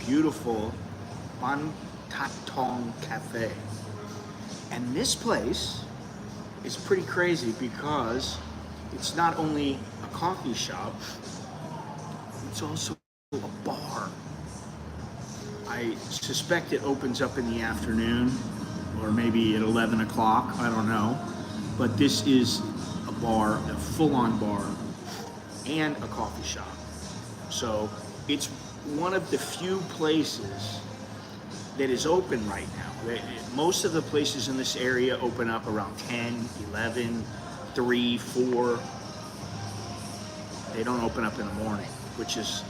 beautiful Banthat Thong Cafe. And this place is pretty crazy because it's not only a coffee shop, it's also a bar. I suspect it opens up in the afternoon or maybe at 11 o'clock, I don't know. But this is a bar, a full-on bar, and a coffee shop. So it's one of the few places that is open right now. Most of the places in this area open up around 10, 11, 3, 4. They don't open up in the morning, which is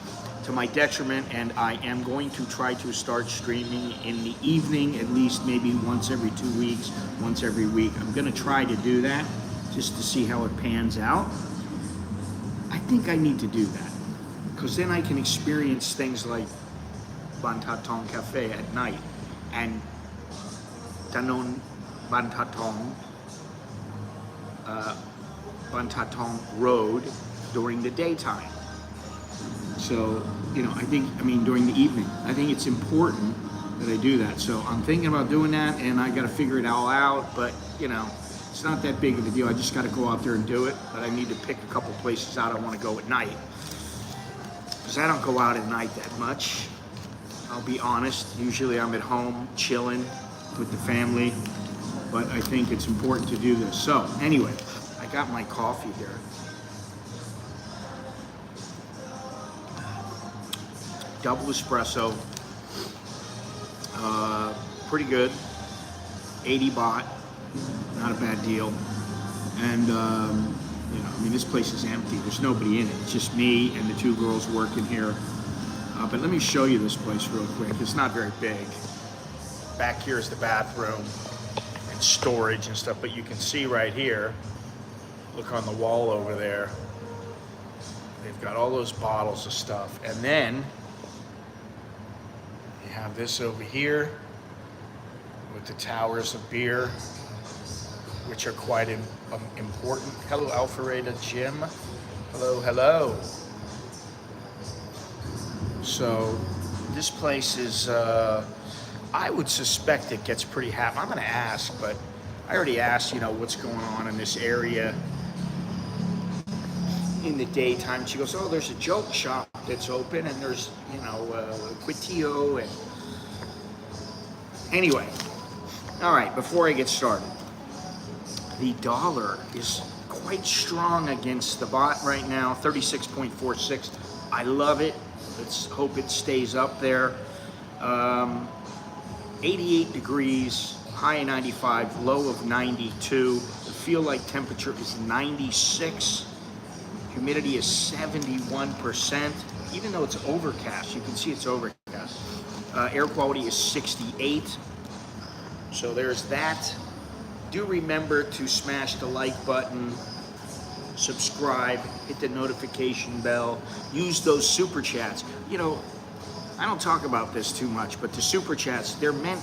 to my detriment, and I am going to try to start streaming in the evening, at least maybe once every 2 weeks, once every week. I'm gonna try to do that just to see how it pans out. I think I need to do that because then I can experience things like Banthat Thong Cafe at night and Banthat Thong Road during the daytime. So, you know, during the evening, I think it's important that I do that. So I'm thinking about doing that, and I got to figure it all out, but you know, it's not that big of a deal. I just got to go out there and do it, but I need to pick a couple places out I want to go at night, because I don't go out at night that much. I'll be honest, usually I'm at home chilling with the family, but I think it's important to do this. So anyway, I got my coffee here. Double espresso, pretty good, 80 baht, not a bad deal. And you know, I mean, this place is empty. There's nobody in it. It's just me and the 2 girls working here. But let me show you this place real quick. It's not very big. Back here is the bathroom and storage and stuff, but you can see right here, look on the wall over there, they've got all those bottles of stuff. And then you have this over here with the towers of beer, which are quite important. Hello, Alfreda Jim. Hello, hello. So this place is, I would suspect it gets pretty happy. I'm gonna ask, but I already asked, you know, what's going on in this area in the daytime. She goes, oh, there's a joke shop that's open, and there's, you know, Quitio, and anyway. All right, before I get started, the dollar is quite strong against the baht right now, 36.46. I love it. Let's hope it stays up there. 88 degrees, high 95, low of 92. The feel like temperature is 96. Humidity is 71%. Even though it's overcast, you can see it's overcast. Air quality is 68. So there's that. Do remember to smash the like button, subscribe, hit the notification bell, use those super chats. You know, I don't talk about this too much, but the super chats, they're meant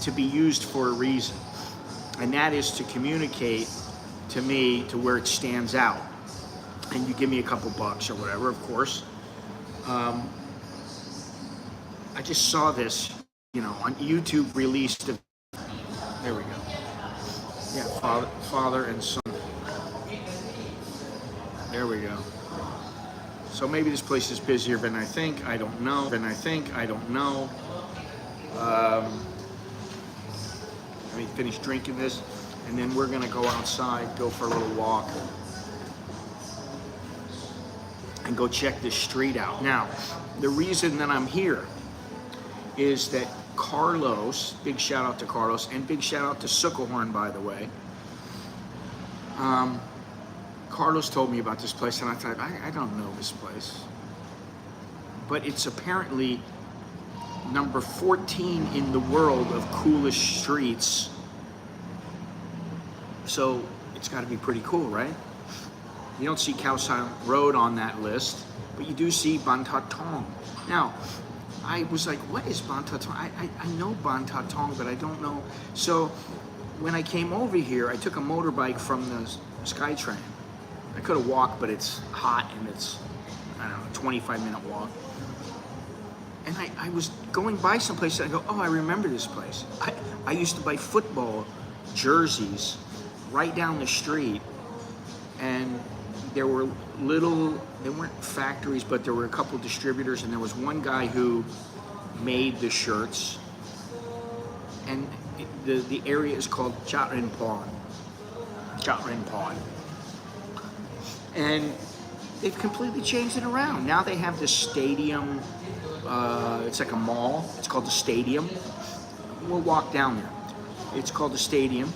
to be used for a reason. And that is to communicate to me to where it stands out. And you give me a couple bucks or whatever, of course. I just saw this, you know, on YouTube released. There we go. Yeah, father and son. There we go. So maybe this place is busier than I think. I don't know. Let me finish drinking this, and then we're gonna go outside, go for a little walk, and go check this street out. Now, the reason that I'm here is that Carlos, big shout out to Carlos, and big shout out to Sucklehorn, by the way. Carlos told me about this place, and I thought, I don't know this place. But it's apparently number 14 in the world of coolest streets. So it's got to be pretty cool, right? You don't see CASHAPP Road on that list, but you do see Banthat Thong. Now, I was like, what is Banthat Thong? I know Banthat Thong, but I don't know. So when I came over here, I took a motorbike from the SkyTrain. I could have walked, but it's hot and it's, I don't know, a 25-minute walk. And I was going by someplace and I go, oh, I remember this place. I used to buy football jerseys right down the street, and there were they weren't factories, but there were a couple distributors, and there was one guy who made the shirts, and the area is called Chat Rin Pon. And they've completely changed it around. Now they have this stadium, it's like a mall, it's called the Stadium. We'll walk down there. It's called the Stadium,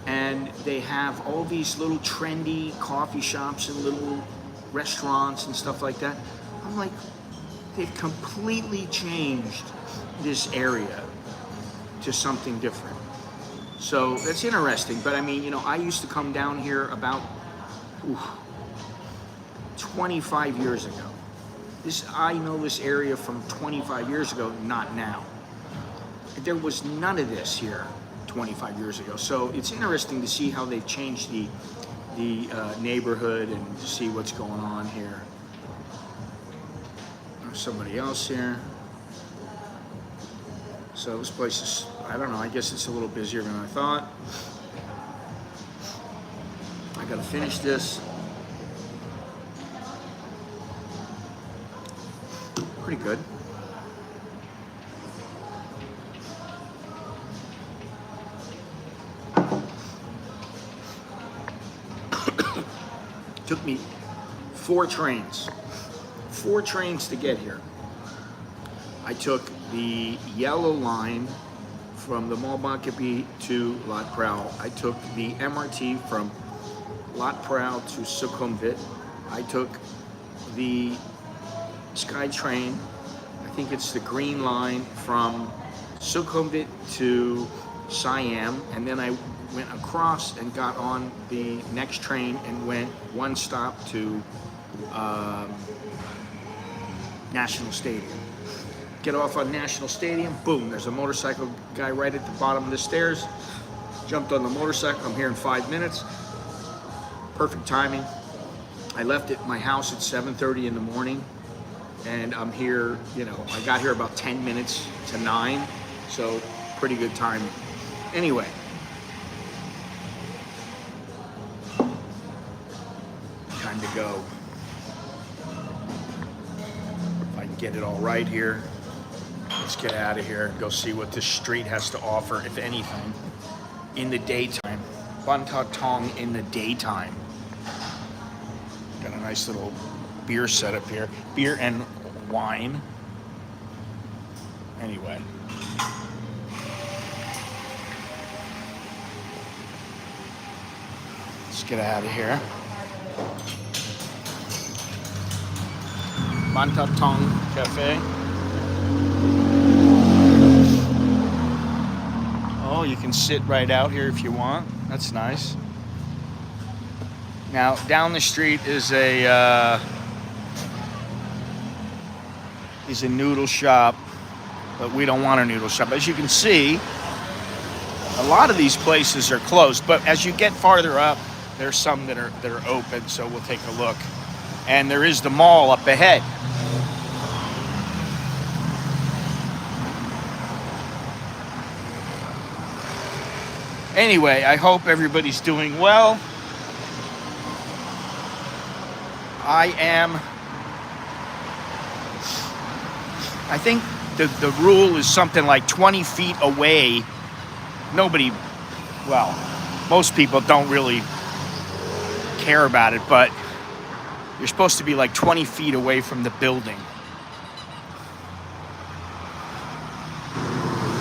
and they have all these little trendy coffee shops and little restaurants and stuff like that. I'm like, they've completely changed this area to something different. So that's interesting. But I mean, you know, I used to come down here about 25 years ago. I know this area from 25 years ago, not now. There was none of this here 25 years ago. So it's interesting to see how they've changed the neighborhood and to see what's going on here. There's somebody else here. So this place is, I don't know, I guess it's a little busier than I thought. I gotta finish this. Pretty good. Took me 4 trains to get here. I took the yellow line from the Malbankapi to Lat Pral. I took the MRT from Lat Pral to Sukhumvit. I took the SkyTrain, I think it's the green line from Sukhumvit to Siam, and then I went across and got on the next train and went one stop to National Stadium. Get off on National Stadium, boom, there's a motorcycle guy right at the bottom of the stairs. Jumped on the motorcycle, I'm here in 5 minutes. Perfect timing. I left at my house at 7:30 in the morning, and I'm here, you know, I got here about 10 minutes to 9, so pretty good timing. Anyway, time to go. If I can get it all right here, let's get out of here and go see what this street has to offer, if anything, in the daytime. Banthat Thong in the daytime. Got a nice little beer setup here. Beer and wine. Anyway. Let's get out of here. Banthat Thong Cafe. Oh, you can sit right out here if you want. That's nice. Now, down the street is a noodle shop, but we don't want a noodle shop. As you can see, a lot of these places are closed, but as you get farther up, there's some that are open, so we'll take a look. And there is the mall up ahead. Anyway, I hope everybody's doing well. I think the rule is something like 20 feet away. Most people don't really care about it, but you're supposed to be like 20 feet away from the building.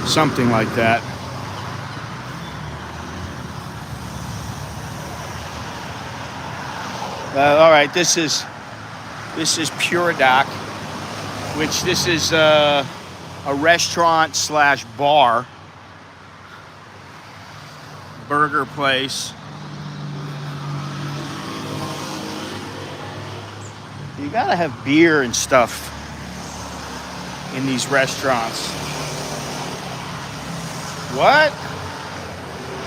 Something like that. All right, this is Puradak, which this is a restaurant slash bar, burger place. You gotta have beer and stuff in these restaurants. What?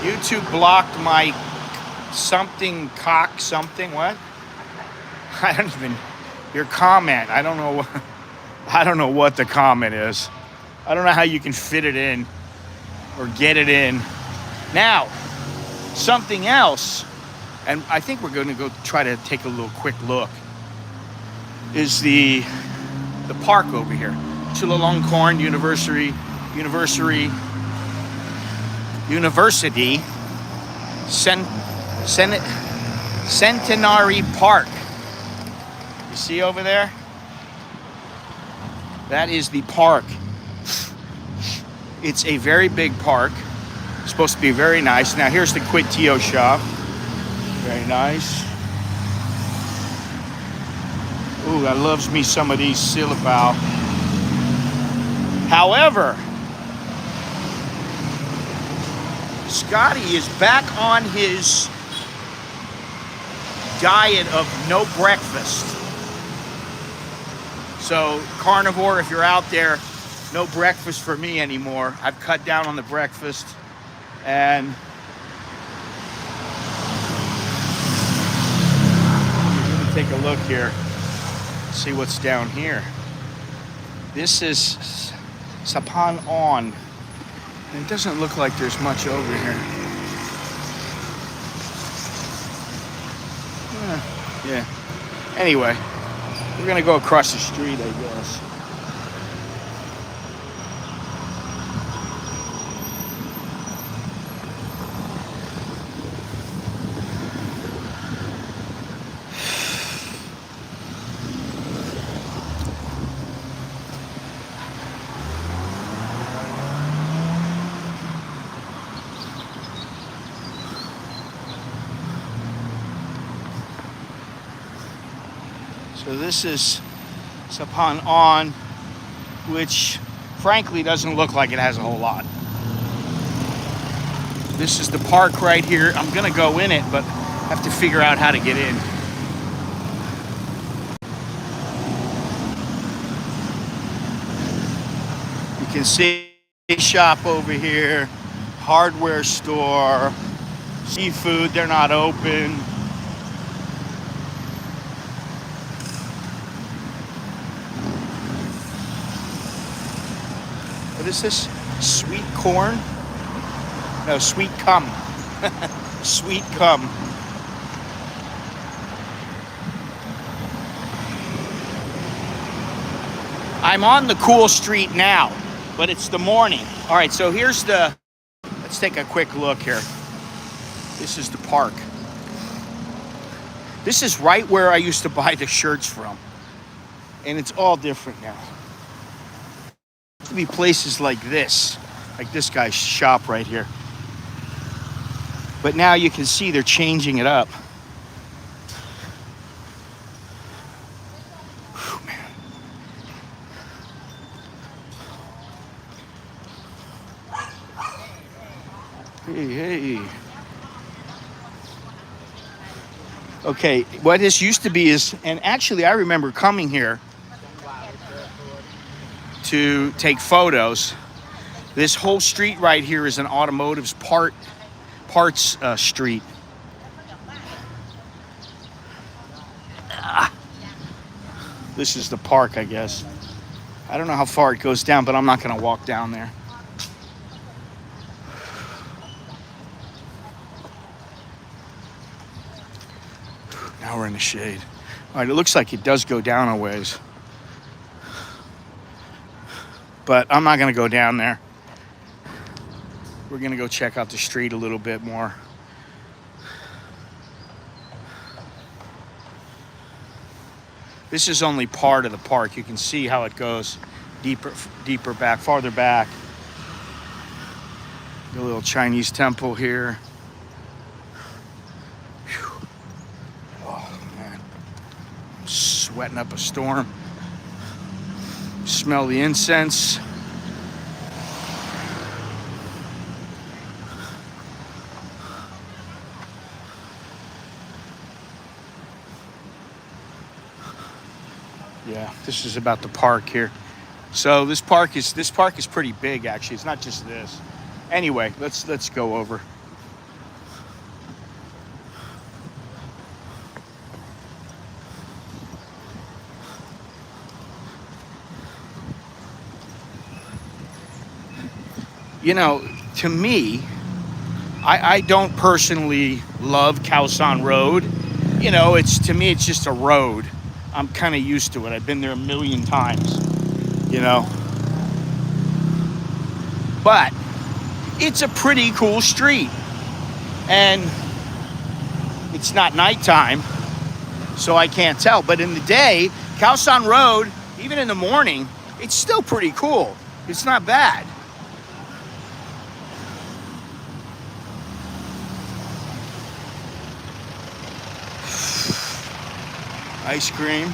YouTube blocked my something cock something, what? I don't even, your comment, I don't know I don't know what the comment is. I don't know how you can fit it in or get it in. Now, something else, and I think we're going to go try to take a little quick look, is the park over here. Chulalongkorn University Centenary Park. You see over there? That is the park. It's a very big park. It's supposed to be very nice. Now here's the Quidtio shop. Very nice. Ooh, I loves me some of these silabao. However, Scotty is back on his diet of no breakfast. So, carnivore, if you're out there, no breakfast for me anymore. I've cut down on the breakfast. And let me take a look here. See what's down here. This is Sapan On. And it doesn't look like there's much over here. Yeah. Anyway, we're gonna go across the street, I guess. So this is Sapan On, which frankly doesn't look like it has a whole lot. This is the park right here. I'm gonna go in it, but have to figure out how to get in. You can see a shop over here, hardware store, seafood, they're not open. What is this? Sweet corn? No, sweet cum. Sweet cum. I'm on the cool street now, but it's the morning. All right, so here's the, let's take a quick look here. This is the park. This is right where I used to buy the shirts from. And it's all different now. To be places like this guy's shop right here. But now you can see they're changing it up. Whew, man. Hey. Okay, what this used to be is, and actually I remember coming here to take photos. This whole street right here is an automotive's parts street. This is the park, I guess. I don't know how far it goes down, but I'm not gonna walk down there. Now we're in the shade. All right, it looks like it does go down a ways. But I'm not gonna go down there. We're gonna go check out the street a little bit more. This is only part of the park. You can see how it goes deeper back, farther back. The little Chinese temple here. Whew. Oh man, I'm sweating up a storm. Smell the incense. Yeah, this is about the park here. So this park is pretty big actually. It's not just this. Anyway, let's go over. you know, to me, I don't personally love Khao San Road. You know, to me, it's just a road. I'm kind of used to it. I've been there a million times, you know. But it's a pretty cool street. And it's not nighttime, so I can't tell. But in the day, Khao San Road, even in the morning, it's still pretty cool. It's not bad. Ice cream.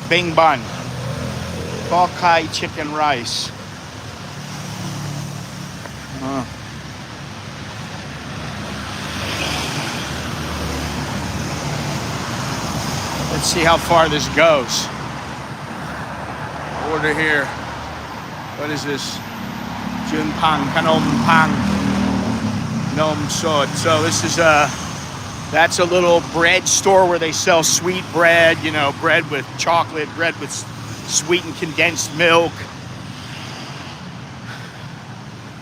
Bing bun. Bok Kai chicken rice. Let's see how far this goes. Order here. What is this? Jun Pang, Kanom Pang, Nom Sod. So this is that's a little bread store where they sell sweet bread, you know, bread with chocolate, bread with sweetened condensed milk.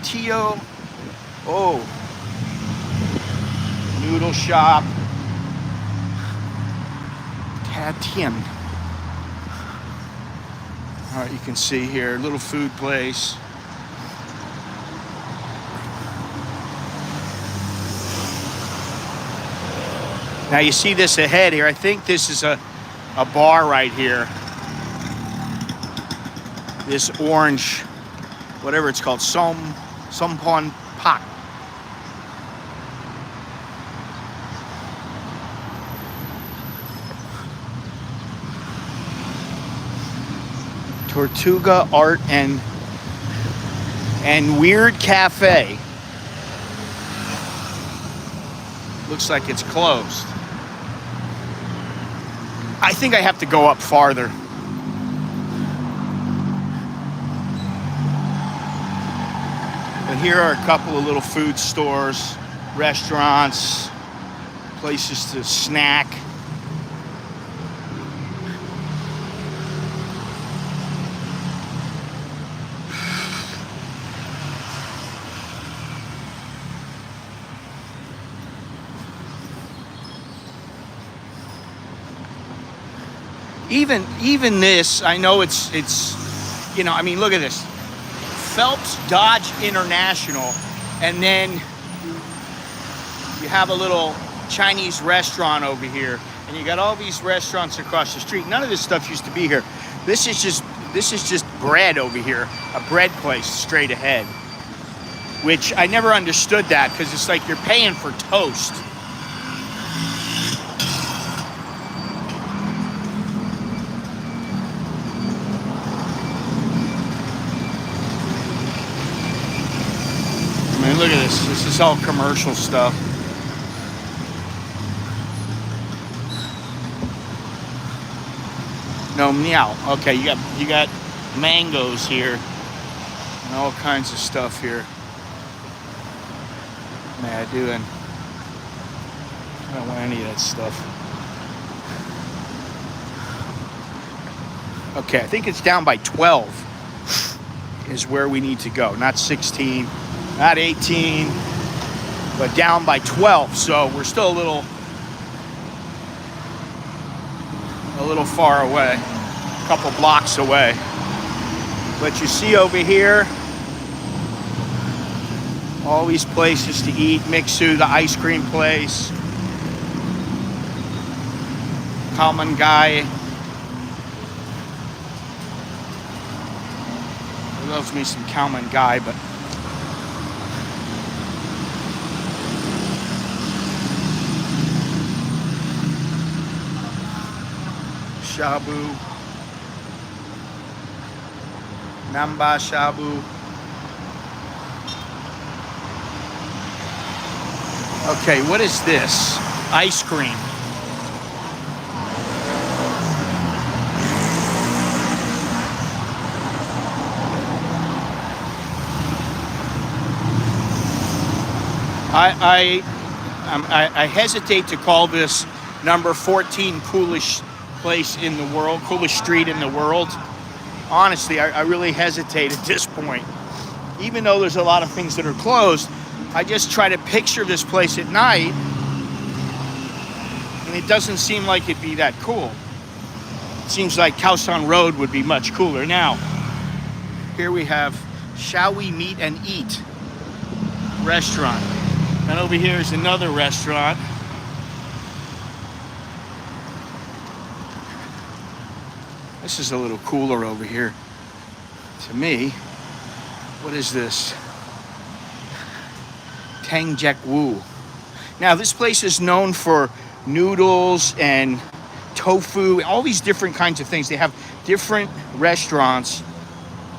Tio, oh, noodle shop. Tien. All right, you can see here, little food place. Now you see this ahead here. I think this is a bar right here. This orange, whatever it's called, Sompon Pak. Tortuga Art and Weird Cafe. Looks like it's closed. I think I have to go up farther. But here are a couple of little food stores, restaurants, places to snack. Even this, I know it's you know, I mean, look at this. Phelps Dodge International, and then you have a little Chinese restaurant over here, and you got all these restaurants across the street. None of this stuff used to be here. This is just bread over here, a bread place straight ahead, which I never understood that, because it's like you're paying for toast. I mean, look at this. This is all commercial stuff. No, meow. Okay, you got mangoes here and all kinds of stuff here. Man, doing. I don't want any of that stuff. Okay, I think it's down by 12 is where we need to go. Not 16, not 18, but down by 12. So we're still a little far away, a couple blocks away. But you see over here, all these places to eat. Mixu, the ice cream place. Common Guy. I loves me some Common Guy, but Shabu, Namba Shabu. Okay, what is this? Ice cream. I hesitate to call this number 14 coolest place in the world, coolest street in the world. Honestly, I really hesitate at this point. even though there's a lot of things that are closed, I just try to picture this place at night, and it doesn't seem like it'd be that cool. It seems like Banthat Road would be much cooler. Now, here we have Shall We Meet and Eat restaurant. And over here is another restaurant. This is a little cooler over here to me. What is this? Tang Jack Woo. Now, this place is known for noodles and tofu, all these different kinds of things. They have different restaurants,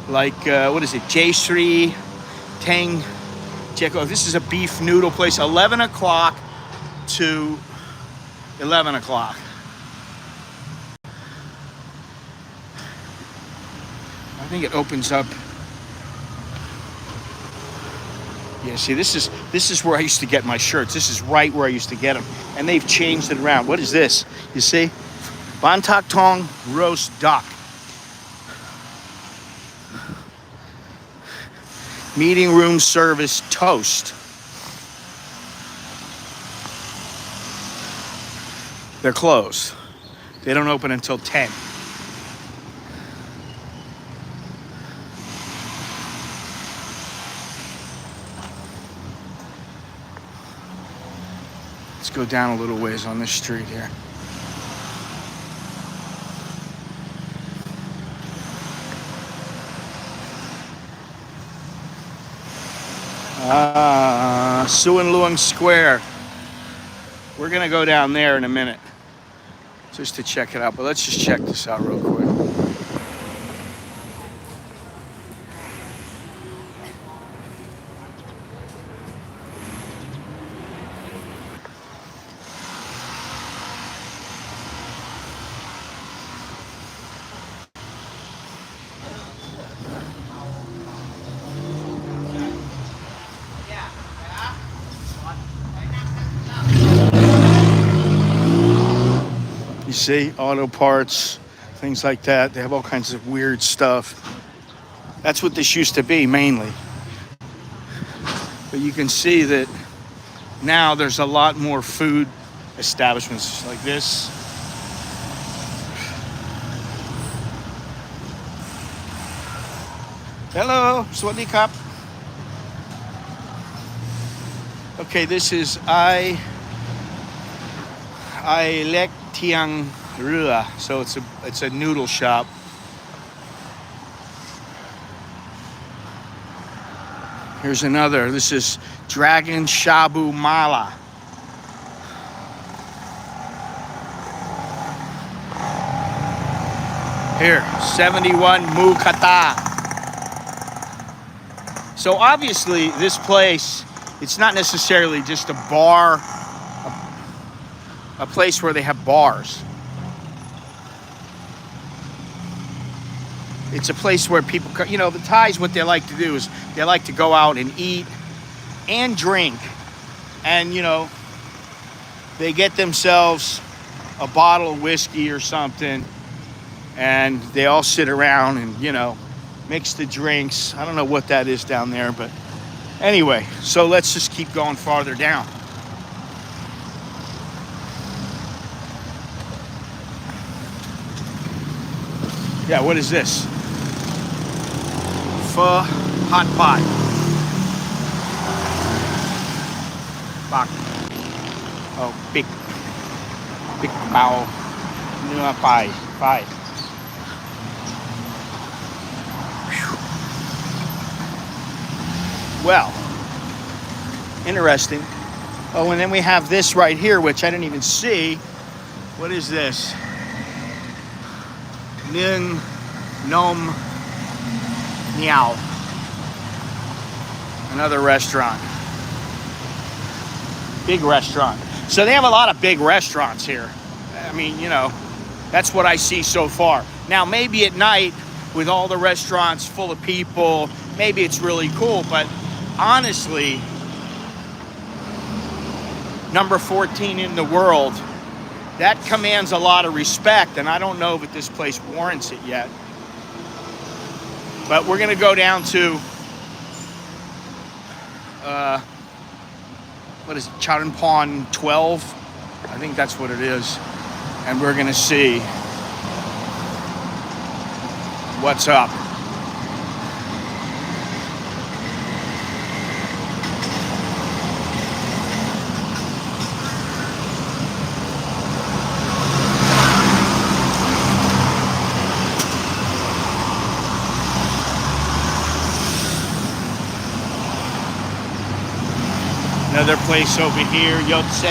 like, what is it? Jaysri, Tang Jack Woo. This is a beef noodle place, 11 o'clock to 11 o'clock. I think it opens up. Yeah, see, this is where I used to get my shirts. This is right where I used to get them. And they've changed it around. What is this? You see? Banthat Thong roast duck. Meeting room service toast. They're closed. They don't open until 10. Let's go down a little ways on this street here. Suan Luang Square. We're gonna go down there in a minute just to check it out, but let's just check this out real quick. You see, auto parts, things like that. They have all kinds of weird stuff. That's what this used to be, mainly. But you can see that now there's a lot more food establishments like this. Hello, Swadee Cup. Okay, this is I Lek Tiang Rua, so it's a noodle shop. Here's another. This is Dragon Shabu Mala. Here, 71 Mukata. So obviously this place, it's not necessarily just a bar, a place where they have bars. It's a place where people, you know, the Thais, what they like to do is they like to go out and eat and drink. And, you know, they get themselves a bottle of whiskey or something, and they all sit around and, you know, mix the drinks. I don't know what that is down there, but anyway, so let's just keep going farther down. Yeah, what is this? Pho hot pot. Bak. Oh, big bao. Nua pai. Pai. Well, interesting. Oh, and then we have this right here, which I didn't even see. What is this? Ning Nom Niao. Another restaurant. Big restaurant. So they have a lot of big restaurants here. I mean, you know, that's what I see so far. Now, maybe at night, with all the restaurants full of people, maybe it's really cool, but honestly, number 14 in the world, that commands a lot of respect, and I don't know if this place warrants it yet. But we're gonna go down to what is it, Charanpon 12? I think that's what it is. And we're gonna see what's up. Another place over here, Yotse.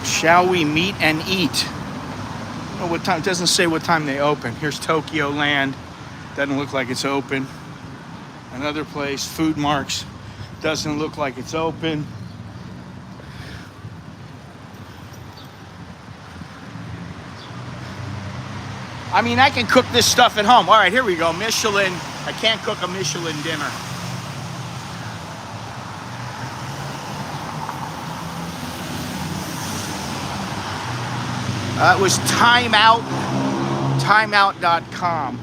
Shall we meet and eat? Oh, what time? It doesn't say what time they open. Here's Tokyo Land. Doesn't look like it's open. Another place, Food Marks. Doesn't look like it's open. I mean, I can cook this stuff at home. All right, here we go. Michelin. I can't cook a Michelin dinner. It was TimeOut. TimeOut.com.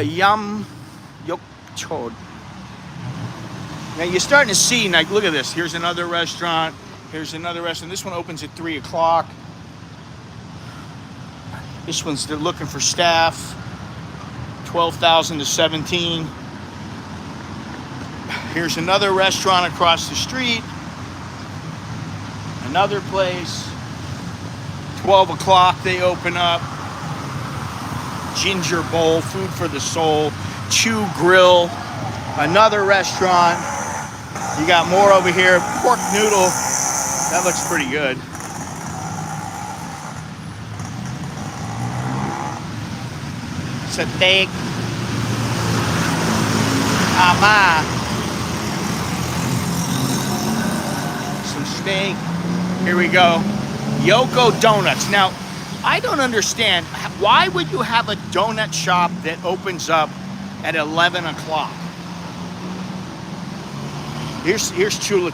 Yum Yok Chod. Now you're starting to see, like, look at this. Here's another restaurant. Here's another restaurant. This one opens at 3 o'clock. This one's, they're looking for staff, 12,000 to 17. Here's another restaurant across the street. Another place, 12 o'clock they open up. Ginger Bowl, food for the soul. Chew Grill, another restaurant. You got more over here. Pork noodle, that looks pretty good. Steak, some steak. Here we go. Yoko Donuts. Now, I don't understand. Why would you have a donut shop that opens up at 11 o'clock? Here's Chula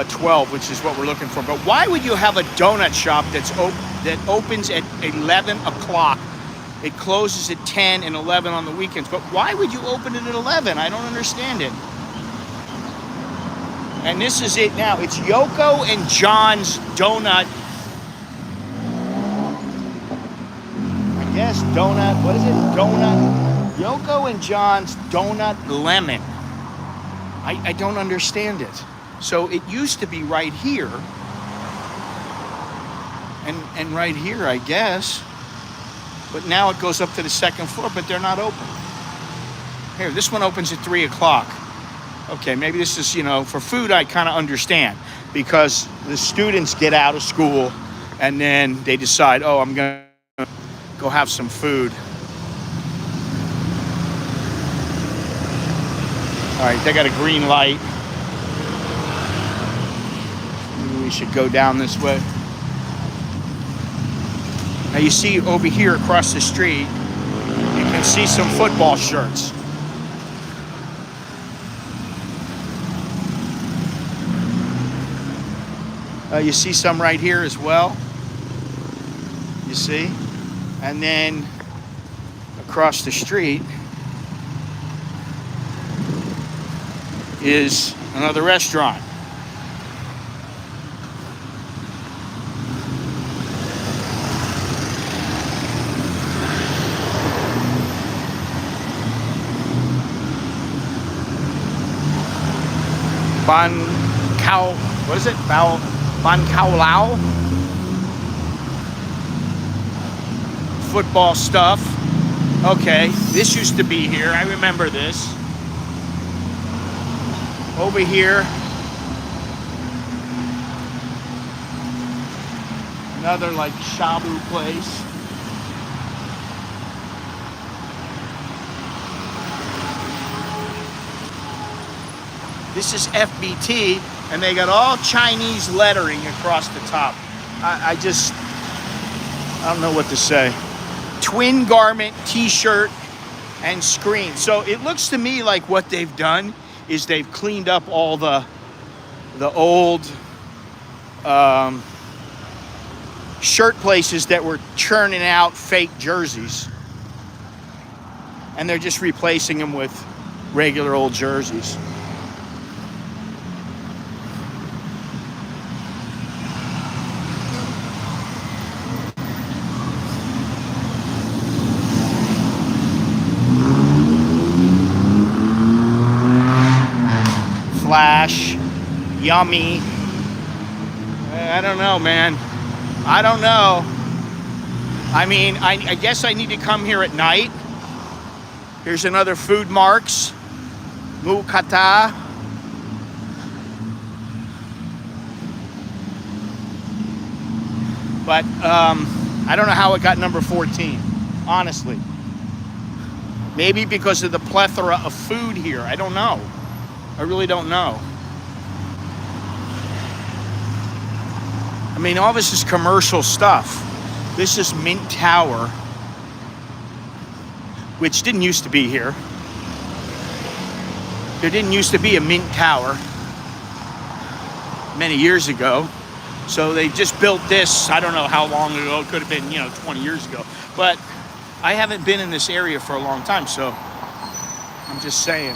12, which is what we're looking for. But why would you have a donut shop that opens at 11 o'clock? It closes at 10 and 11 on the weekends. But why would you open it at 11? I don't understand it. And this is it now. It's Yoko and John's Donut. I guess donut. What is it? Donut. Yoko and John's Donut Lemon. I don't understand it. So it used to be right here. And right here, I guess. But now it goes up to the second floor, but they're not open. Here, this one opens at 3 o'clock. Okay, maybe this is, for food I kind of understand. Because the students get out of school and then they decide, oh, I'm going to go have some food. All right, they got a green light. Maybe we should go down this way. Now you see over here across the street, you can see some football shirts. You see some right here as well. You see? And then across the street is another restaurant. What is it? Ban Khao Lao. Football stuff. Okay, this used to be here. I remember this. Over here, another like shabu place. This is FBT, and they got all Chinese lettering across the top. I don't know what to say. Twin garment, t-shirt, and screen. So it looks to me like what they've done is they've cleaned up all the old shirt places that were churning out fake jerseys, and they're just replacing them with regular old jerseys. Flash, yummy. I don't know, man. I don't know. I mean, I guess I need to come here at night. Here's another Food Marks. Mukata. But I don't know how it got number 14, honestly. Maybe because of the plethora of food here. I don't know. I really don't know. I mean, all this is commercial stuff. This is Mint Tower, which didn't used to be here. There didn't used to be a Mint Tower many years ago. So they just built this, I don't know how long ago, it could have been, 20 years ago. But I haven't been in this area for a long time, so I'm just saying.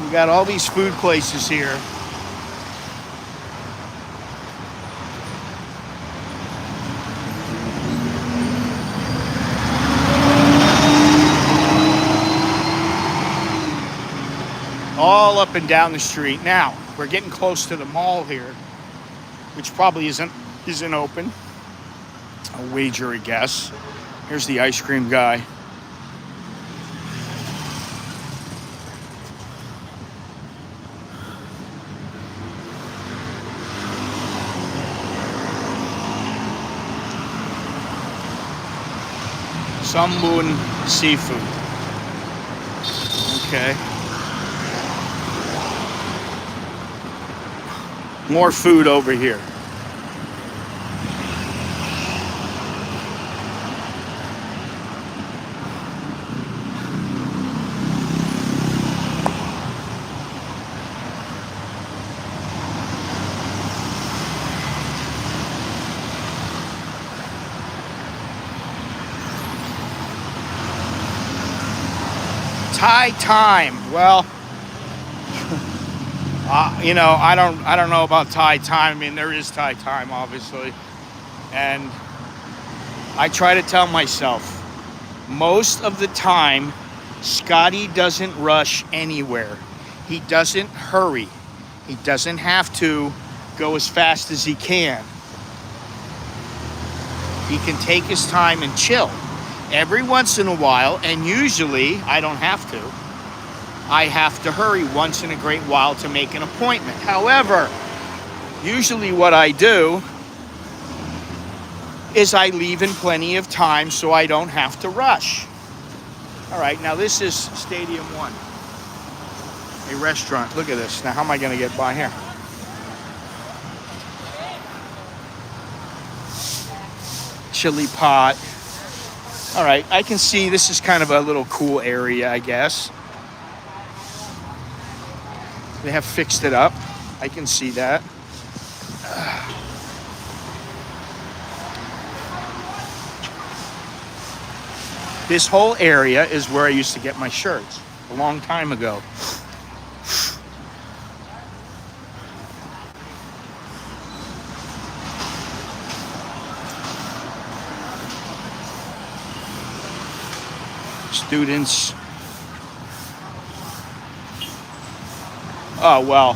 We got all these food places here. All up and down the street. Now, we're getting close to the mall here, which probably isn't open. I'll wager a guess. Here's the ice cream guy. Sambun Seafood. Okay. More food over here. Thai time. Well, I don't know about Thai time. I mean, there is Thai time, obviously. And I try to tell myself, most of the time, Scotty doesn't rush anywhere. He doesn't hurry. He doesn't have to go as fast as he can. He can take his time and chill. Every once in a while, and usually I don't have to, I have to hurry once in a great while to make an appointment. However, usually what I do is I leave in plenty of time so I don't have to rush. All right, now this is Stadium 1, a restaurant. Look at this. Now, how am I going to get by here? Chili pot. All right, I can see this is kind of a little cool area, I guess. They have fixed it up. I can see that. This whole area is where I used to get my shirts a long time ago. Students. Oh, well.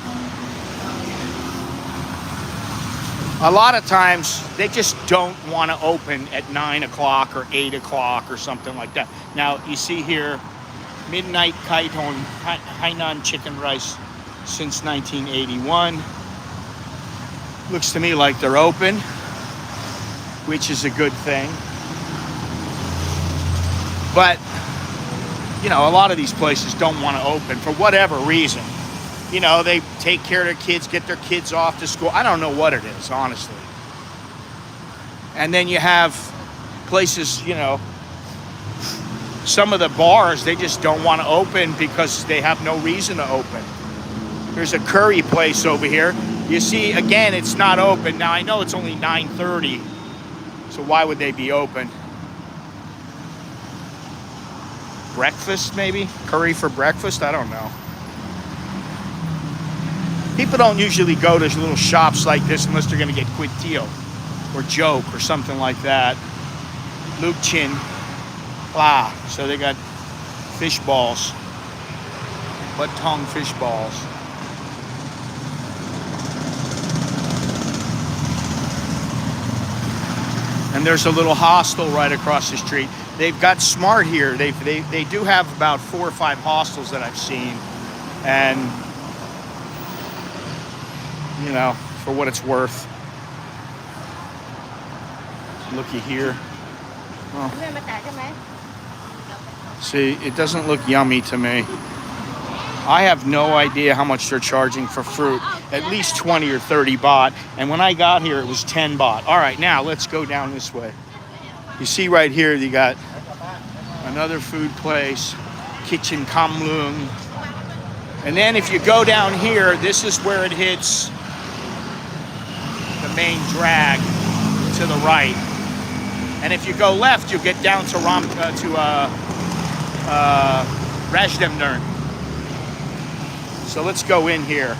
A lot of times they just don't want to open at 9 o'clock or 8 o'clock or something like that. Now, you see here, Midnight Kaiton Hainan chicken rice since 1981. Looks to me like they're open, which is a good thing. But, a lot of these places don't want to open for whatever reason. They take care of their kids, get their kids off to school. I don't know what it is, honestly. And then you have places, some of the bars, they just don't want to open because they have no reason to open. There's a curry place over here. You see, again, it's not open. Now, I know it's only 9:30, so why would they be open? Breakfast, maybe? Curry for breakfast? I don't know. People don't usually go to little shops like this unless they're going to get Quitio or Joke or something like that. Luke Chin. Blah. So they got fish balls. Banthat Thong fish balls. And there's a little hostel right across the street. They've got smart here. They do have about 4 or 5 hostels that I've seen. And, you know, for what it's worth. Looky here. Well, see, it doesn't look yummy to me. I have no idea how much they're charging for fruit. At least 20 or 30 baht. And when I got here, it was 10 baht. All right, now let's go down this way. You see right here, you got another food place, Kitchen Kamlung. And then if you go down here, this is where it hits the main drag to the right. And if you go left, you'll get down to Rajdamnern. So let's go in here,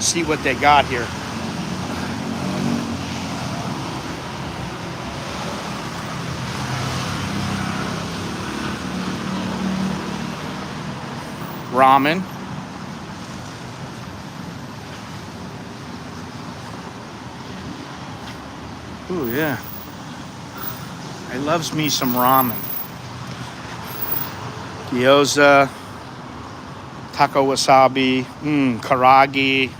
see what they got here. Ramen. Ooh, yeah. I loves me some ramen. Gyoza. Taco wasabi, karagi,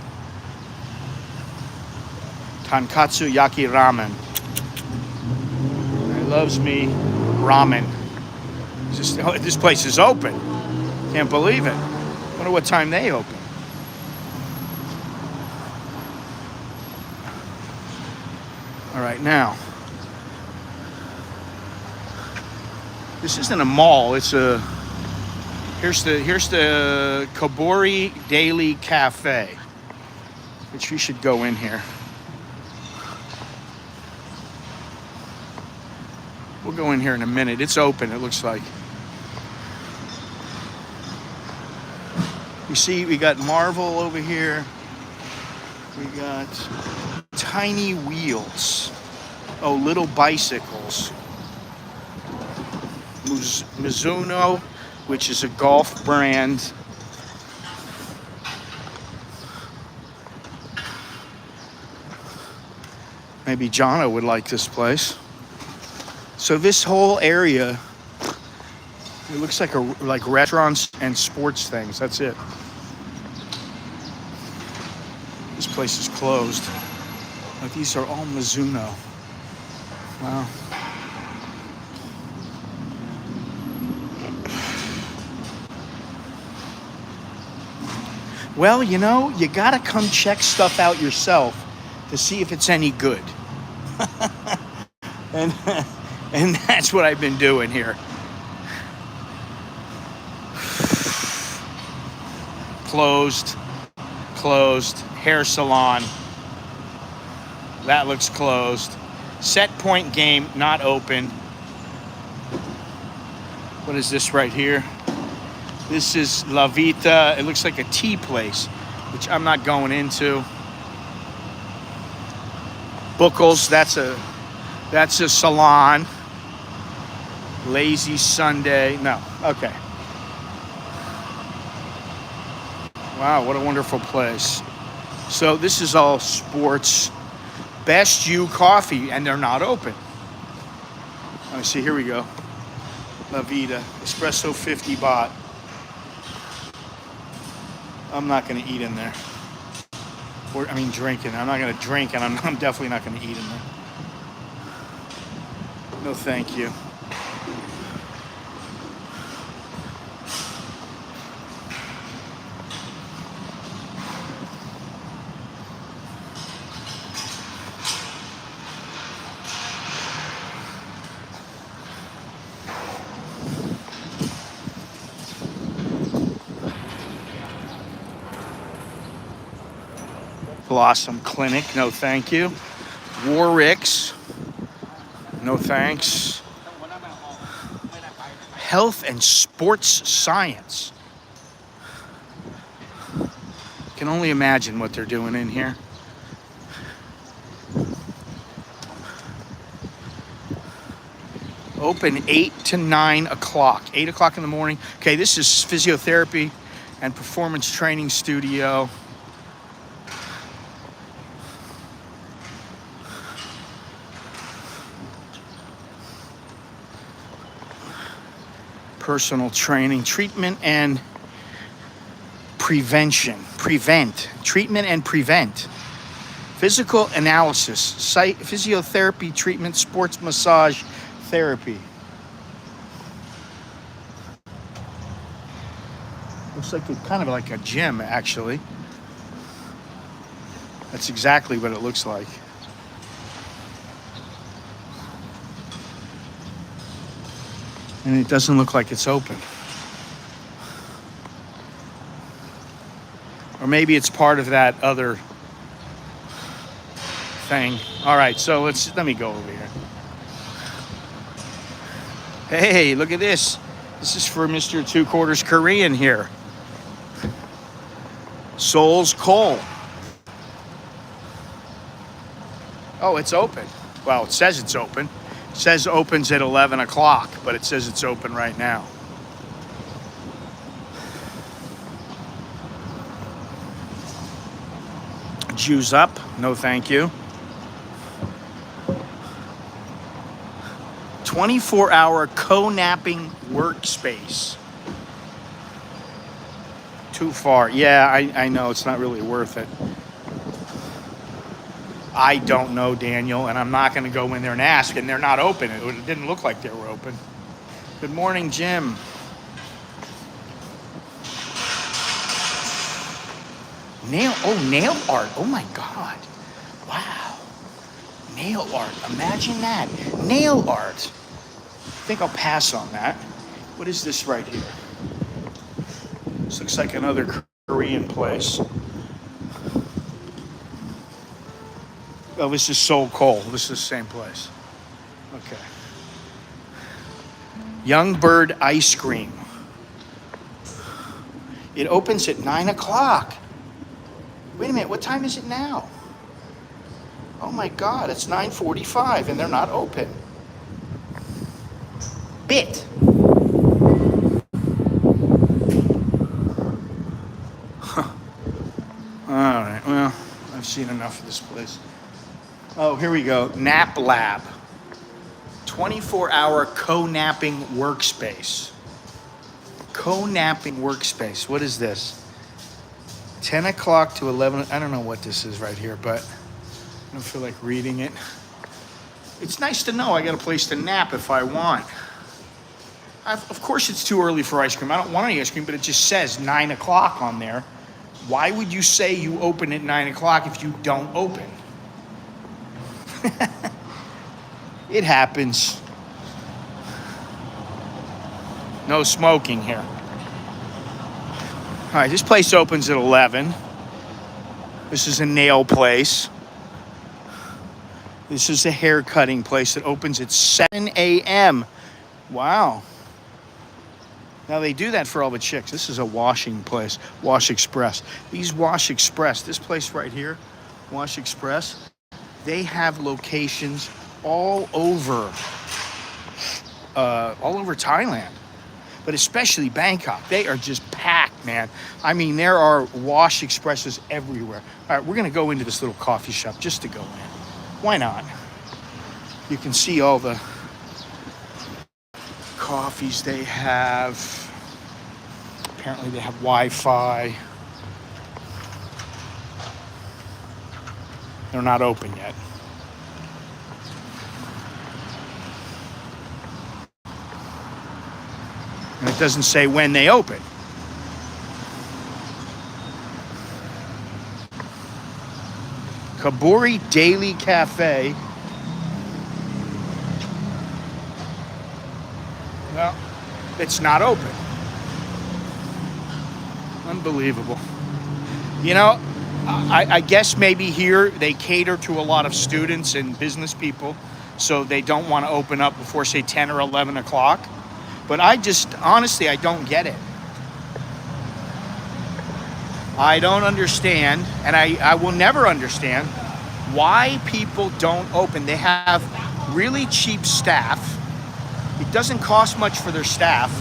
tonkatsu yaki ramen. I loves me ramen. This place is open. Can't believe it. Wonder what time they open. All right, now. This isn't a mall. It's a. Here's the Kaburi Daily Cafe, which we should go in here. We'll go in here in a minute. It's open, it looks like. You see, we got Marvel over here. We got tiny wheels. Oh, little bicycles. Mizuno, which is a golf brand. Maybe Jono would like this place. So this whole area, it looks like restaurants and sports things. That's it. This place is closed. But these are all Mizuno. Wow. Well, you know, you gotta come check stuff out yourself to see if it's any good. and that's what I've been doing here. Closed. Hair salon. That looks closed. Set Point Game, not open. What is this right here? This is La Vita. It looks like a tea place, which I'm not going into. Buckles, that's a salon. Lazy Sunday. No, okay. Wow, what a wonderful place. So this is all sports. Best You Coffee, and they're not open. Let me see, here we go. La Vida, espresso 50 baht. I'm not going to eat in there. Drinking. I'm not going to drink, and I'm definitely not going to eat in there. No, thank you. Blossom Clinic, no thank you. Warwick's, no thanks. Health and Sports Science. Can only imagine what they're doing in here. Open 8 to 9 o'clock. 8 o'clock in the morning. Okay, this is physiotherapy and performance training studio. Personal training, treatment and prevention. Treatment and prevent. Physical analysis, site physiotherapy, treatment, sports massage, therapy. Looks like kind of like a gym, actually. That's exactly what it looks like. And it doesn't look like it's open. Or maybe it's part of that other thing. All right, so let me go over here. Hey, look at this. This is for Mr. Two Quarters Korean here. Seoul's Coal. Oh, it's open. Well, it says it's open. It says opens at 11 o'clock, but it says it's open right now. Jews Up, no thank you. 24-hour co-napping workspace. Too far. Yeah, I know it's not really worth it. I don't know, Daniel, and I'm not going to go in there and ask, and they're not open. It didn't look like they were open. Good morning, Jim. Nail art. Oh my God. Wow. Nail art. Imagine that. Nail art. I think I'll pass on that. What is this right here? This looks like another Korean place. Oh, this is Seoul Coal. This is the same place. Okay. Young Bird Ice Cream. It opens at 9 o'clock. Wait a minute, what time is it now? Oh my God, it's 9:45 and they're not open. Bit. Huh. All right, well, I've seen enough of this place. Oh, here we go. Nap Lab. 24-hour co-napping workspace. Co-napping workspace. What is this? 10 o'clock to 11. I don't know what this is right here, but I don't feel like reading it. It's nice to know I got a place to nap if I want. Of course, it's too early for ice cream. I don't want any ice cream, but it just says 9 o'clock on there. Why would you say you open at 9 o'clock if you don't open? It happens. No smoking here. All right, this place opens at 11. This is a nail place. This is a hair cutting place that opens at 7 a.m. Wow. Now they do that for all the chicks. This is a washing place, Wash Express. These Wash Express, this place right here, Wash Express, they have locations all over Thailand, but especially Bangkok. They are just packed, man. I mean, there are Wash Expresses everywhere. All right, we're gonna go into this little coffee shop just to go in. Why not? You can see all the coffees they have. Apparently they have Wi-Fi. They're not open yet. And it doesn't say when they open. Kaburi Daily Cafe. Well, it's not open. Unbelievable. You know, I guess maybe here they cater to a lot of students and business people, so they don't want to open up before, say, 10 or 11 o'clock. But I just, honestly, I don't get it. I don't understand, and I will never understand why people don't open. They have really cheap staff. It doesn't cost much for their staff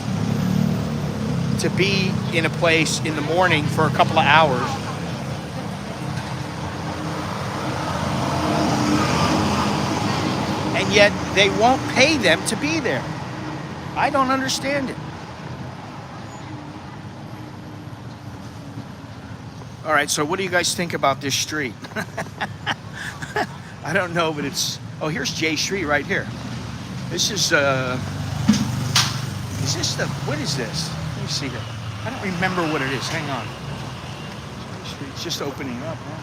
to be in a place in the morning for a couple of hours. And yet they won't pay them to be there. I don't understand it. All right, so what do you guys think about this street? I don't know, but it's, oh, here's J Street right here. This is this the, what is this? Let me see here. I don't remember what it is. Hang on. It's just opening up, huh?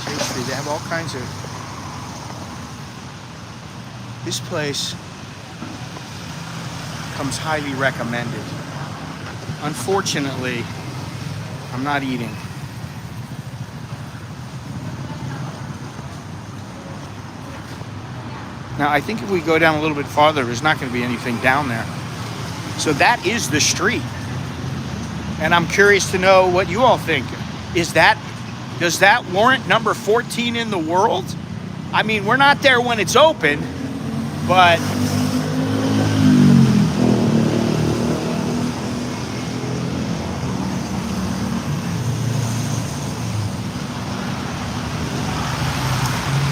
J Street, they have all kinds of, this place comes highly recommended. Unfortunately, I'm not eating. Now, I think if we go down a little bit farther, there's not going to be anything down there. So that is the street. And I'm curious to know what you all think. Does that warrant number 14 in the world? I mean, we're not there when it's open, but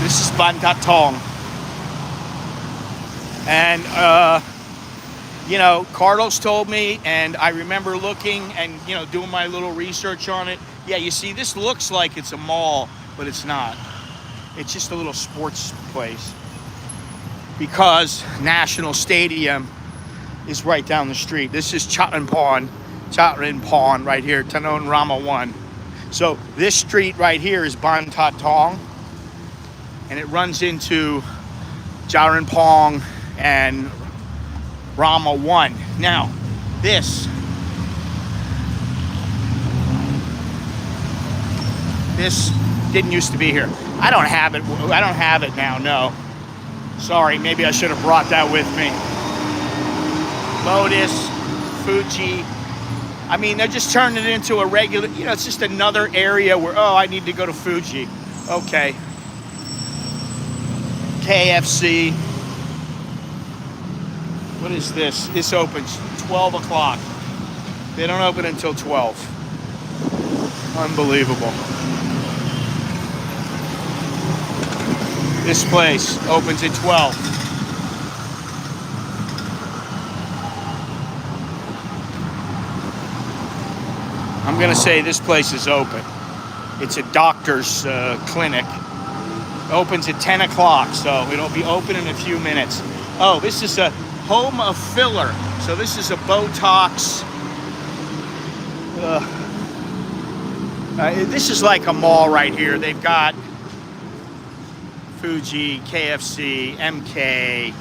this is Banthat Thong. And, you know, Carlos told me, and I remember looking and, you know, doing my little research on it. Yeah, you see, this looks like it's a mall, but it's not. It's just a little sports place. Because National Stadium is right down the street. This is Chatrampon right here, Tanon Rama 1. So this street right here is Banthat Thong, and it runs into Chatrampong and Rama 1. Now, this didn't used to be here. I don't have it now, no. Sorry, maybe I should have brought that with me. Lotus, Fuji. I mean, they're just turning it into a regular, you know, it's just another area where, oh, I need to go to Fuji. Okay. KFC. What is this? This opens 12 o'clock. They don't open until 12. Unbelievable. This place opens at 12. I'm gonna say this place is open. It's a doctor's clinic. Opens at 10 o'clock, so it'll be open in a few minutes. Oh, this is a home of filler. So this is a Botox. This is like a mall right here. They've got Fuji, KFC, MK.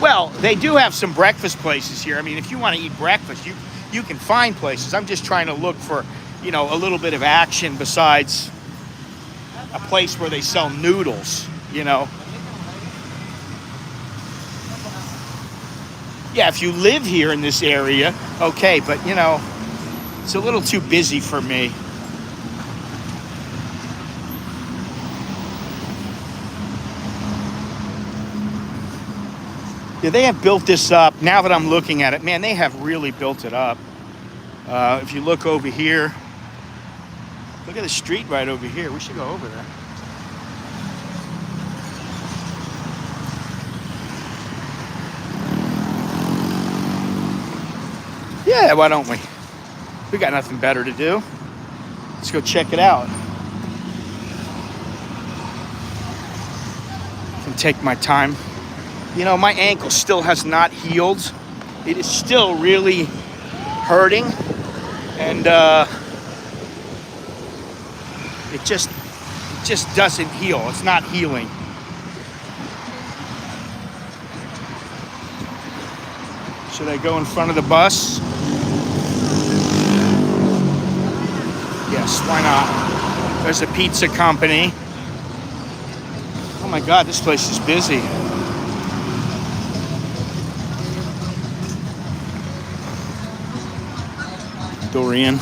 Well, they do have some breakfast places here. I mean, if you want to eat breakfast, you can find places. I'm just trying to look for, you know, a little bit of action besides a place where they sell noodles, you know. Yeah, if you live here in this area, okay, but, you know, it's a little too busy for me. Yeah, they have built this up. Now that I'm looking at it, man, they have really built it up. If you look over here, look at the street right over here. We should go over there. Yeah, why don't we? We got nothing better to do. Let's go check it out. I can take my time. You know, my ankle still has not healed. It is still really hurting. And it just doesn't heal. It's not healing. Should I go in front of the bus? Why not? There's a pizza company. Oh my God, this place is busy. Dorian.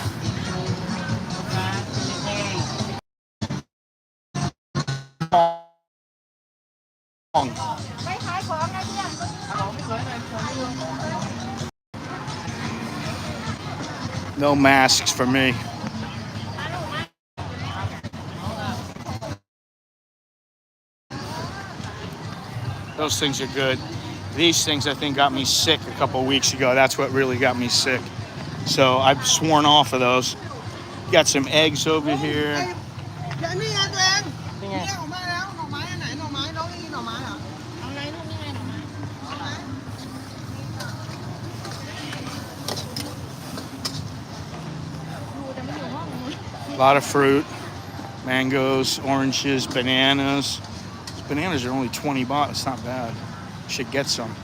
No masks for me. Those things are good. These things, I think, got me sick a couple weeks ago. That's what really got me sick. So I've sworn off of those. Got some eggs over here. A lot of fruit. Mangoes, oranges, bananas. These bananas are only 20 baht. It's not bad. Should get some.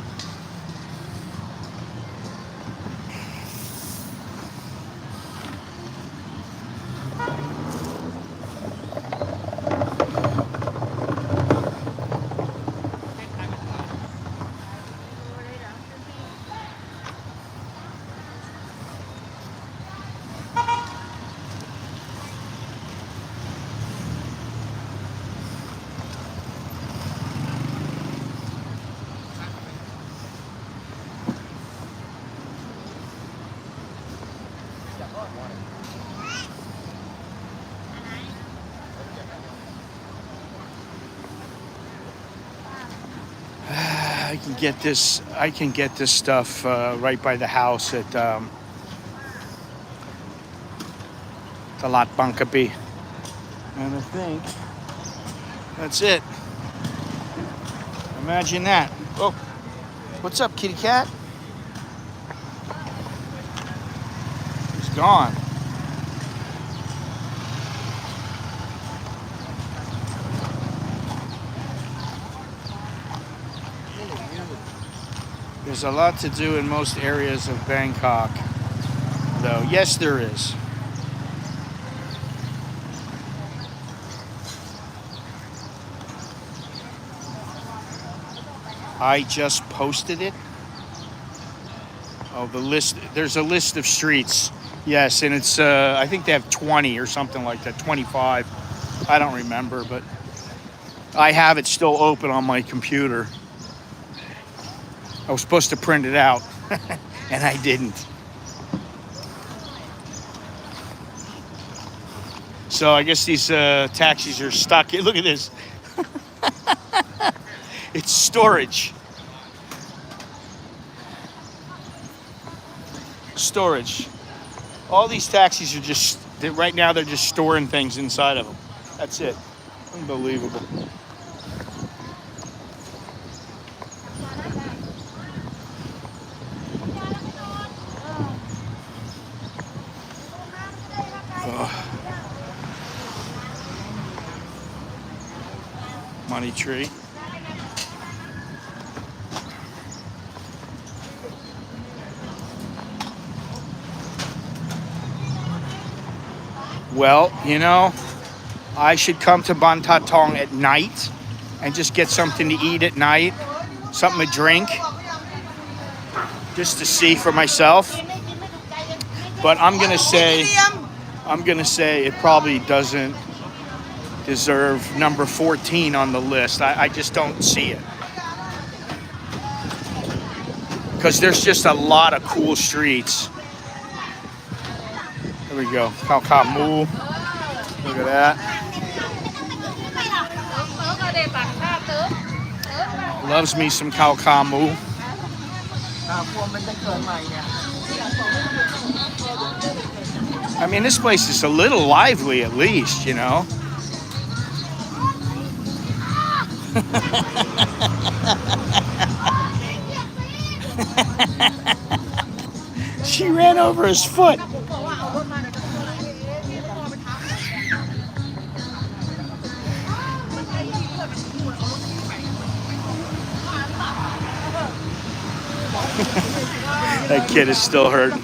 I can get this stuff right by the house at Talat Bangkapi. And I think that's it. Imagine that. Oh, what's up, kitty cat? He's gone. There's a lot to do in most areas of Bangkok, though. Yes, there is. I just posted it. Oh, the list. There's a list of streets. Yes, and it's, I think they have 20 or something like that, 25. I don't remember, but I have it still open on my computer. I was supposed to print it out, and I didn't. So I guess these taxis are stuck. Look at this. It's storage. Storage. All these taxis are just, right now they're just storing things inside of them. That's it. Unbelievable. Money tree. Well, you know, I should come to Banthat Thong at night and just get something to eat at night, something to drink, just to see for myself. But I'm gonna say it probably doesn't deserve number 14 on the list. I just don't see it. Because there's just a lot of cool streets. There we go. Khao Khao Mu. Look at that. Loves me some Khao Khao Mu. I mean, this place is a little lively at least, you know. She ran over his foot. That kid is still hurting.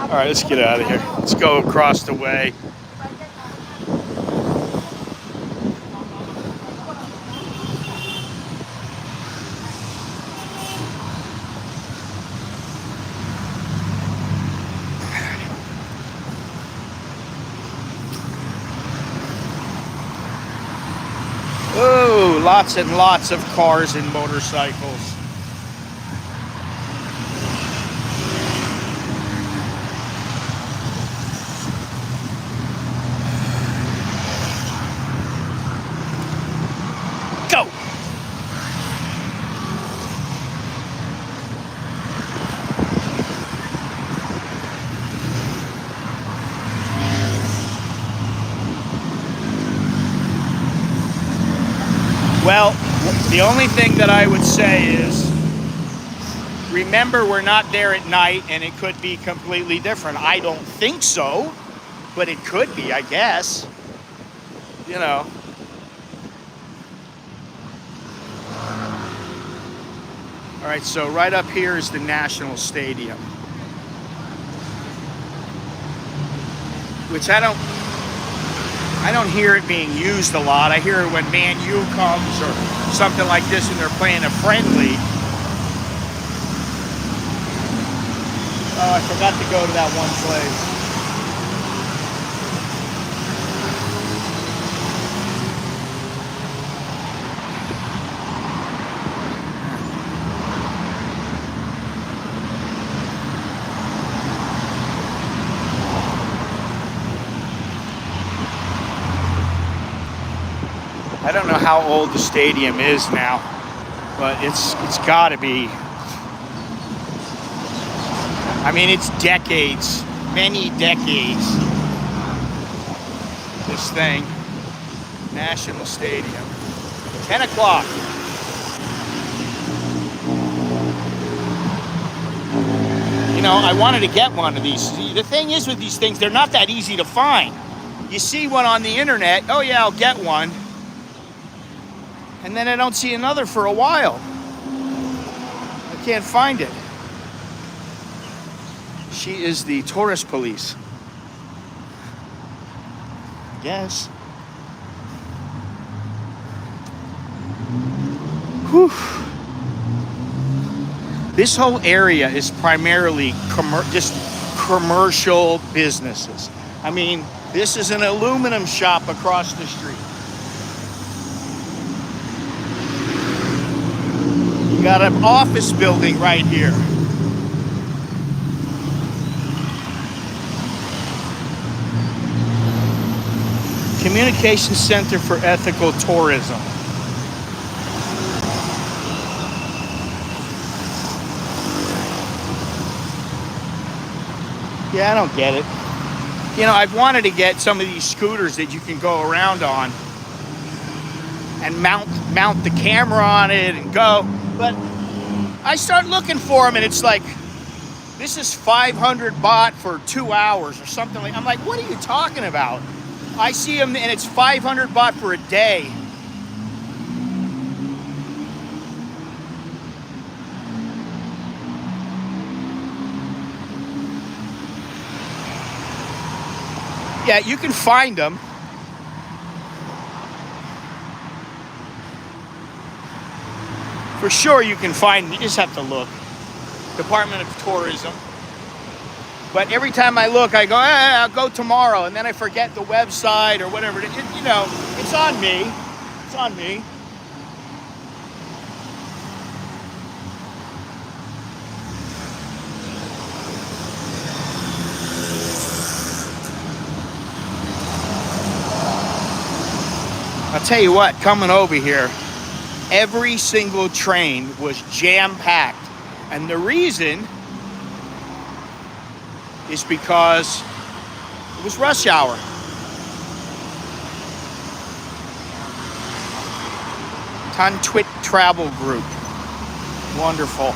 All right, let's get out of here. Let's go across the way. lots and lots of cars and motorcycles. Go! Well, the only thing that I would say is, remember, we're not there at night, and it could be completely different. I don't think so, but it could be, I guess. You know. All right, so right up here is the National Stadium, which I don't hear it being used a lot. I hear it when Man U comes or something like this and they're playing a friendly. Oh, I forgot to go to that one place. I don't know how old the stadium is now, but it's got to be. I mean, it's decades, many decades. This thing, National Stadium, 10 o'clock. You know, I wanted to get one of these. The thing is with these things, they're not that easy to find. You see one on the internet, oh yeah, I'll get one. And then I don't see another for a while. I can't find it. She is the tourist police. Yes. Whew. This whole area is primarily just commercial businesses. I mean, this is an aluminum shop across the street. You got an office building right here. Communication Center for Ethical Tourism. Yeah, I don't get it. You know, I've wanted to get some of these scooters that you can go around on and mount the camera on it and go. But I start looking for them and it's like, this is 500 baht for 2 hours or something like. I'm like, what are you talking about? I see them and it's 500 baht for a day. Yeah, you can find them. For sure you can find them. You just have to look. Department of Tourism. But every time I look, I go, I'll go tomorrow. And then I forget the website or whatever. You know, it's on me. It's on me. I'll tell you what, coming over here, every single train was jam-packed. And the reason is because it was rush hour. Banthat Travel Group. Wonderful.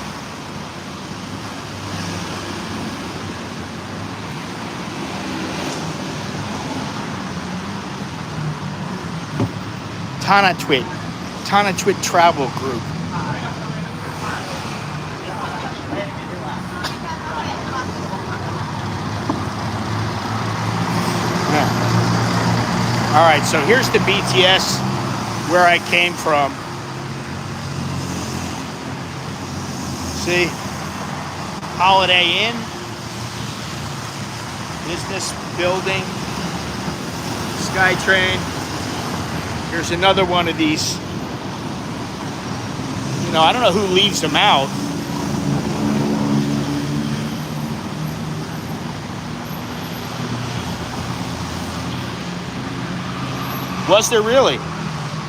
Banthat Travel Group. All right, so here's the BTS where I came from. See? Holiday Inn. Business building. SkyTrain. Here's another one of these know. I don't know who leaves them out. Was there really?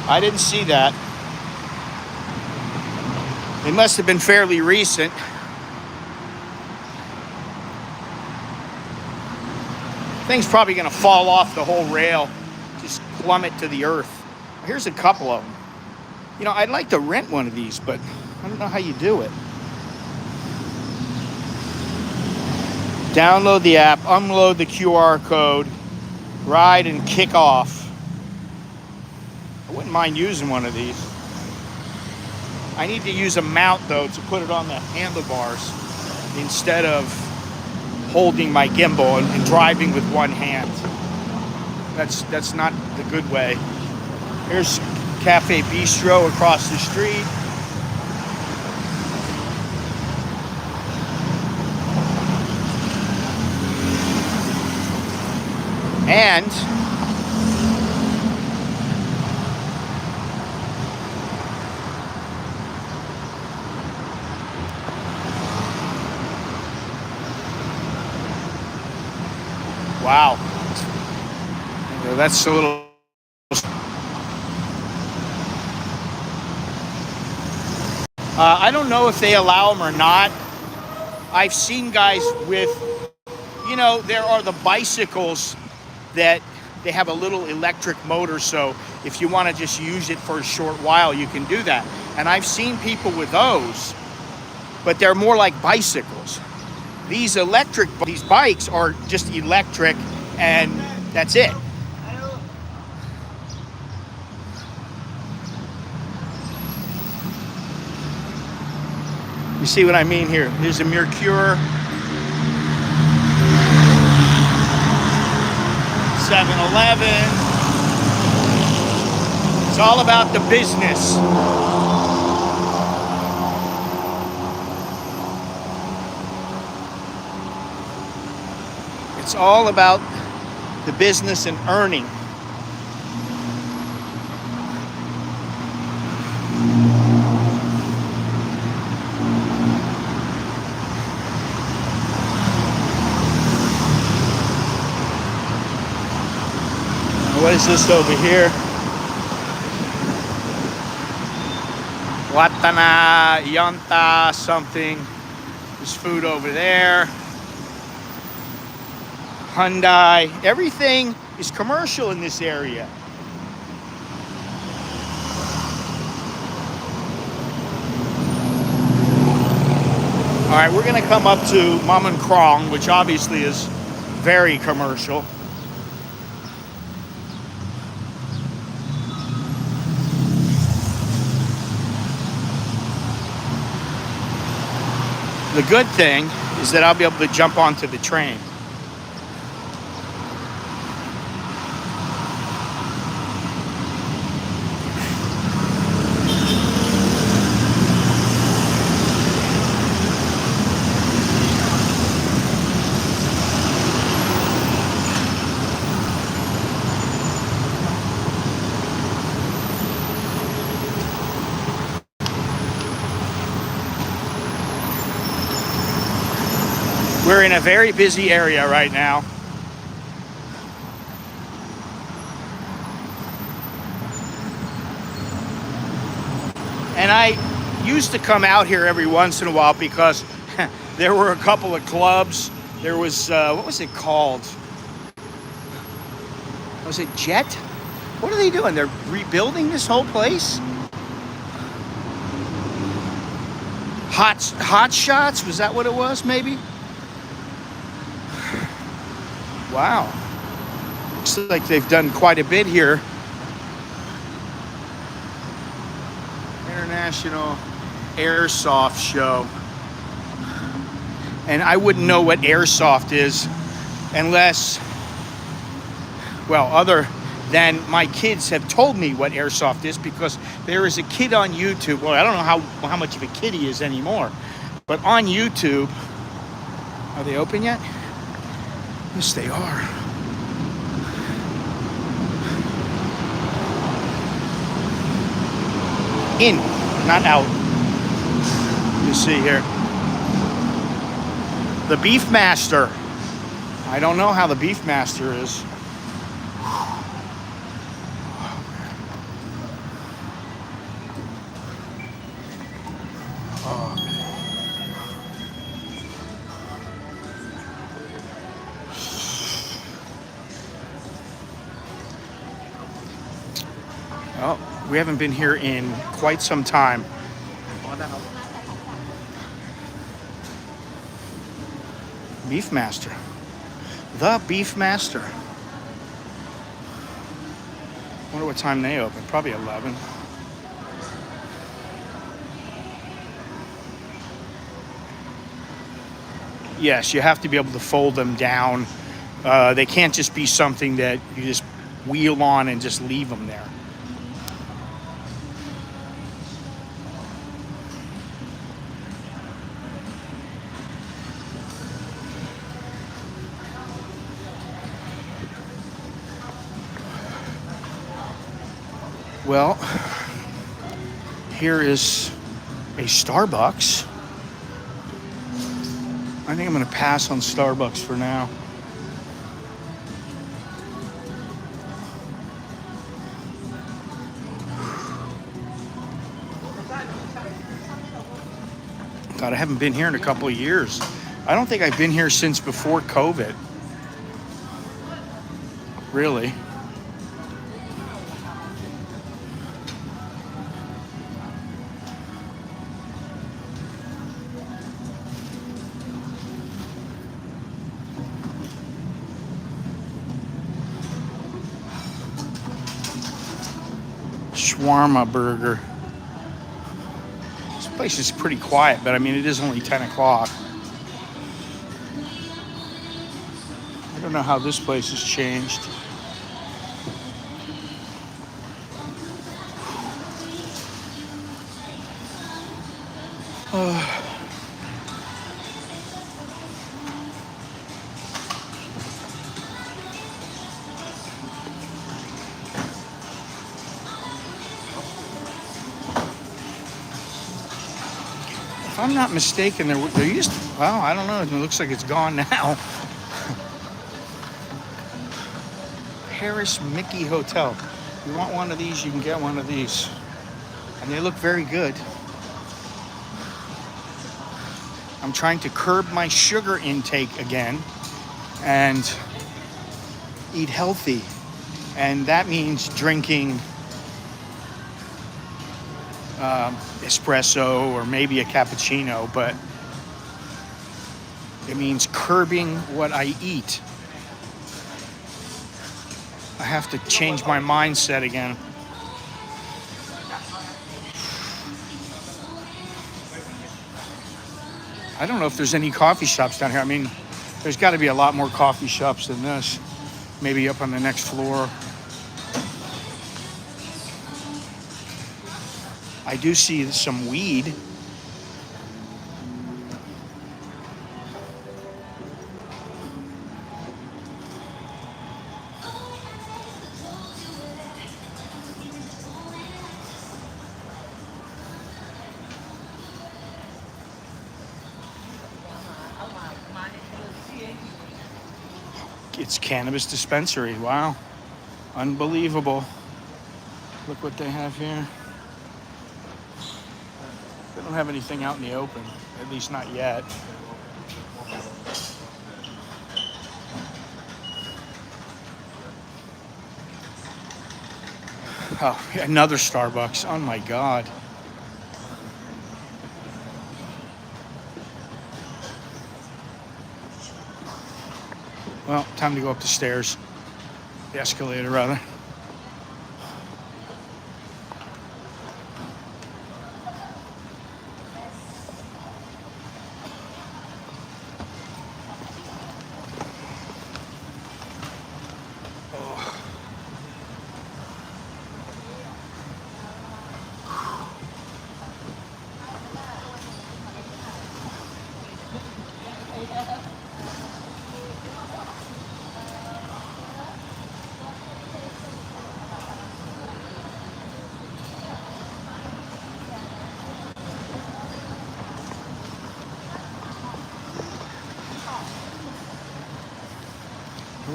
I didn't see that. It must have been fairly recent. Thing's probably going to fall off the whole rail, just plummet to the earth. Here's a couple of them. You know, I'd like to rent one of these, but I don't know how you do it. Download the app, unload the QR code, ride and kick off. I wouldn't mind using one of these. I need to use a mount, though, to put it on the handlebars instead of holding my gimbal and driving with one hand. That's not the good way. Here's Cafe Bistro across the street. And wow, that's a little. I don't know if they allow them or not. I've seen guys with, you know, there are the bicycles that they have a little electric motor, so if you want to just use it for a short while, you can do that. And I've seen people with those, but they're more like bicycles. These bikes are just electric, and that's it. You see what I mean here? Here's a Mercure 7-Eleven. It's all about the business. It's all about the business and earning. What is this over here? Watana Yanta something. There's food over there. Hyundai. Everything is commercial in this area. All right, we're going to come up to Maman Krong, which obviously is very commercial. The good thing is that I'll be able to jump onto the train. We're in a very busy area right now. And I used to come out here every once in a while because there were a couple of clubs. There was, what was it called? Was it Jet? What are they doing? They're rebuilding this whole place? Hot Shots? Was that what it was, maybe? Wow. Looks like they've done quite a bit here. International Airsoft Show. And I wouldn't know what airsoft is unless, well, other than my kids have told me what airsoft is, because there is a kid on YouTube. Well, I don't know how much of a kid he is anymore, but on YouTube, are they open yet? Yes, they are. In, not out. You see here. The Beef Master. I don't know how the Beef Master is. Oh, we haven't been here in quite some time. Beef Master. The Beef Master. Wonder what time they open. Probably 11. Yes, you have to be able to fold them down. They can't just be something that you just wheel on and just leave them there. Well, here is a Starbucks. I think I'm going to pass on Starbucks for now. God, I haven't been here in a couple of years. I don't think I've been here since before COVID. Really. Shawarma burger. This place is pretty quiet, but I mean, it is only 10 o'clock. I don't know how this place has changed. If I'm not mistaken, there used to, well, I don't know. It looks like it's gone now. Paris Mickey Hotel. If you want one of these, you can get one of these. And they look very good. I'm trying to curb my sugar intake again and eat healthy. And that means drinking espresso or maybe a cappuccino, but it means curbing what I eat. I have to change my mindset again. I don't know if there's any coffee shops down here. I mean, there's got to be a lot more coffee shops than this. Maybe up on the next floor. I do see some weed. It's cannabis dispensary. Wow. Unbelievable. Look what they have here. They don't have anything out in the open, at least not yet. Oh, another Starbucks. Oh my God. Well, time to go up the stairs. The escalator, rather.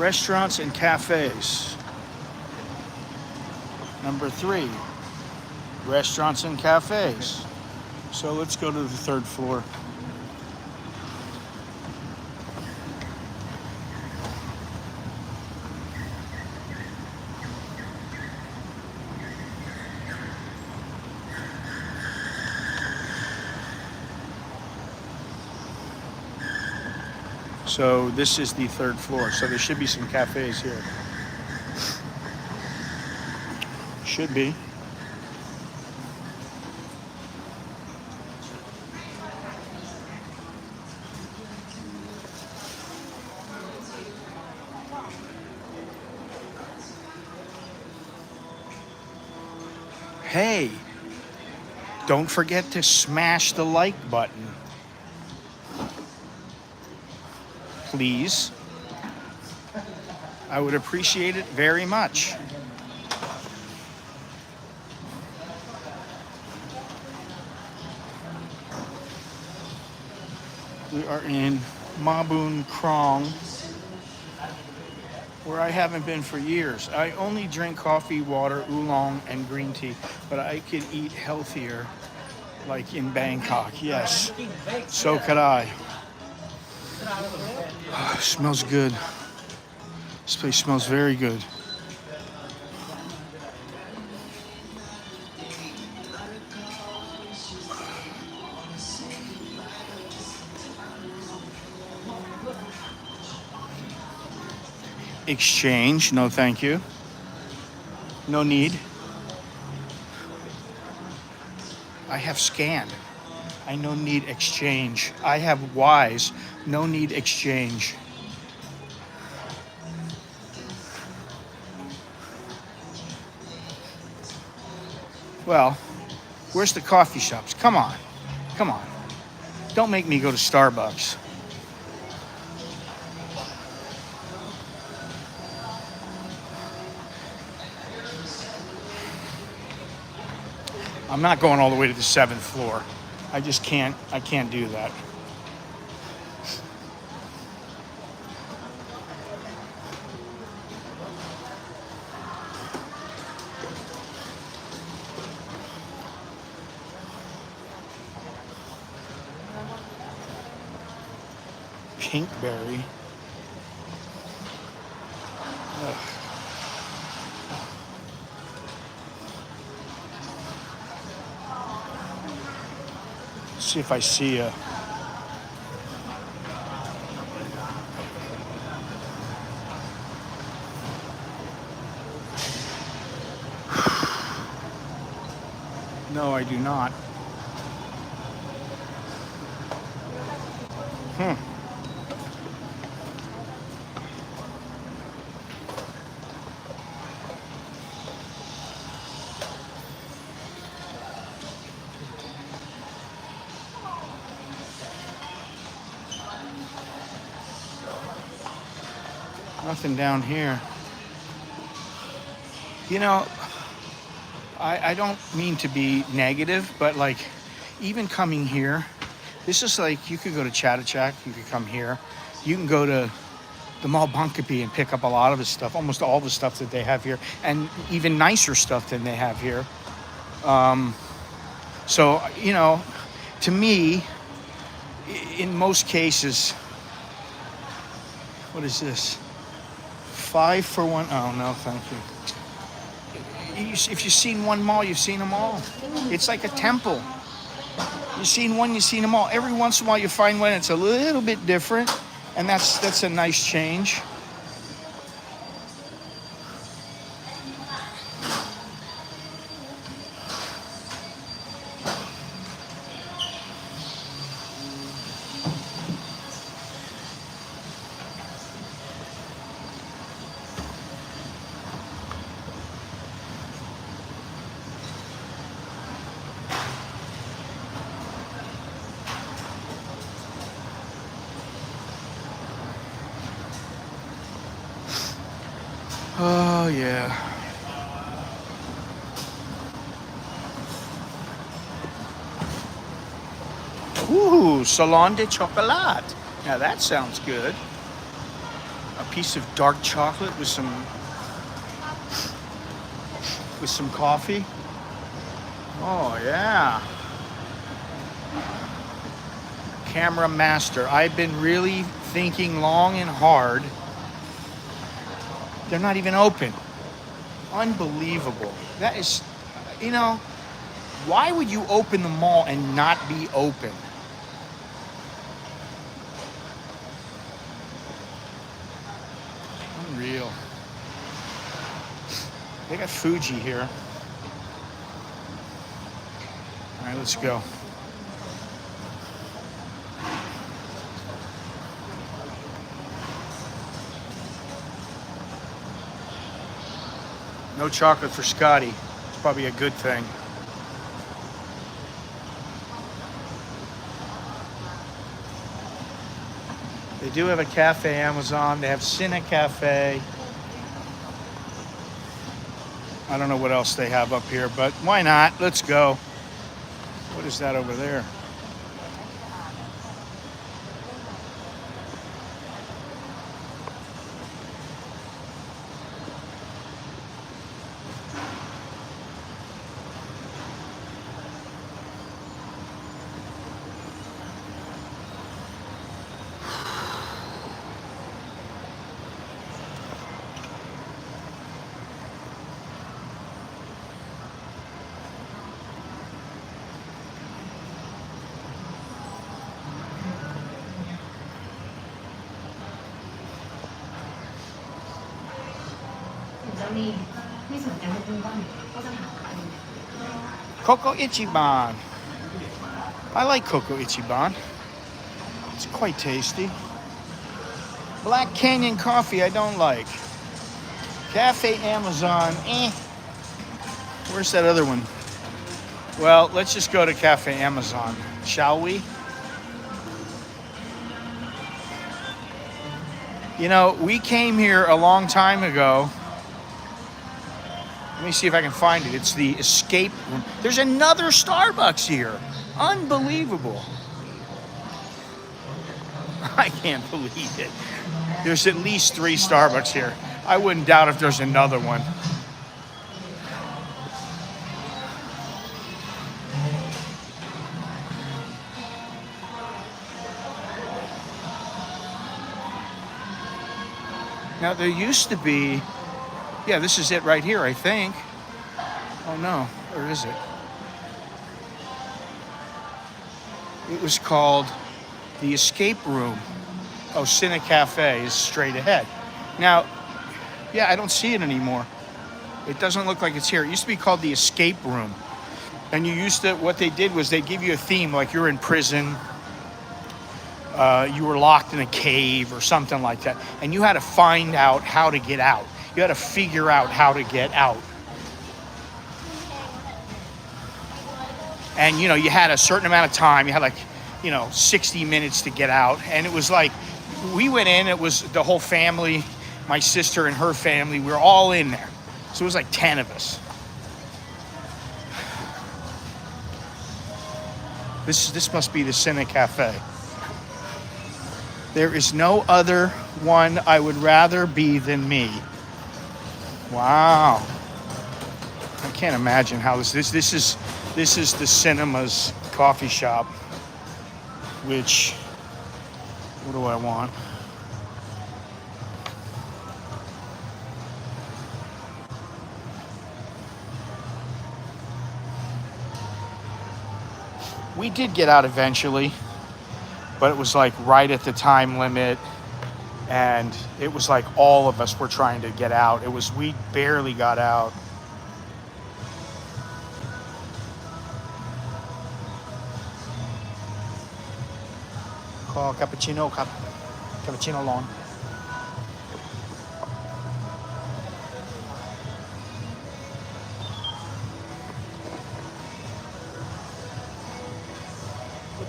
Restaurants and cafes. Number 3, restaurants and cafes. So let's go to the 3rd floor. So this is the 3rd floor. So there should be some cafes here. Should be. Hey, don't forget to smash the like button. Please. I would appreciate it very much. We are in Mabun Krong, where I haven't been for years. I only drink coffee, water, oolong, and green tea, but I could eat healthier, like in Bangkok. Yes, so could I. Smells good. This place smells very good. Exchange, no thank you. No need. I have scanned. I no need exchange. I have wise, no need exchange. Well, where's the coffee shops? Come on. Come on. Don't make me go to Starbucks. I'm not going all the way to the 7th floor. I just can't, I can't do that. Pinkberry. Ugh. See if I see a no, I do not. Nothing down here. You know, I don't mean to be negative, but like even coming here, this is like you could go to Chattachak, you could come here, you can go to the Mall Bunkapi and pick up a lot of the stuff, almost all the stuff that they have here, and even nicer stuff than they have here. So, you know, to me, in most cases, what is this? 5 for 1. Oh, no, thank you. If you've seen one mall, you've seen them all. It's like a temple. You've seen one, you've seen them all. Every once in a while, you find one that's a little bit different, and that's a nice change. Oh, yeah. Ooh, Salon de Chocolat. Now that sounds good. a piece of dark chocolate with some coffee. Oh yeah. Camera master. I've been really thinking long and hard. They're not even open. Unbelievable. That is, you know, why would you open the mall and not be open? Unreal. They got Fuji here. All right, let's go. No chocolate for Scotty. It's probably a good thing. They do have a cafe Amazon. They have Cine Cafe. I don't know what else they have up here, but why not? Let's go. What is that over there? Coco Ichiban. I like Coco Ichiban. It's quite tasty. Black Canyon coffee I don't like. Cafe Amazon, Where's that other one? Well, let's just go to Cafe Amazon, shall we? You know, we came here a long time ago. Let me see if I can find it. It's the escape room. There's another Starbucks here. Unbelievable. I can't believe it. There's at least 3 Starbucks here. I wouldn't doubt if there's another one. Now, there used to be, yeah, this is it right here, I think. Oh, no, or is it? It was called the Escape Room. Oh, Cine Cafe is straight ahead. Now, yeah, I don't see it anymore. It doesn't look like it's here. It used to be called the Escape Room. And you used to, what they did was they give you a theme, like you're in prison, you were locked in a cave or something like that. And you had to find out how to get out. You had to figure out how to get out. And, you know, you had a certain amount of time. You had like, 60 minutes to get out. And it was like, we went in, it was the whole family, my sister and her family, we were all in there. So it was like 10 of us. This must be the Cine Cafe. There is no other one I would rather be than me. Wow. I can't imagine how this is the Cinema's coffee shop, which, what do I want? We did get out eventually, but it was like right at the time limit, and it was like all of us were trying to get out. We barely got out. Call cappuccino, cappuccino long.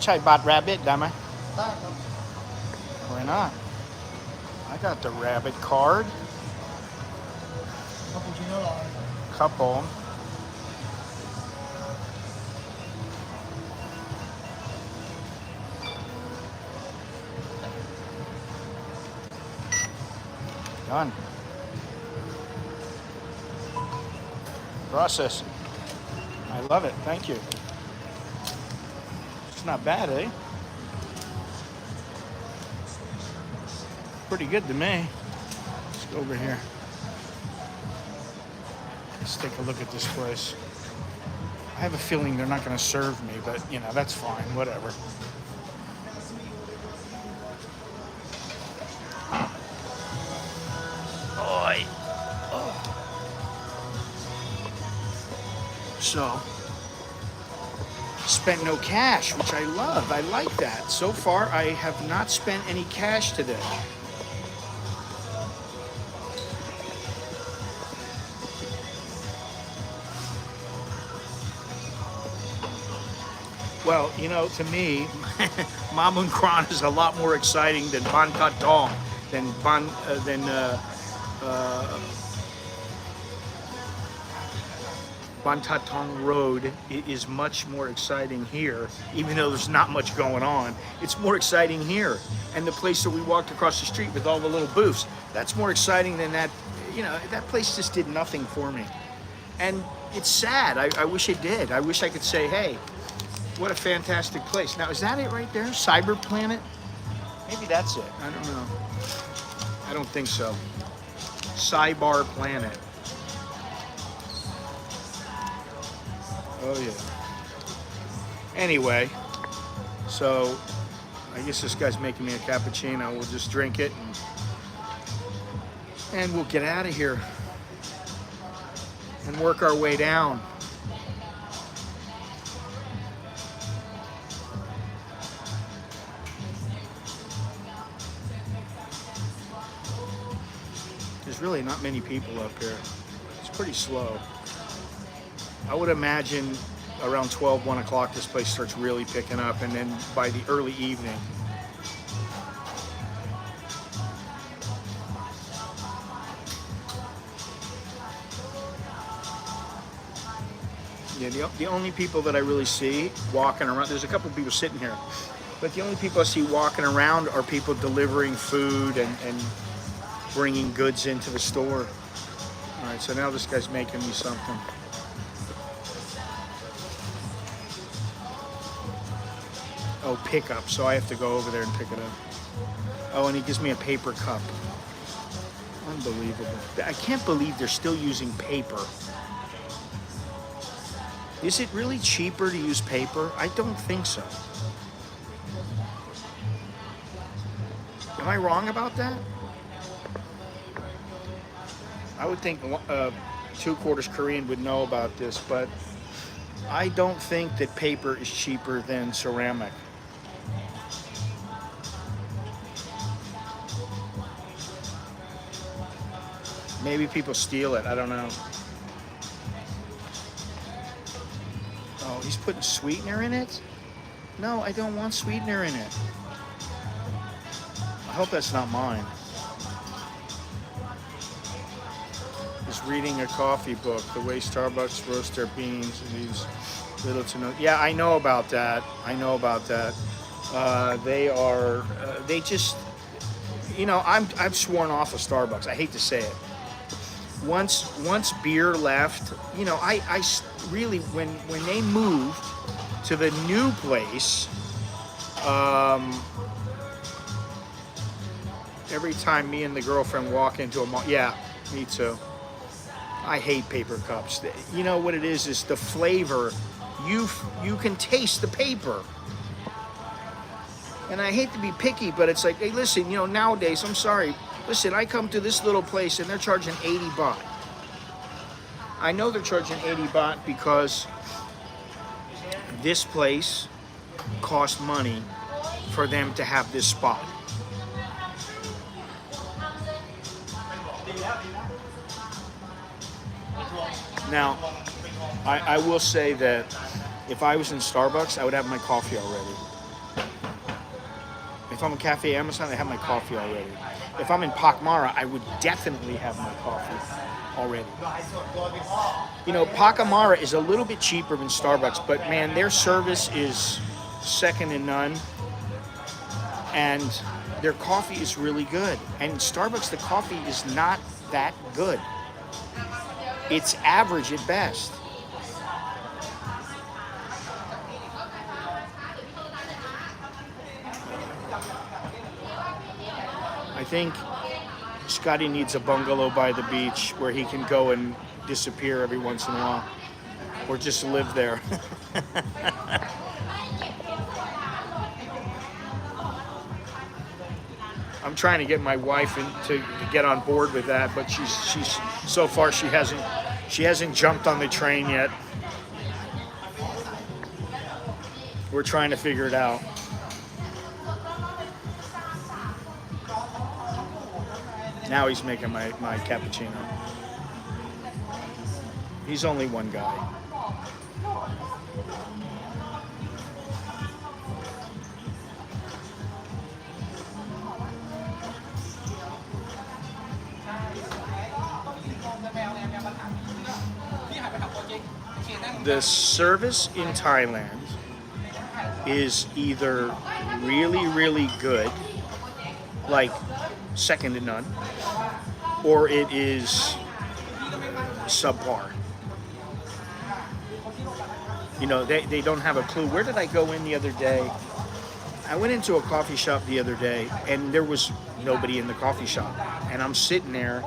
Chai bat rabbit, damn it. Why not? I got the rabbit card. Couple. Done. Processing. I love it. Thank you. It's not bad, eh? Pretty good to me. Let's go over here. Let's take a look at this place. I have a feeling they're not going to serve me, but you know, that's fine. Whatever. Oi. Oh. So, spent no cash, which I love. I like that. So far, I have not spent any cash today. Well, you know, to me, Mamun Kran is a lot more exciting than Banthat Thong, than Banthat Thong Road. It is much more exciting here, even though there's not much going on. It's more exciting here. And the place that we walked across the street with all the little booths, that's more exciting than that. You know, that place just did nothing for me. And it's sad. I wish it did. I wish I could say, hey, what a fantastic place. Now, is that it right there? Cyber Planet? Maybe that's it. I don't know. I don't think so. Cyber Planet. Oh, yeah. Anyway, so I guess this guy's making me a cappuccino. We'll just drink it and we'll get out of here and work our way down. There's really not many people up here. It's pretty slow. I would imagine around 12, 1 o'clock, this place starts really picking up, and then by the early evening. Yeah, the only people that I really see walking around, there's a couple of people sitting here, but the only people I see walking around are people delivering food and bringing goods into the store. All right, so now this guy's making me something. Oh, pickup, so I have to go over there and pick it up. Oh, and he gives me a paper cup. Unbelievable. I can't believe they're still using paper. Is it really cheaper to use paper? I don't think so. Am I wrong about that? I would think 2/4 Korean would know about this, but I don't think that paper is cheaper than ceramic. Maybe people steal it, I don't know. Oh, he's putting sweetener in it? No, I don't want sweetener in it. I hope that's not mine. Is reading a coffee book, the way Starbucks roast their beans and these little to no. Yeah, I know about that. I know about that. They just, you know, I've sworn off of Starbucks. I hate to say it. Once beer left, you know, I really, when they moved to the new place, every time me and the girlfriend walk into a mall, yeah, me too. I hate paper cups. You know what it is the flavor. You can taste the paper. And I hate to be picky, but it's like, hey, listen, you know, nowadays, I'm sorry. Listen, I come to this little place and they're charging 80 baht. I know they're charging 80 baht because this place cost money for them to have this spot. Now, I will say that if I was in Starbucks, I would have my coffee already. If I'm in Cafe Amazon, I have my coffee already. If I'm in Pakmara, I would definitely have my coffee already. You know, Pakmara is a little bit cheaper than Starbucks, but man, their service is second to none. And their coffee is really good. And Starbucks, the coffee is not that good. It's average at best. I think Scotty needs a bungalow by the beach where he can go and disappear every once in a while, or just live there. I'm trying to get my wife to get on board with that, but she's so far she hasn't jumped on the train yet. We're trying to figure it out. Now he's making my cappuccino. He's only one guy. The service in Thailand is either really, really good, like second to none, or it is subpar. You know, they don't have a clue. Where did I go in the other day? I went into a coffee shop the other day, and there was nobody in the coffee shop. And I'm sitting there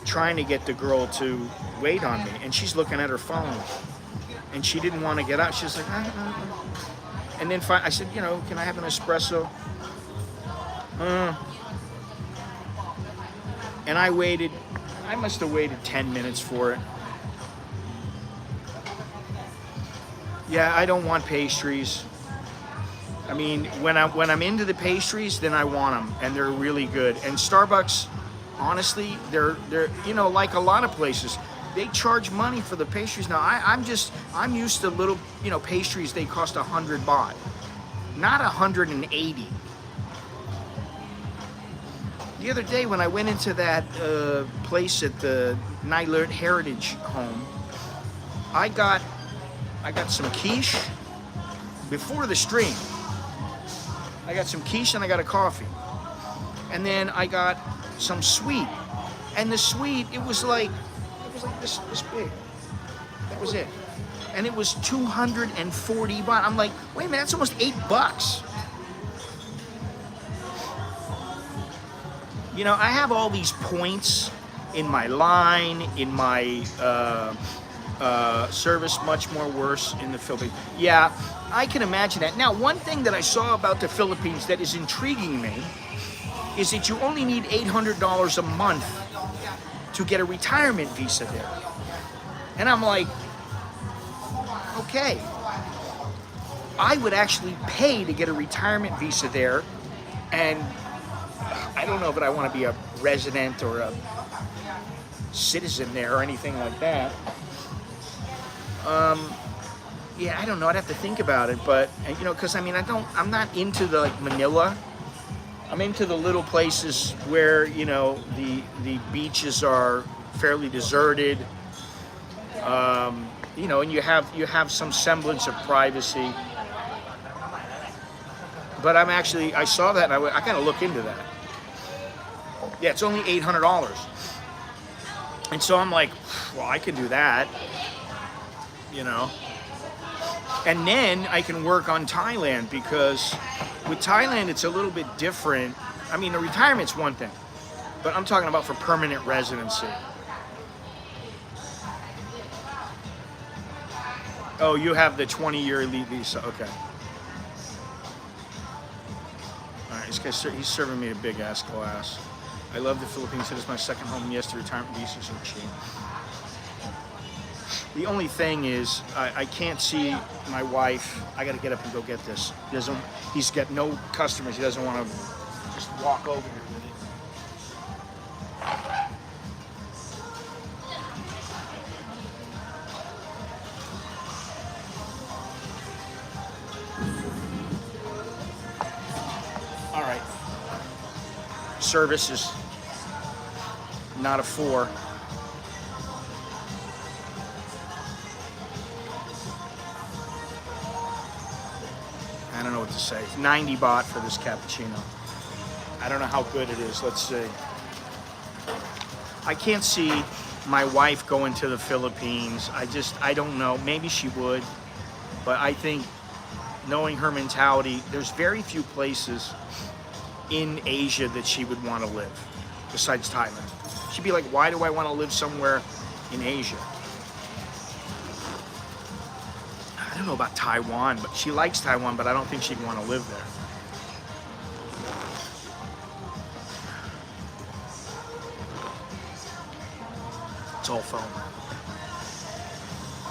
trying to get the girl to wait on me, and she's looking at her phone. And she didn't want to get out. She was like, And then I said, you know, can I have an espresso? And I waited. I must have waited 10 minutes for it. Yeah, I don't want pastries. I mean, when I'm into the pastries, then I want them, and they're really good. And Starbucks, honestly, they're you know, like a lot of places, they charge money for the pastries. Now I'm used to little, you know, pastries. They cost 100 baht, not 180. The other day when I went into that place at the Nylert Heritage Home, I got some quiche before the stream. I got some quiche and I got a coffee, and then I got some sweet. And the sweet, it was like this big. That was it. And it was 240 baht. I'm like, wait a minute, that's almost $8. You know, I have all these points in my line, in my service, much more worse in the Philippines. Yeah, I can imagine that. Now, one thing that I saw about the Philippines that is intriguing me is that you only need $800 a month to get a retirement visa there. And I'm like, okay, I would actually pay to get a retirement visa there, and I don't know if I want to be a resident or a citizen there or anything like that. Yeah, I don't know. I'd have to think about it, but you know, because I mean, I'm not into the like Manila. I'm into the little places where, you know, the beaches are fairly deserted. You know, and you have some semblance of privacy. But I saw that and I kind of look into that. Yeah, it's only $800. And so I'm like, well, I can do that, you know. And then I can work on Thailand, because with Thailand, it's a little bit different. I mean, the retirement's one thing, but I'm talking about for permanent residency. Oh, you have the 20-year elite visa. Okay. All right, this guy, he's serving me a big-ass glass. I love the Philippines. It is my second home. Yes, the retirement visas are cheap. The only thing is, I can't see my wife. I got to get up and go get this. He's got no customers. He doesn't want to just walk over here with it. All right. Service is not a 4. I don't know what to say. 90 baht for this cappuccino. I don't know how good it is. Let's see. I can't see my wife going to the Philippines. I don't know. Maybe she would. But I think, knowing her mentality, there's very few places in Asia that she would want to live besides Thailand. She'd be like, why do I want to live somewhere in Asia? I don't know about Taiwan, but she likes Taiwan, but I don't think she'd want to live there. It's all phone.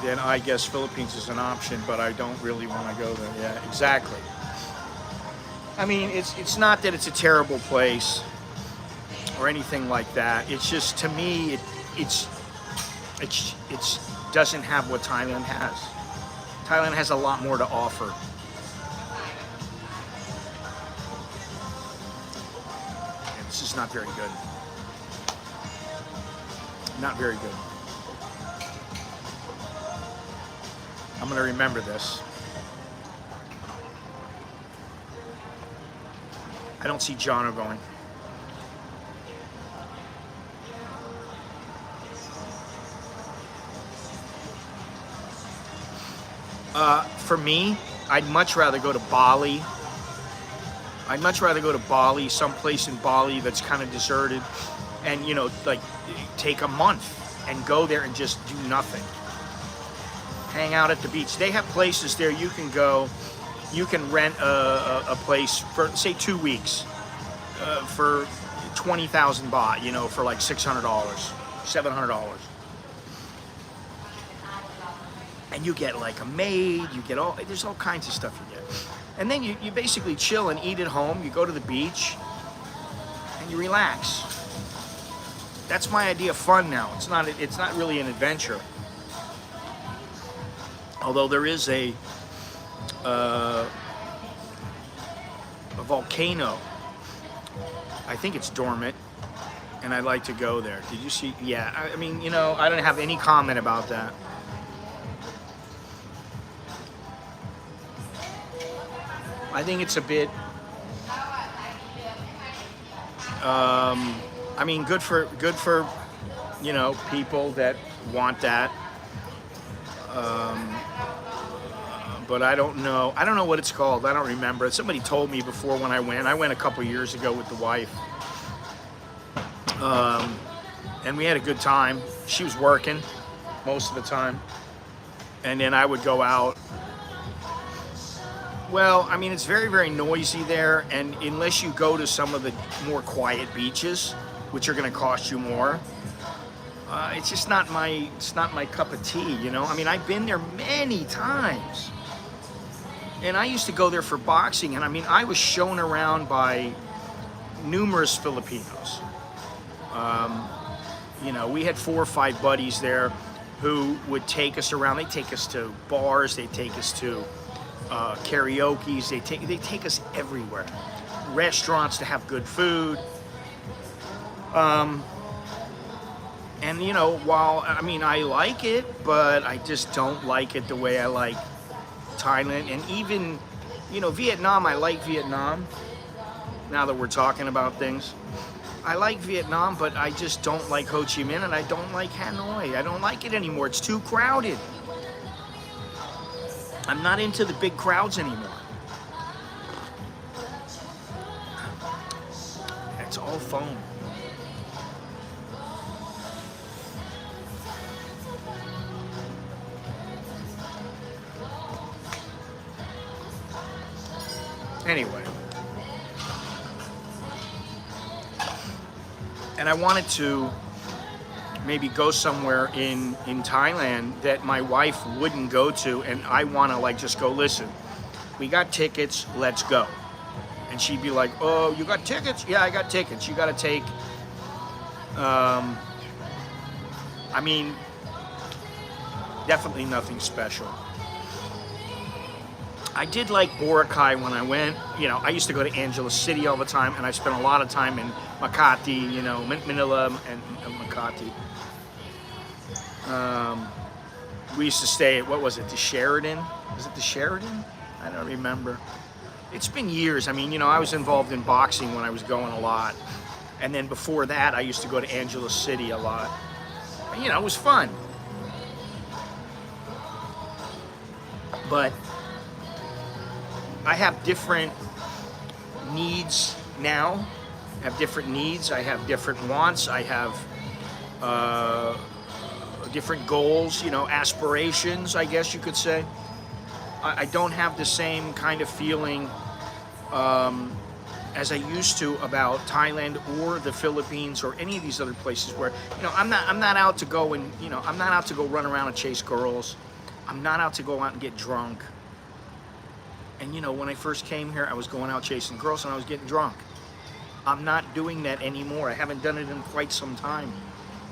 Then I guess Philippines is an option, but I don't really want to go there. Yeah, exactly. I mean, it's not that it's a terrible place or anything like that. It's just, to me, it doesn't have what Thailand has. Thailand has a lot more to offer. And this is not very good. Not very good. I'm gonna remember this. I don't see Jono going. For me, I'd much rather go to Bali. I'd much rather go to Bali, someplace in Bali that's kind of deserted, and, you know, like, take a month and go there and just do nothing. Hang out at the beach. They have places there you can go. You can rent a place for, say, 2 weeks for 20,000 baht, you know, for like $600, $700. And you get like a maid, you get there's all kinds of stuff you get. And then you basically chill and eat at home. You go to the beach and you relax. That's my idea of fun now. It's not really an adventure. Although there is a volcano. I think it's dormant, and I'd like to go there. Did you see? Yeah, I mean, you know, I don't have any comment about that. I think it's a bit, I mean, good for, you know, people that want that. But I don't know what it's called. I don't remember. Somebody told me before when I went. I went a couple years ago with the wife. And we had a good time. She was working most of the time. And then I would go out. Well, I mean, it's very, very noisy there. And unless you go to some of the more quiet beaches, which are going to cost you more, it's just not my cup of tea, you know? I mean, I've been there many times. And I used to go there for boxing, and I mean, I was shown around by numerous Filipinos. You know, we had 4 or 5 buddies there who would take us around. They'd take us to bars, they'd take us to karaoke's, they take us everywhere. Restaurants to have good food. And, you know, while, I mean, I like it, but I just don't like it the way I like Thailand. And even, you know, Vietnam, I like Vietnam, now that we're talking about things. I like Vietnam, but I just don't like Ho Chi Minh, and I don't like Hanoi. I don't like it anymore. It's too crowded. I'm not into the big crowds anymore. It's all phone. Anyway, and I wanted to maybe go somewhere in Thailand that my wife wouldn't go to, and I want to like just go, listen, we got tickets, let's go. And she'd be like, oh, you got tickets? Yeah, I got tickets. You got to take, I mean, definitely nothing special. I did like Boracay when I went. You know, I used to go to Angeles City all the time, and I spent a lot of time in Makati, you know, Manila and Makati. We used to stay at, what was it, the Sheraton? Was it the Sheraton? I don't remember. It's been years. I mean, you know, I was involved in boxing when I was going a lot. And then before that, I used to go to Angeles City a lot. And, you know, it was fun. But I have different needs now. I have different needs. I have different wants. I have different goals, you know, aspirations, I guess you could say. I don't have the same kind of feeling as I used to about Thailand or the Philippines or any of these other places where, you know, I'm not out to go and, you know, I'm not out to go run around and chase girls. I'm not out to go out and get drunk. And, you know, when I first came here, I was going out chasing girls and I was getting drunk. I'm not doing that anymore. I haven't done it in quite some time.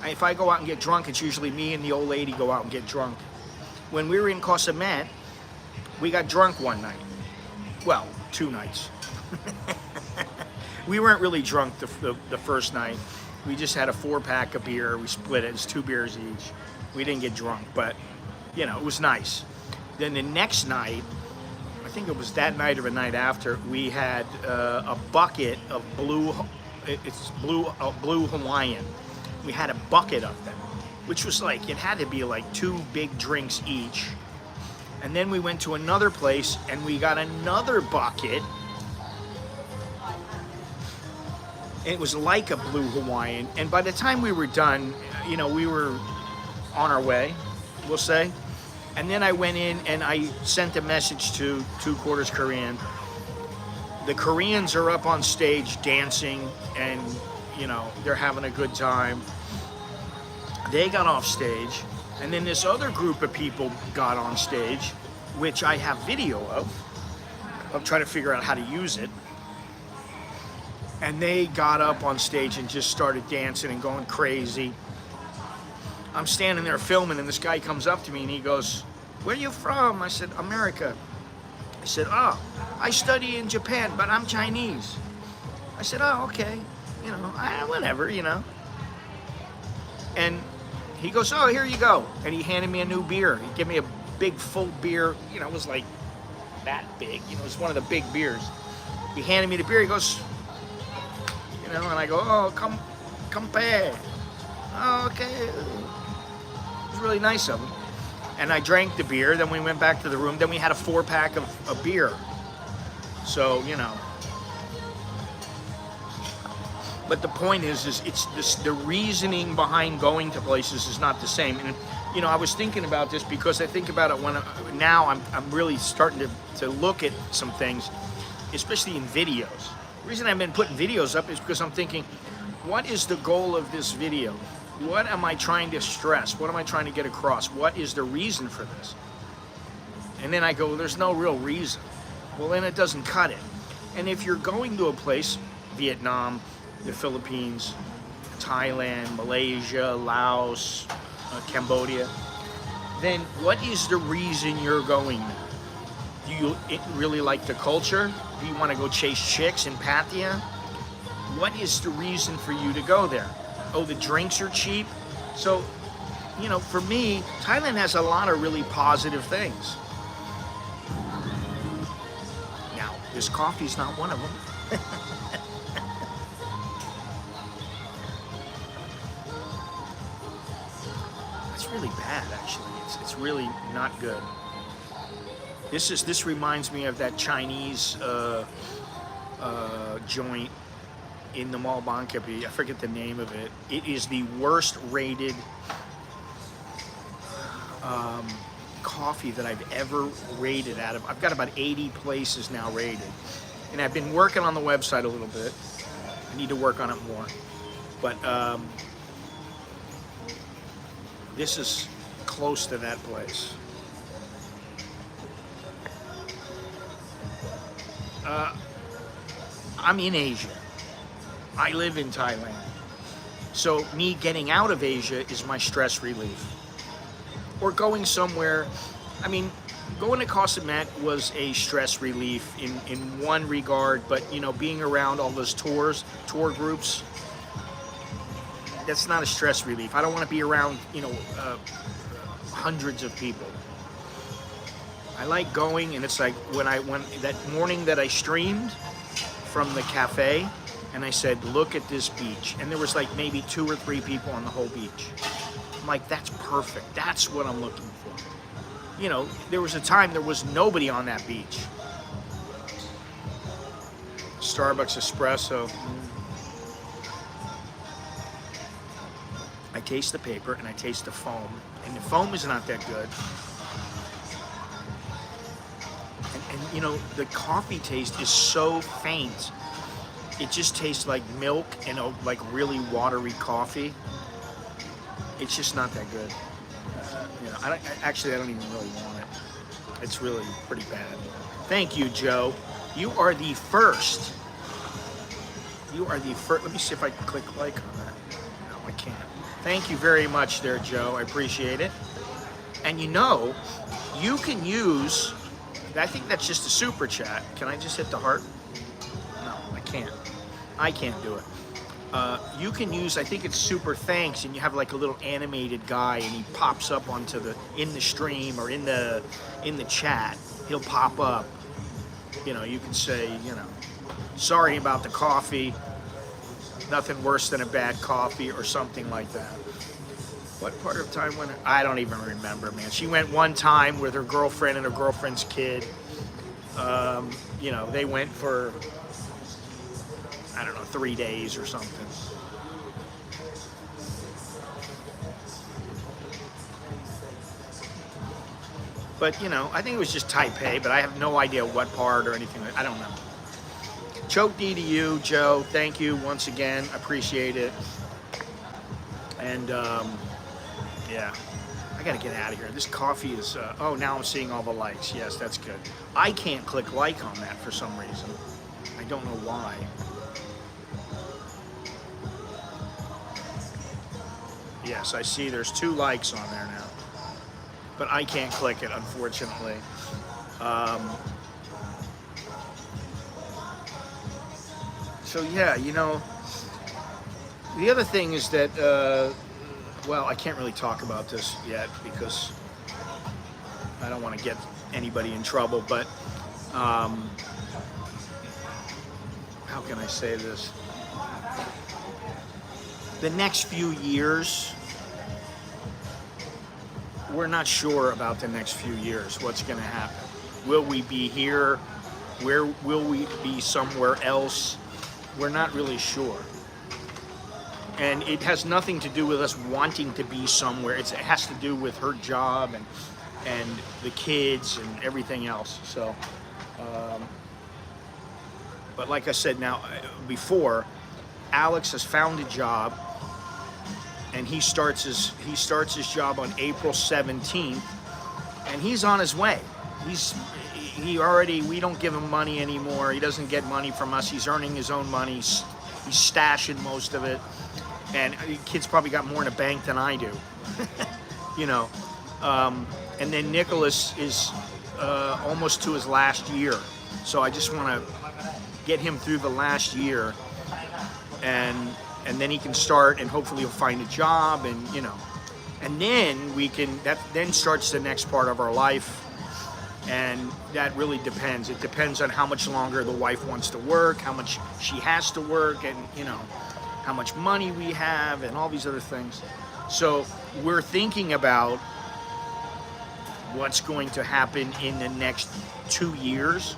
If I go out and get drunk, it's usually me and the old lady go out and get drunk. When we were in CASHAPP, we got drunk one night. Well, 2 nights. We weren't really drunk the first night. We just had a 4-pack of beer. We split it. It's 2 beers each. We didn't get drunk, but, you know, it was nice. Then the next night, I think it was that night or the night after, we had a bucket of blue Hawaiian. We had a bucket of them, which was like, it had to be like 2 big drinks each. And then we went to another place and we got another bucket. It was like a blue Hawaiian. And by the time we were done, you know, we were on our way, we'll say. And then I went in and I sent a message to 2 Quarters Korean. The Koreans are up on stage dancing and, you know, they're having a good time. They got off stage, and then this other group of people got on stage, which I have video of. I'm trying to figure out how to use it. And they got up on stage and just started dancing and going crazy. I'm standing there filming, and this guy comes up to me and he goes, "Where are you from?" I said, "America." He said, "Oh, I study in Japan, but I'm Chinese." I said, "Oh, okay, you know, whatever, you know." And he goes, "Oh, here you go." And he handed me a new beer. He gave me a big full beer, you know, it was like that big, you know, it was one of the big beers. He handed me the beer, he goes, you know, and I go, "Oh, compare." "Oh, okay." It was really nice of him. And I drank the beer, then we went back to the room, then we had a 4-pack of beer. So, you know. But the point is it's this, the reasoning behind going to places is not the same. And, you know, I was thinking about this because I think about it when now I'm really starting to look at some things, especially in videos. The reason I've been putting videos up is because I'm thinking, what is the goal of this video? What am I trying to stress? What am I trying to get across? What is the reason for this? And then I go, well, there's no real reason. Well, then it doesn't cut it. And if you're going to a place, Vietnam, the Philippines, Thailand, Malaysia, Laos, Cambodia, then what is the reason you're going there? Do you really like the culture? Do you want to go chase chicks in Pattaya? What is the reason for you to go there? Oh, the drinks are cheap? So, you know, for me, Thailand has a lot of really positive things. Now, this coffee's not one of them. It's really bad, actually. It's really not good. This reminds me of that Chinese joint in the Mall Bangkok. I forget the name of it. It is the worst rated coffee that I've ever rated out of. I've got about 80 places now rated. And I've been working on the website a little bit. I need to work on it more. But this is close to that place. I'm in Asia. I live in Thailand. So me getting out of Asia is my stress relief. Or going somewhere, I mean, going to CASHAPP was a stress relief in one regard, but you know, being around all those tour groups, that's not a stress relief. I don't want to be around, you know, hundreds of people. I like going, and it's like when that morning that I streamed from the cafe, and I said, look at this beach, and there was like maybe 2 or 3 people on the whole beach. I'm like, that's perfect. That's what I'm looking for. You know, there was a time there was nobody on that beach. Starbucks espresso. I taste the paper and I taste the foam, and the foam is not that good. And you know, the coffee taste is so faint. It just tastes like milk and like really watery coffee. It's just not that good. You know, I don't even really want it. It's really pretty bad. Thank you, Joe. You are the first. You are the first. Let me see if I can click like on that. No, I can't. Thank you very much there, Joe. I appreciate it. And you know, you can use, I think that's just a super chat. Can I just hit the heart? No, I can't. I can't do it. You can use, I think it's super thanks, and you have like a little animated guy, and he pops up in the stream or in the chat. He'll pop up. You know, you can say, you know, sorry about the coffee. Nothing worse than a bad coffee or something like that. What part of time went? I don't even remember, man. She went one time with her girlfriend and her girlfriend's kid. You know, they went for, I don't know, 3 days or something. But, you know, I think it was just Taipei, but I have no idea what part or anything. I don't know. Choke D to you, Joe. Thank you once again. Appreciate it. And, yeah, I got to get out of here. This coffee is, oh, now I'm seeing all the likes. Yes, that's good. I can't click like on that for some reason. I don't know why. Yes, I see there's 2 likes on there now. But I can't click it, unfortunately. So yeah, you know, the other thing is that, well, I can't really talk about this yet because I don't want to get anybody in trouble, but how can I say this? The next few years, we're not sure about the next few years, what's going to happen. Will we be here? Where will we be somewhere else? We're not really sure. And it has nothing to do with us wanting to be somewhere. It has to do with her job and the kids and everything else. So, but like I said before, Alex has found a job, and he starts his job on April 17th, and he's on his way. We don't give him money anymore. He doesn't get money from us. He's earning his own money. He's stashing most of it, and the kid's probably got more in the bank than I do. You know, and then Nicholas is almost to his last year, so I just want to get him through the last year, and then he can start, and hopefully he'll find a job, and you know, and then that then starts the next part of our life, and that really depends. It depends on how much longer the wife wants to work, how much she has to work, and you know, how much money we have, and all these other things. So we're thinking about what's going to happen in the next 2 years.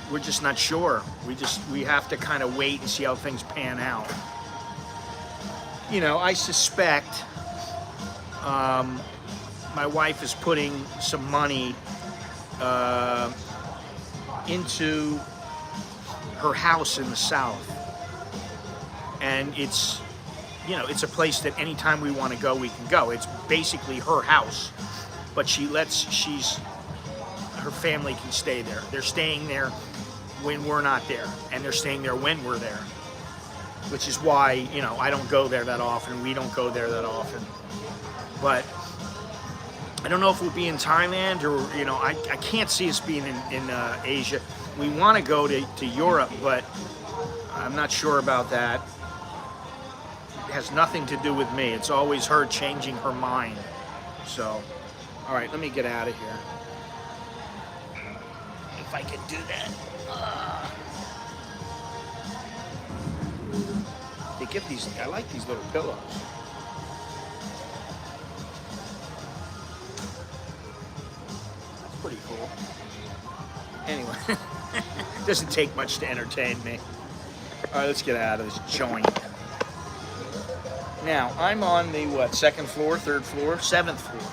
We're just not sure. We have to kind of wait and see how things pan out. You know, I suspect my wife is putting some money into her house in the south, and it's, you know, it's a place that anytime we want to go, we can go. It's basically her house, but her family can stay there. They're staying there when we're not there, and they're staying there when we're there, which is why, you know, I don't go there that often. We don't go there that often. But I don't know if we'll be in Thailand or, you know, I can't see us being in Asia. We want to go to Europe, but I'm not sure about that. It has nothing to do with me. It's always her changing her mind. So, all right, let me get out of here. if I can do that. They give these, I like these little pillows. That's pretty cool. Anyway, doesn't take much to entertain me. All right, let's get out of this joint. Now, I'm on the, what, second floor, third floor, seventh floor.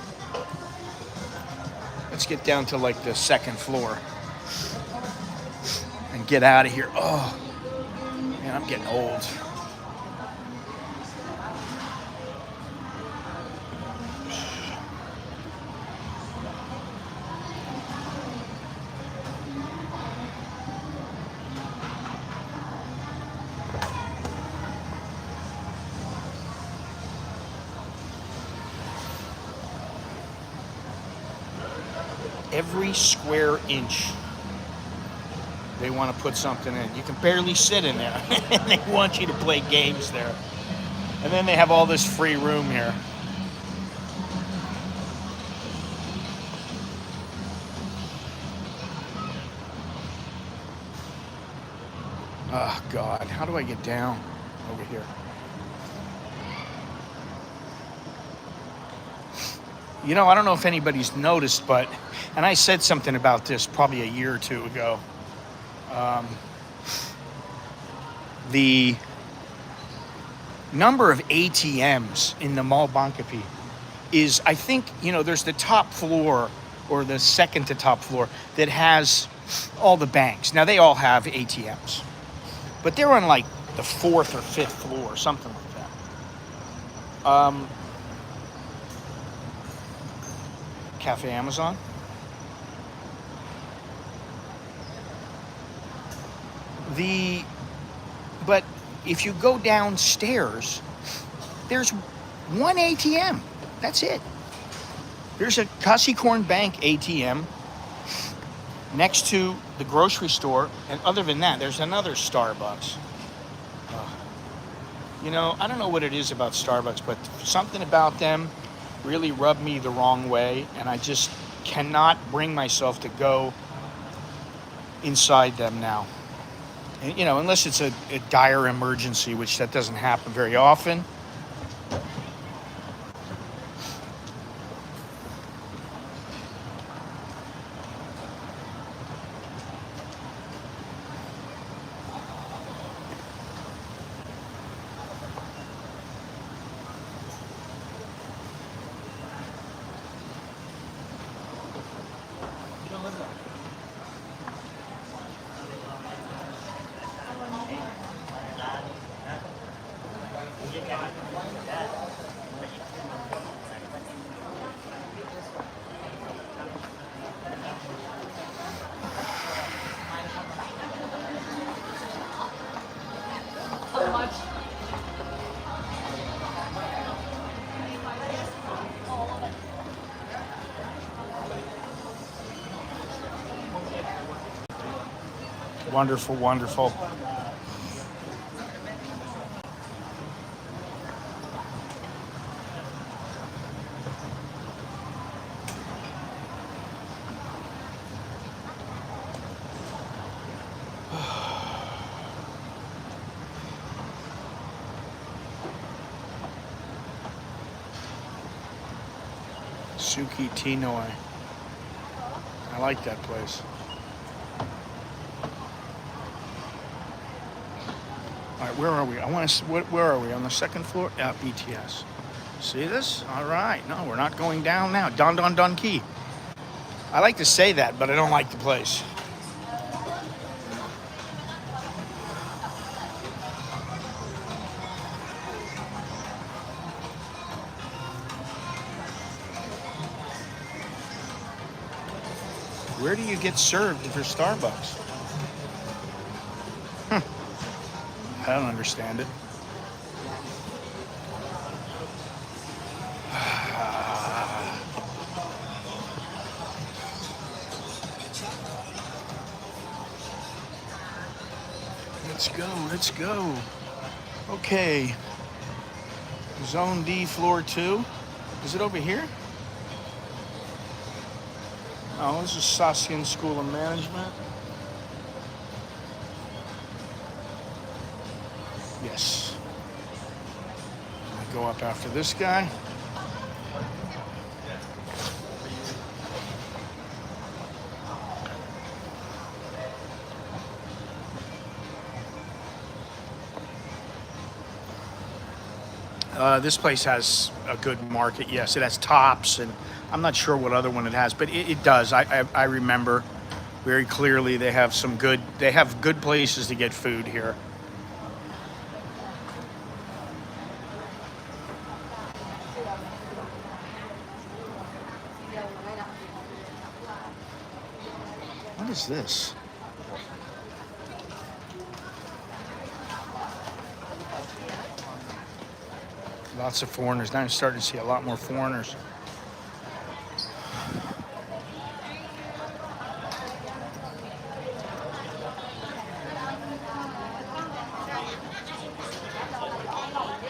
Let's get down to like the second floor and get out of here. Oh, man, I'm getting old. Every square inch, they want to put something in. You can barely sit in there. And they want you to play games there. And then they have all this free room here. Oh, God. How do I get down over here? You know, I don't know if anybody's noticed, but, and I said something about this probably a year or two ago. The number of ATMs in the Mall Banthat is, I think, you know, there's the top floor or the second to top floor that has all the banks. Now, they all have ATMs, but they're on like the fourth or fifth floor, something like that. Cafe Amazon. But if you go downstairs, there's one ATM. That's it. There's a Corn Bank ATM next to the grocery store, and other than that, there's another Starbucks. You know, I don't know what it is about Starbucks, but something about them really rubbed me the wrong way, and I just cannot bring myself to go inside them now. And, you know, unless it's a dire emergency, which that doesn't happen very often. Wonderful, wonderful. Suki Tinoi. I like that place. All right, where are we? I want to. Where are we? On the second floor? Yeah, BTS. See this? All right. No, we're not going down now. Don Key. I like to say that, but I don't like the place. Where do you get served for Starbucks? I don't understand it. Let's go. Okay. Zone D, floor 2. Is it over here? Oh, this is Saskin School of Management. Yes. I go up after this guy. This place has a good market. Yes, it has Tops, and I'm not sure what other one it has, but it does. I remember very clearly they have good places to get food here. What is this? Lots of foreigners. Now I'm starting to see a lot more foreigners.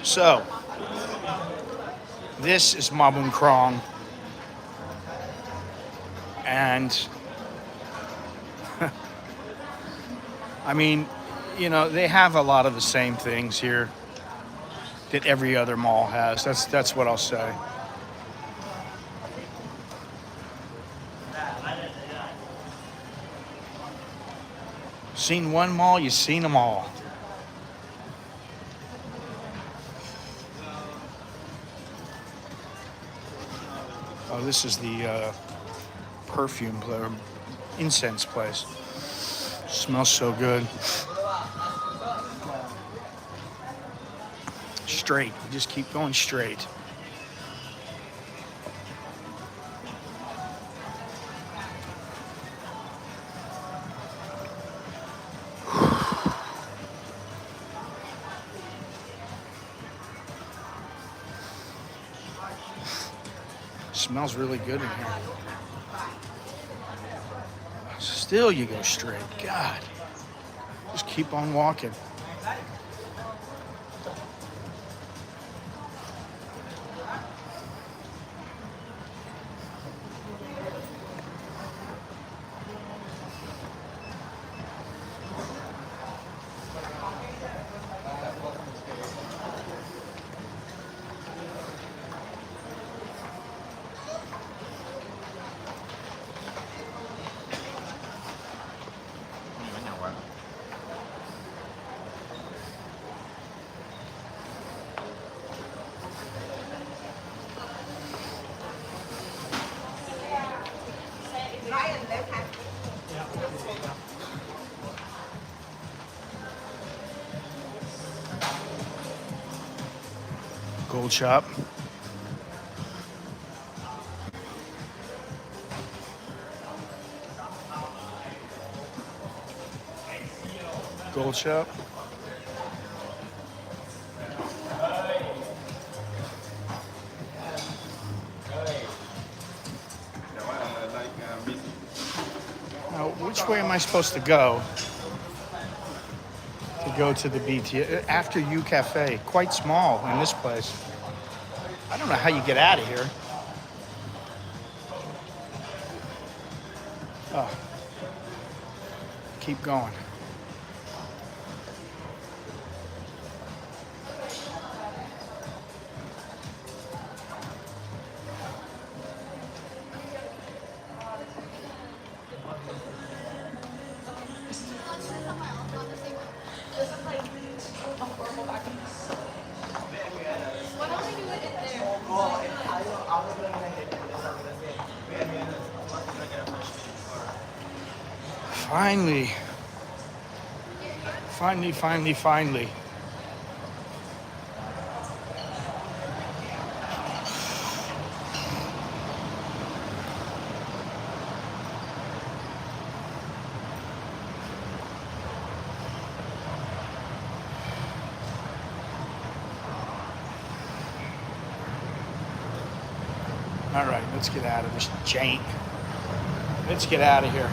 So, this is Mabun Krong. And, I mean, you know, they have a lot of the same things here that every other mall has. That's what I'll say. Seen one mall, you've seen them all. Oh, this is the perfume or incense place. Smells so good. Straight. You just keep going straight. Smells really good in here. Still you go straight. God. Just keep on walking. Gold shop. Gold shop. Now, which way am I supposed to go to the BT? After U Cafe, quite small in this place. I don't know how you get out of here. Oh. Keep going. Finally. All right, let's get out of this jank. Let's get out of here.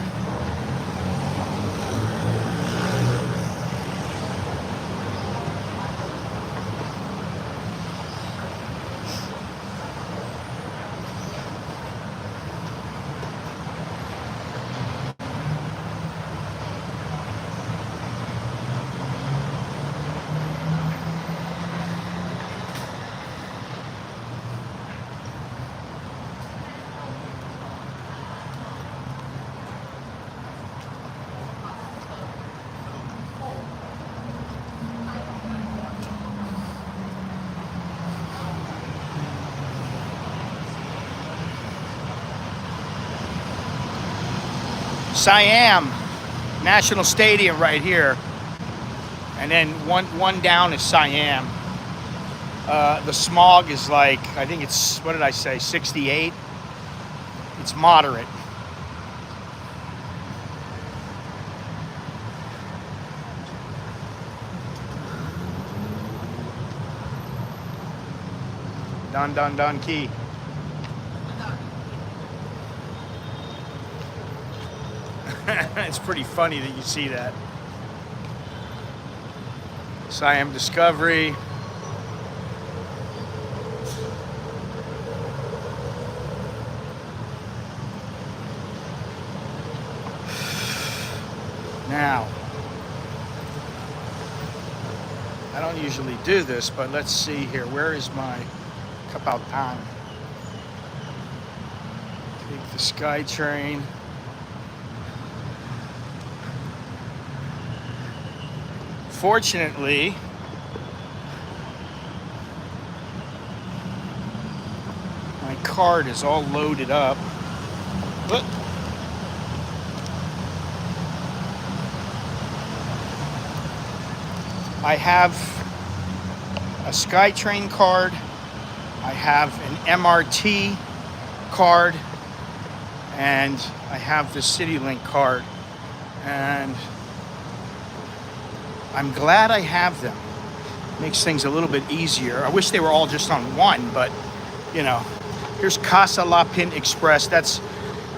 Siam National Stadium right here. And then one down is Siam. The smog is like, I think it's, what did I say, 68? It's moderate. Don Key. It's pretty funny that you see that. Siam Discovery. Now, I don't usually do this, but let's see here. Where is my Kapautan? Take the SkyTrain. Fortunately, my card is all loaded up. Look. I have a SkyTrain card, I have an MRT card, and I have the CityLink card. And I'm glad I have them. Makes things a little bit easier. I wish they were all just on one, but you know. Here's Casa La Pin Express. That's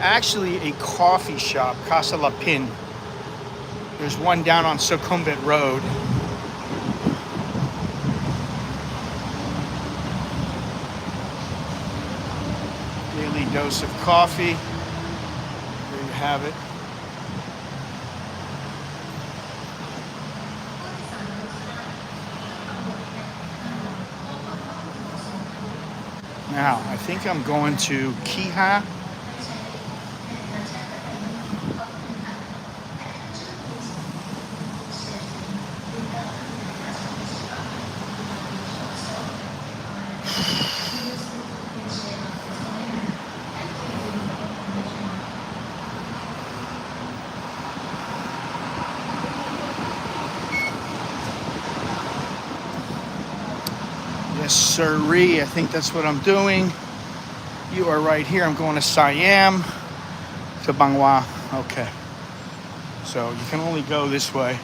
actually a coffee shop, Casa La Pin. There's one down on Sukhumvit Road. Daily dose of coffee. There you have it. Now, I think I'm going to Kiha. Yes, sirree. I think that's what I'm doing. You are right here. I'm going to Siam, to Bangwa. Okay. So you can only go this way.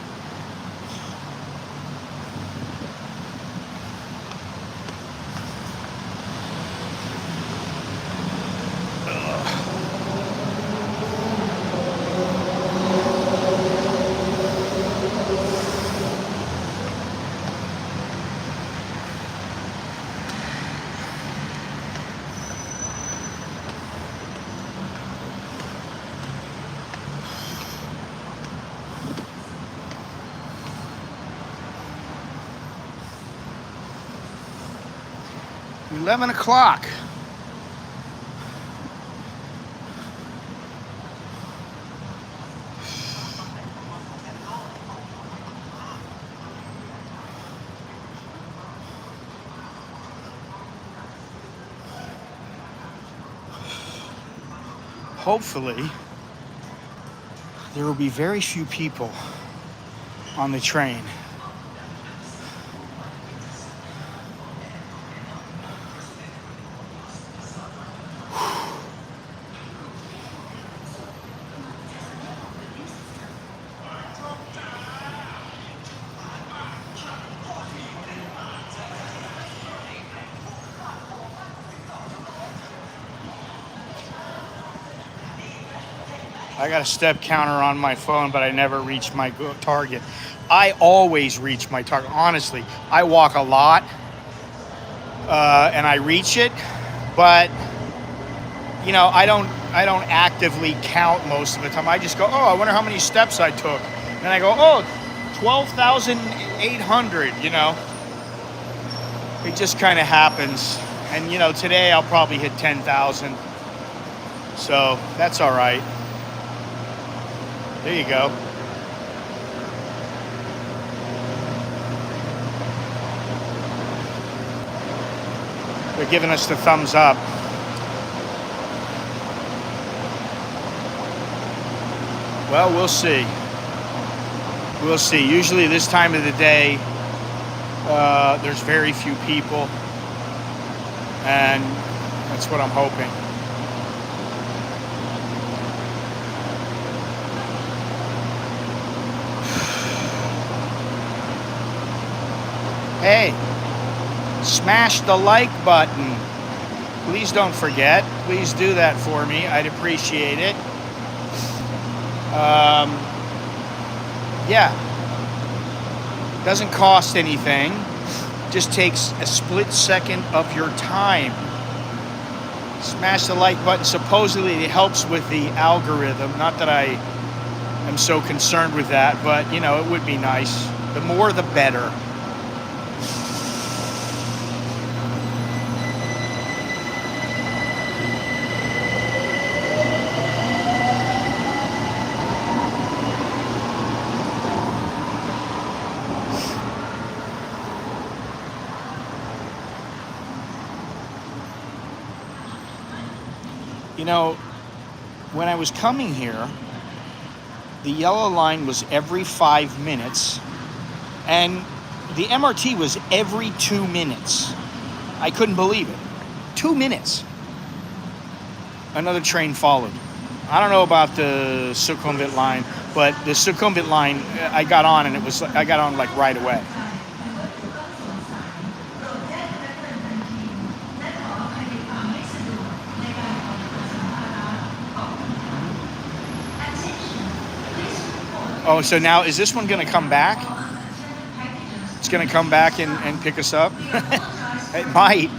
$11 o'clock. Hopefully, there will be very few people on the train. I got a step counter on my phone, but I never reach my target. I always reach my target. Honestly, I walk a lot and I reach it, but you know, I don't actively count most of the time. I just go, oh, I wonder how many steps I took. And I go, oh, 12,800, you know. It just kind of happens. And you know, today I'll probably hit 10,000. So that's all right. There you go. They're giving us the thumbs up. Well, we'll see. We'll see. Usually this time of the day, there's very few people, and that's what I'm hoping. Hey, smash the like button. Please don't forget. Please do that for me. I'd appreciate it. Yeah. Doesn't cost anything. Just takes a split second of your time. Smash the like button. Supposedly it helps with the algorithm. Not that I am so concerned with that, but you know, it would be nice. The more the better. You know, when I was coming here, the yellow line was every 5 minutes, and the MRT was every 2 minutes. I couldn't believe it. 2 minutes. Another train followed. I don't know about the Sukhumvit line, but the Sukhumvit line, I got on, and I got on like right away. Oh, so now is this one going to come back? It's going to come back and pick us up? It might.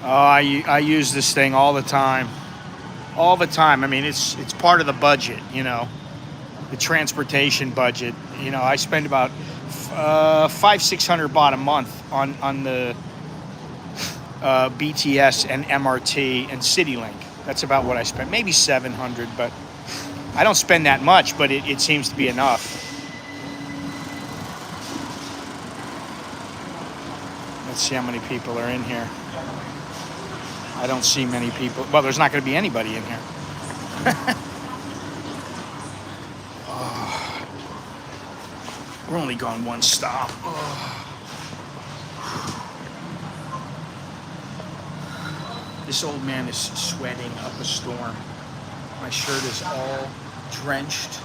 Oh, I use this thing all the time. All the time. I mean, it's part of the budget, you know, the transportation budget. You know, I spend about $500-600 baht a month on the BTS and MRT and CityLink. That's about what I spend. Maybe 700, but I don't spend that much, but it seems to be enough. Let's see how many people are in here. I don't see many people. Well, there's not going to be anybody in here. Oh, we're only going one stop. Oh. This old man is sweating up a storm. My shirt is all drenched.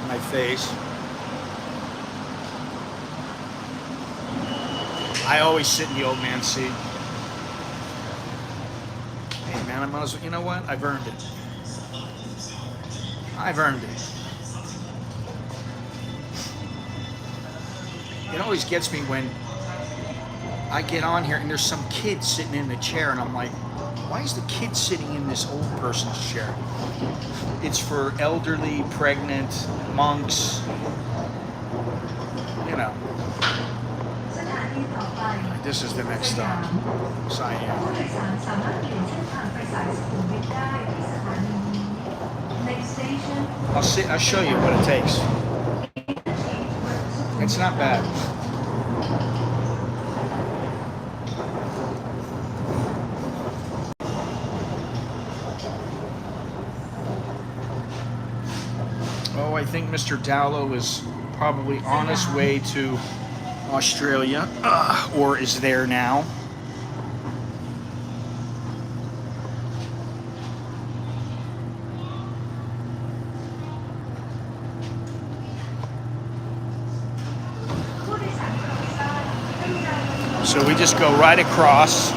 My face. I always sit in the old man's seat. Hey man, I might as well, you know what? I've earned it. I've earned it. It always gets me when I get on here and there's some kid sitting in the chair and I'm like, why is the kid sitting in this old person's chair? It's for elderly, pregnant, monks, you know. This is the next stop. Siam. I'll show you what it takes. It's not bad. Oh, I think Mr. Dowlow is probably on his way to Australia, or is there now. So we just go right across.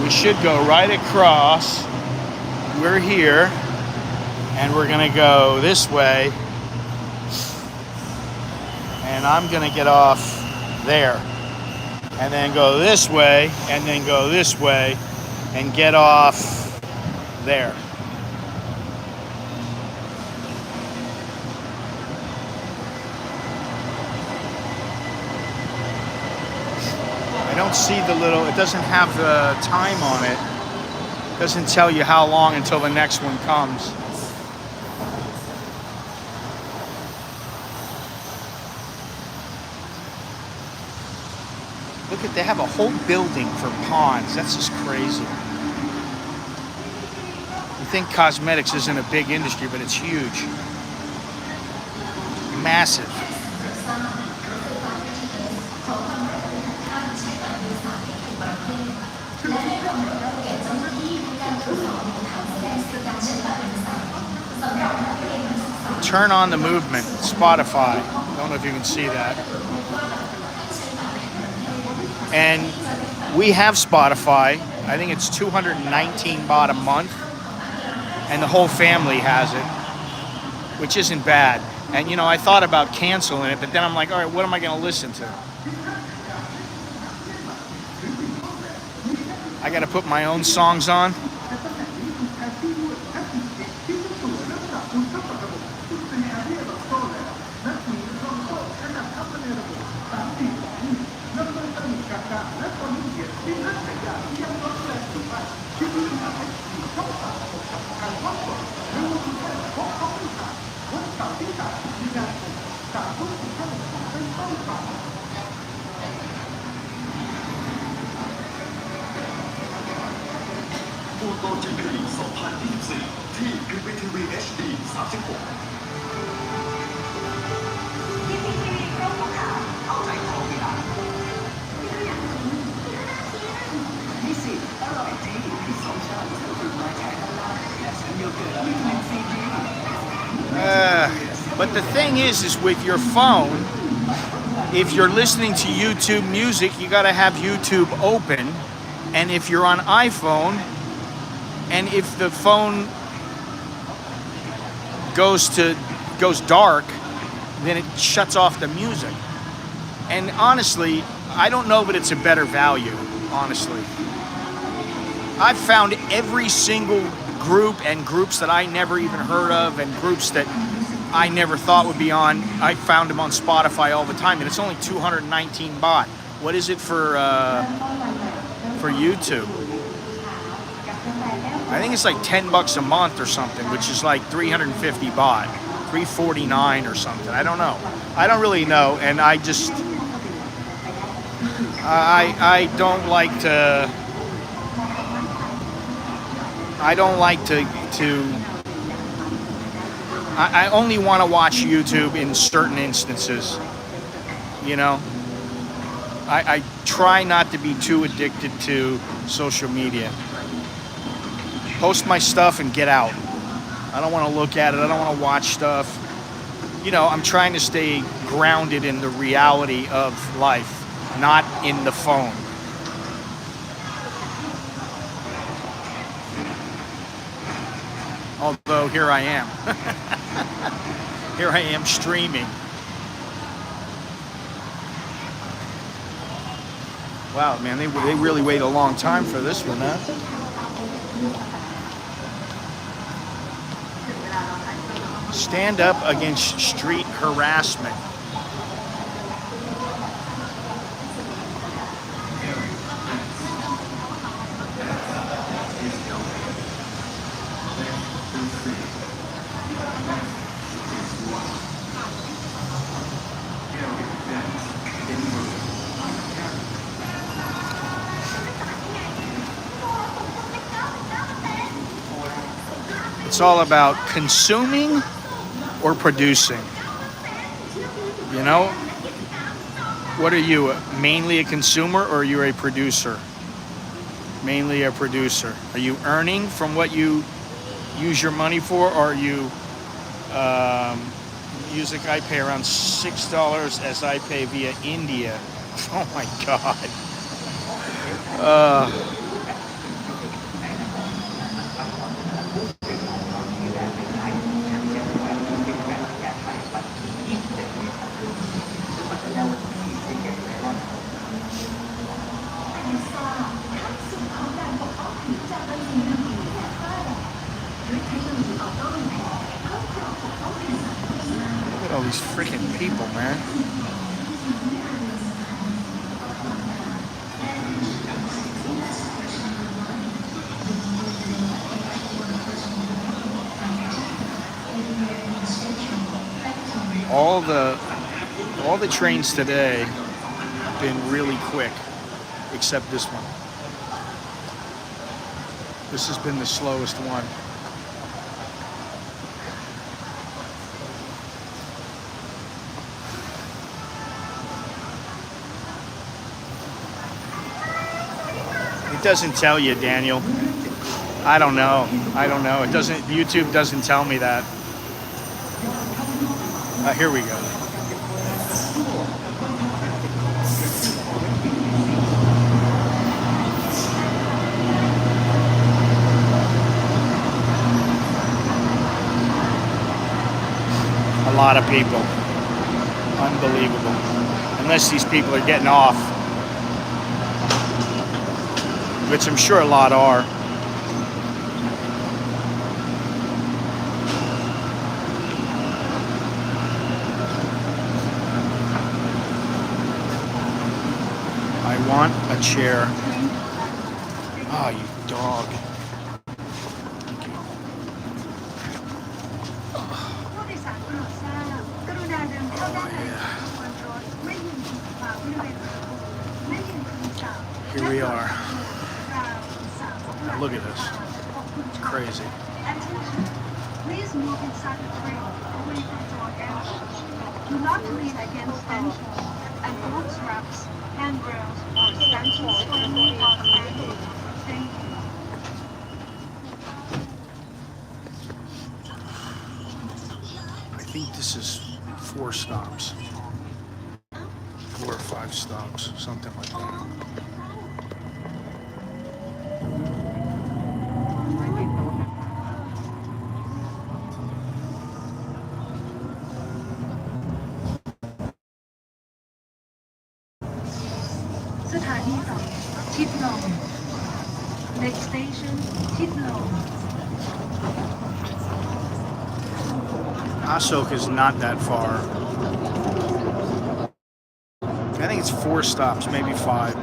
we should go right across. We're here, and we're gonna go this way, and I'm gonna get off there, and then go this way, and then go this way, and get off there. I don't see the little, it doesn't have the time on it. It doesn't tell you how long until the next one comes. Look at, they have a whole building for ponds. That's just crazy. You think cosmetics isn't a big industry, but it's huge. Massive. Turn on the movement, Spotify. Don't know if you can see that. And we have Spotify. I think it's 219 baht a month. And the whole family has it, which isn't bad. And you know, I thought about canceling it, but then I'm like, all right, what am I going to listen to? I got to put my own songs on. But the thing is with your phone, if you're listening to YouTube music, you got to have YouTube open. And if you're on iPhone, and if the phone goes dark, then it shuts off the music. And honestly, I don't know, but it's a better value, honestly. I've found every single group and groups that I never even heard of and groups that I never thought would be on. I found them on Spotify all the time, and it's only 219 baht. What is it for YouTube? I think it's like 10 bucks a month or something, which is like 350 baht, 349 or something. I don't know. I don't really know, and I just I don't like to. I only want to watch YouTube in certain instances, you know. I try not to be too addicted to social media. Post my stuff and get out. I don't want to look at it. I don't want to watch stuff. You know, I'm trying to stay grounded in the reality of life, not in the phone. Although here I am. Here I am streaming. Wow, man, they really wait a long time for this one, huh? Stand up against street harassment. It's all about consuming or producing. You know? What are you? Mainly a consumer, or are you a producer? Mainly a producer. Are you earning from what you use your money for, or are you music? I pay around $6 as I pay via India. Oh my God. these freaking people, man. All the trains today have been really quick, except this one. This has been the slowest one. It doesn't tell you, Daniel. I don't know. It doesn't. YouTube doesn't tell me that. Here we go. A lot of people. Unbelievable. Unless these people are getting off. Which I'm sure a lot are. I want a chair. Oh, you dog. Here we are. Now look at this. It's crazy. Please move inside the train away from door entrance. Do not lean against entrance and hold straps, handrails, or stanchions firmly while standing. Thank you. I think this is 4 stops. 4 or 5 stops, something like that. Next station, Chitlow. Asok is not that far. I think it's 4 stops, maybe 5.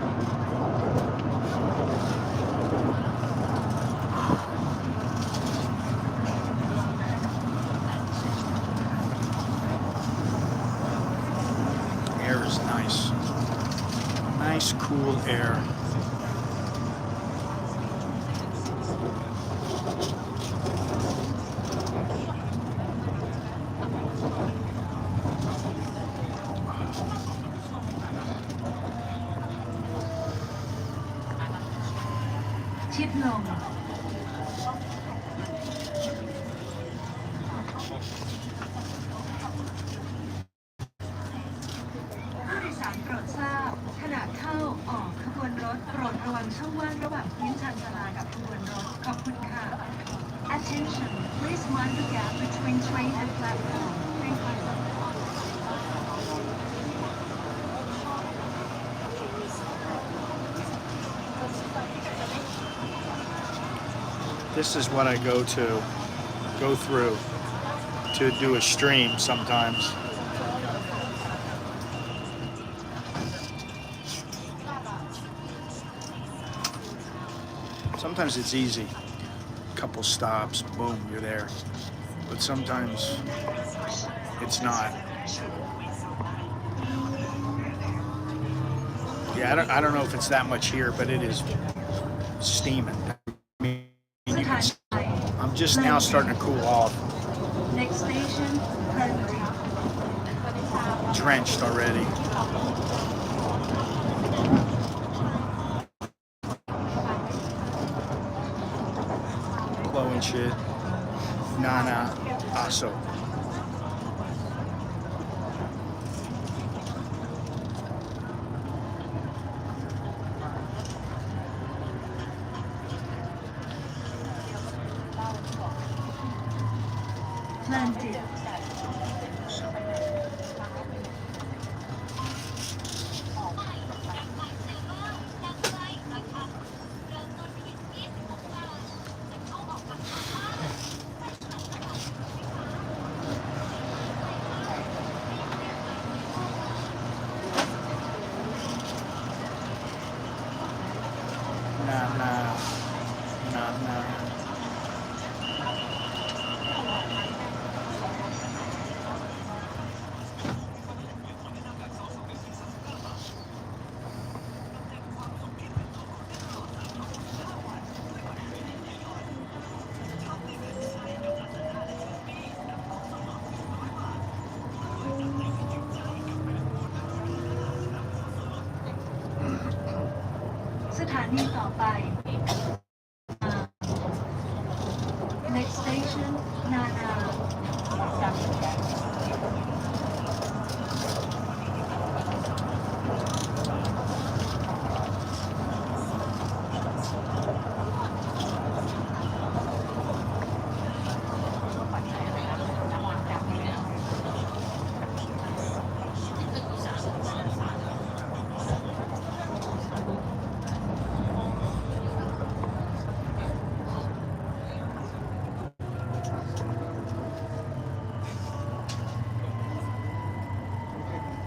Air is nice. Nice, cool air. Chitlow. ผู้โดยสารโปรดทราบขณะเข้าออกขบวนรถโปรดระวังช่องว่างระหว่างพื้นชานชาลากับขบวนรถขอบคุณค่ะ Attention, please mind the gap between train and platform. Thank you. This is what I go through to do a stream sometimes. Sometimes it's easy. Couple stops, boom, you're there. But sometimes it's not. Yeah, I don't know if it's that much here, but it is steaming. I'm just now starting to cool off. Next station, Culinary. Drenched already. Blowing shit. Nana Aso. Planted. นาสถานีต่อไป next station นานา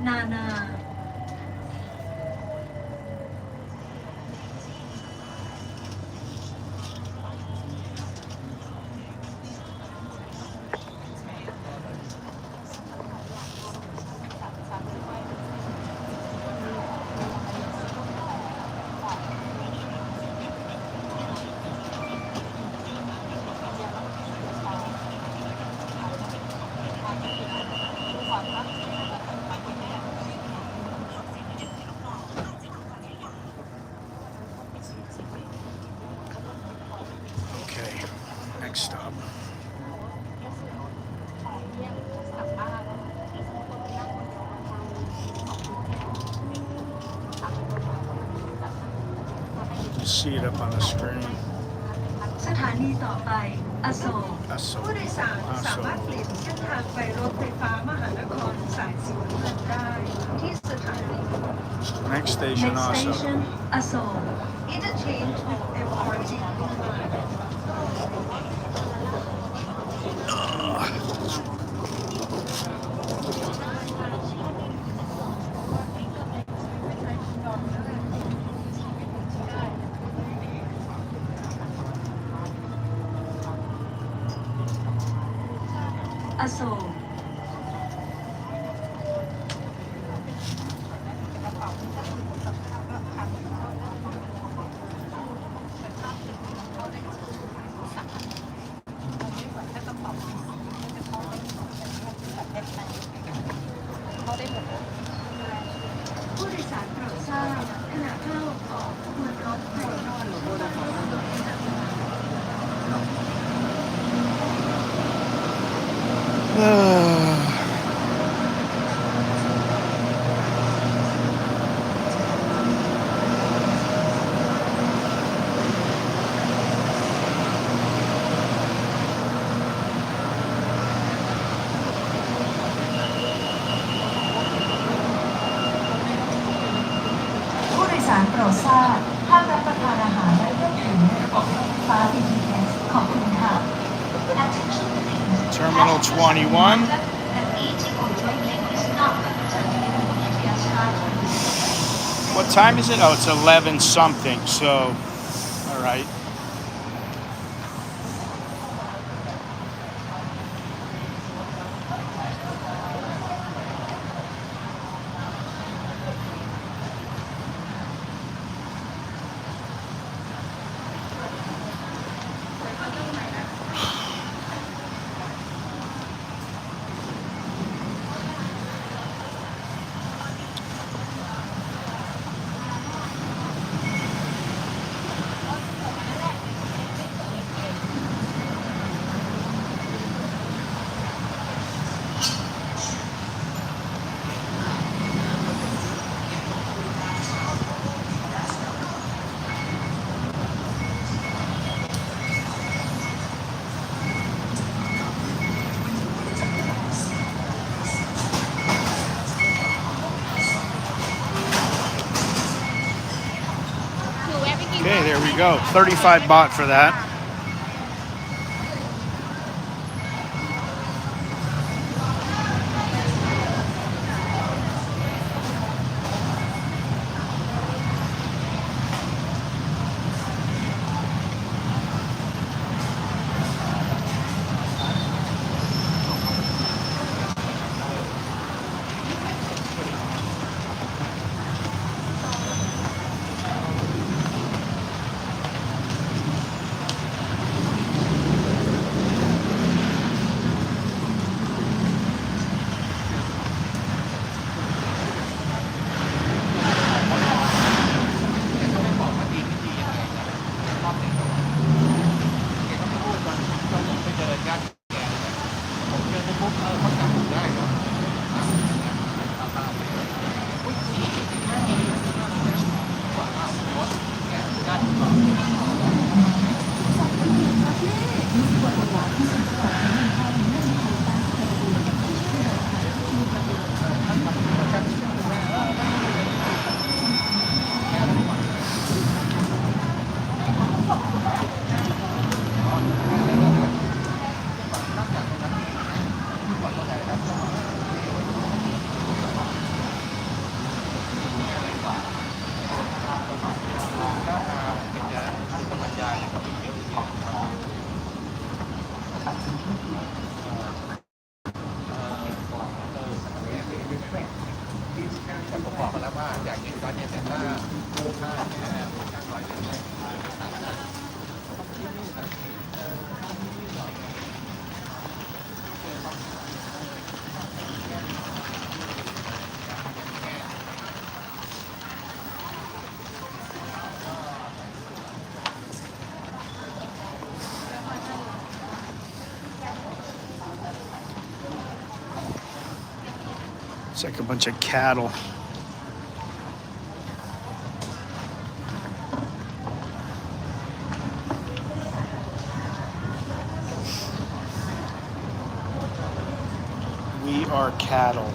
นานา Okay, next stop. You see it up on the screen. สถานีต่อไปอโศก Aso. ผู้โดยสารสามารถเปลี่ยนเส้นทางไปรถไฟฟ้ามหานครสายสีน้ำเงินได้ที่สถานี Next station Next also. station อโศก Interchange with MRT line อโศก ผู้โดยสารโปรดทราบขณะเข้าออกขบวนรถโปรดระวังช่องว่างระหว่างที่นั่งมา ผู้โดยสารโปรดทราบห้ามรับประทานอาหารและเครื่องดื่มในระบบรถไฟฟ้า BTS ขอบคุณค่ะ Attention please. Terminal 21. And eating or drinking is not permitted in the BTS terminal. What time is it? Oh, it's 11 something. So, all right. Okay, there we go. 35 baht for that. like a bunch of cattle. We are cattle.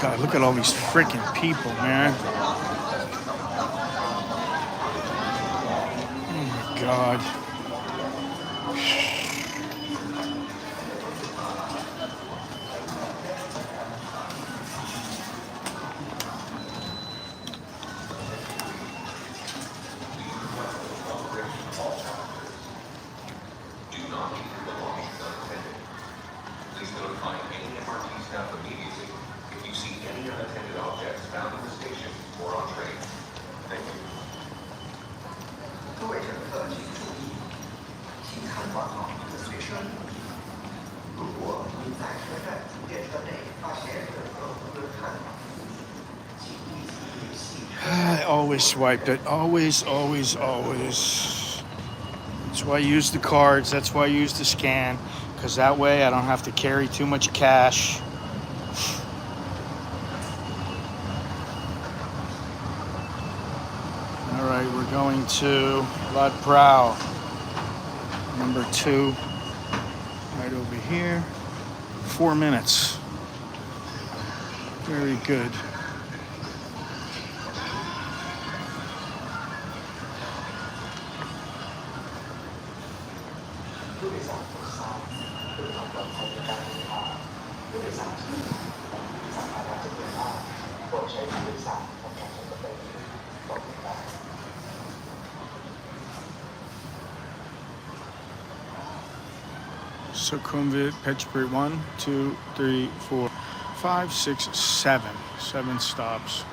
God, look at all these freaking people, man. Oh my God. Please notify any MRT staff immediately if you see any unattended objects found in the station or on train. Thank you. 各位乘客请注意，请看管好您的随身。如果您在车站主电车内发现任何无论看法，请立即联系。I always swiped it. Always, always, always. That's why I use the cards. That's why I use the scan. Because that way I don't have to carry too much cash. All right, we're going to La Prau, number 2, right over here. 4 minutes. Very good. Sukhumvit, Petchbury, 1, 2, 3, 4, 5, 6, 7. 7 stops.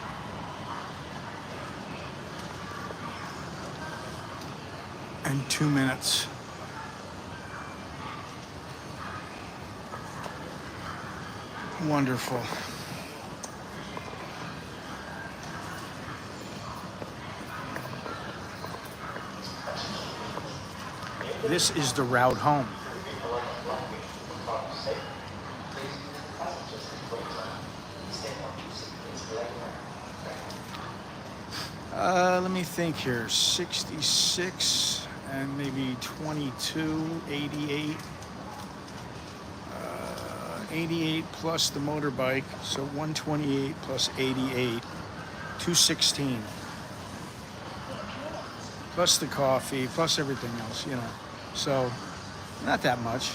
And 2 minutes. Wonderful. This is the route home. Let me think here. 66 and maybe 22, 88. 88 plus the motorbike, so 128 plus 88, 216. Plus the coffee, plus everything else, you know. So, not that much.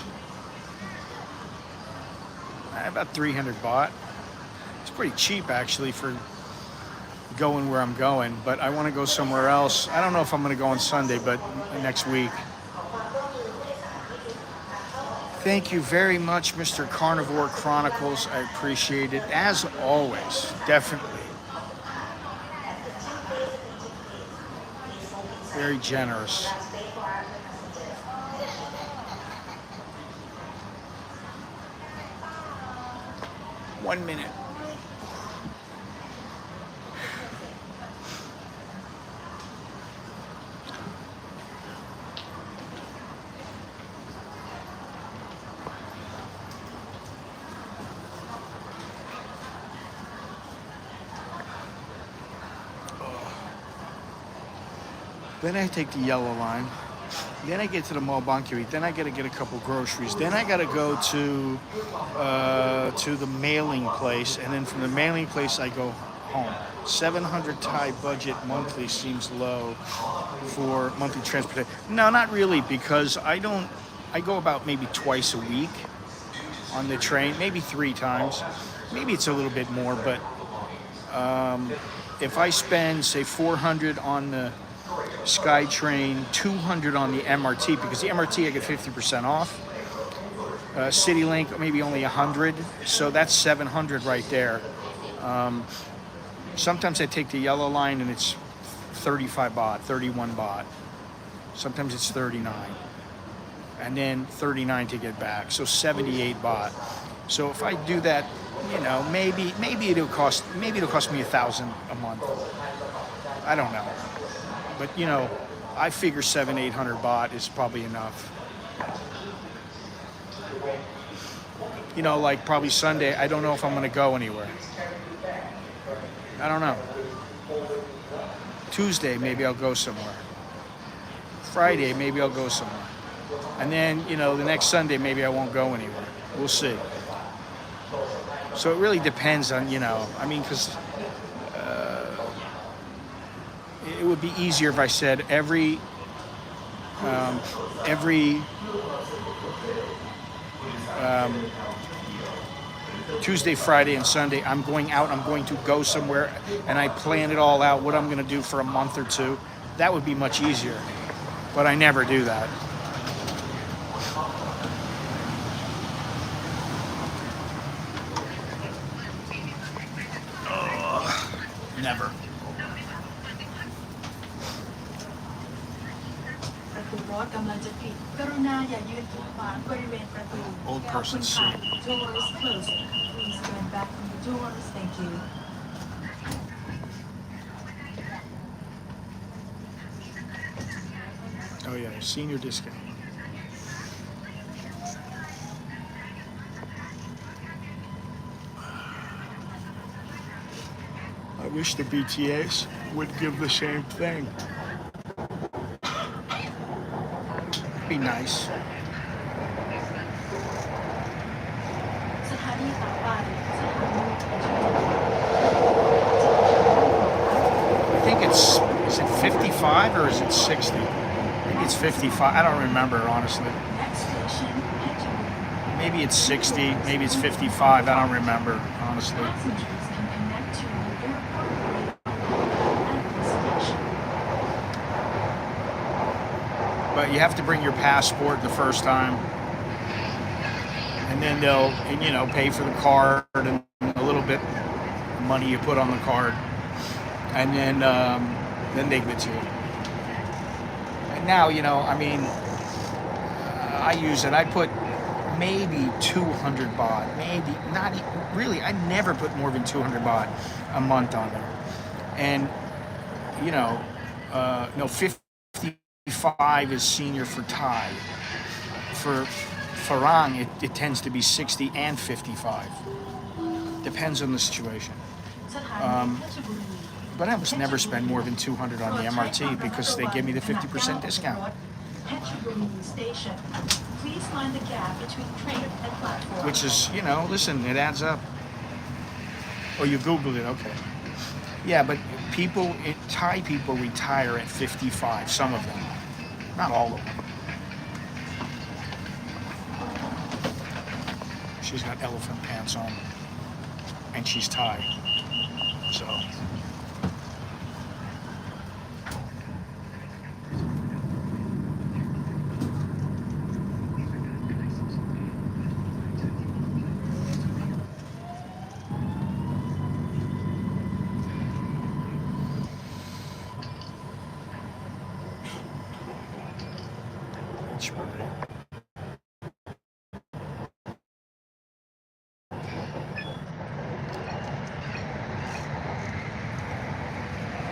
About 300 baht. It's pretty cheap actually for going where I'm going, but I want to go somewhere else. I don't know if I'm going to go on Sunday, but next week. Thank you very much, Mr. Carnivore Chronicles. I appreciate it, as always, definitely. Very generous. One minute. Then I take the yellow line. Then I get to the Mall Banquet. Then I got to get a couple groceries. Then I got to go to the mailing place, and then from the mailing place I go home. 700 Thai budget monthly seems low for monthly transportation. No, not really, because I go about maybe twice a week on the train, maybe 3 times. Maybe it's a little bit more, but if I spend, say, 400 on the SkyTrain, 200 on the MRT, because the MRT I get 50% off. CityLink maybe only 100, so that's 700 right there. Sometimes I take the yellow line and it's 35 baht, 31 baht. Sometimes it's 39, and then 39 to get back, so 78 baht. So if I do that you know, maybe it'll cost me 1,000 a month. I don't know, but you know, I figure 700-800 baht is probably enough. You know, like probably Sunday, I don't know if I'm going to go anywhere. I don't know. Tuesday, maybe I'll go somewhere. Friday, maybe I'll go somewhere. And then, you know, the next Sunday, maybe I won't go anywhere. We'll see. So it really depends on, you know, I mean, because it would be easier if I said every Tuesday, Friday, and Sunday, I'm going out, I'm going to go somewhere, and I plan it all out, what I'm going to do for a month or two. That would be much easier. But I never do that. Never. ประตูรถกำลังจะปิดกรุณาอย่ายืนกีดขวางบริเวณประตู Old ขอบคุณ person ค่ะ seat. Doors closing. Please stand back from the doors. Thank you. Oh yeah, senior discount. I wish the BTAs would give the same thing. Be nice. สถานีต่อไปสถานี I think is it 55 or is it 60? Maybe it's 55. I don't remember, honestly. Next station, Petrol. Maybe it's 60, maybe it's 55. I don't remember, honestly. Passengers can connect to the airport at this station. But you have to bring your passport the first time. And then they'll, you know, pay for the card and a little bit of money you put on the card. And then they give it to you. And now, you know, I mean, I use it. I put maybe 200 baht, maybe not really. I never put more than 200 baht a month on there. And, you know, no, 55 is senior for Thai. For Farang, it tends to be 60 and 55. Depends on the situation. สถานีเพชรบุรี But I almost never spend more than 200 on the MRT because they give me the 50% discount. Petrol Station. Please mind the gap between train and platform. Which is, you know, listen, it adds up. Oh, you Googled it, okay. Yeah, but Thai people retire at 55, some of them. Not all of them. She's got elephant pants on. And she's Thai. So. Right.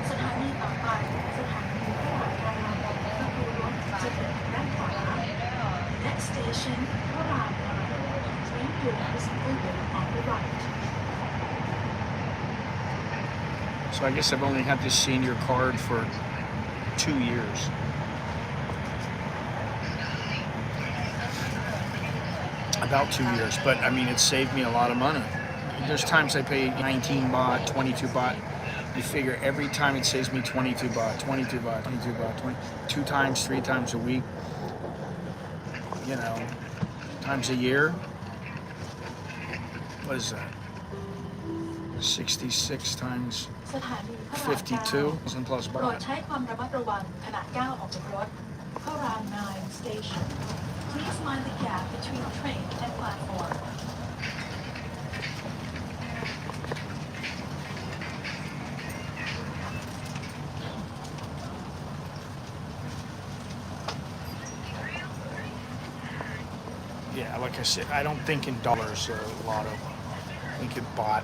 สถานีต่อไปสถานีพระรามประตูรถจะเป็นด้านขวา Next station พระรามTrain doors open on the right. So I guess I've only had this senior card for 2 years. About 2 years, but I mean, it saved me a lot of money. There's times I pay 19 baht, 22 baht. You figure every time it saves me 22 baht, 22 baht, 22 baht, 2 times, 3 times a week. You know, times a year. What is that? 66 times สถานีพระราม 52 plus โปรด baht. ใช้ความระมัดระวังขณะก้าวออกจากรถพระราม 9 Station. Please mind the gap between train and platform. Yeah, like I said, I don't think in dollars a lot of. think it bought.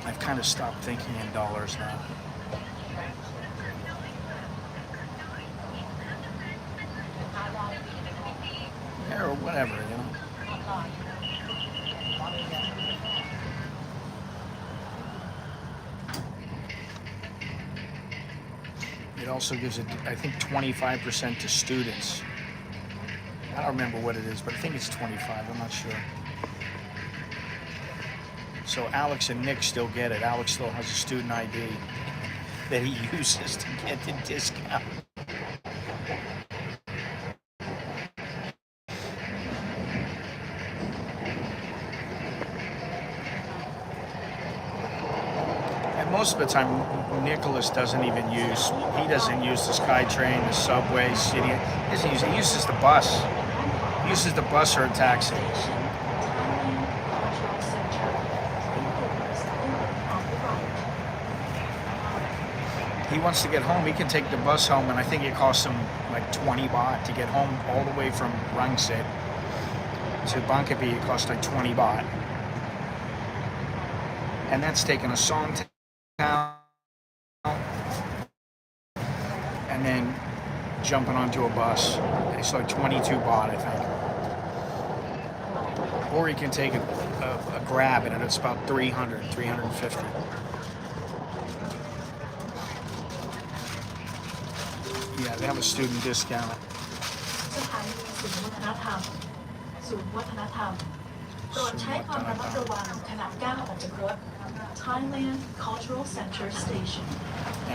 I've kind of stopped thinking in dollars now. Yeah, or whatever, you know. It also gives it, I think, 25% to students. I don't remember what it is, but I think it's 25. I'm not sure. So Alex and Nick still get it. Alex still has a student ID that he uses to get the discount. And most of the time, Nicholas doesn't even use, he doesn't use the SkyTrain, the subway, city. He uses the bus. He uses the bus or a taxi. He wants to get home, he can take the bus home, and I think it costs him like 20 baht to get home all the way from Rangsit to Bangkapi. It costs like 20 baht. And that's taking a song town and then jumping onto a bus. It's like 22 baht, I think. Or he can take a Grab, and it's about 300, 350. Yeah, they have a student discount. สถานีศูนย์วัฒนธรรมศูนย์วัฒนธรรมโปรดใช้ความระมัดระวังขณะก้าวออกจากรถ Thailand Cultural Center Station.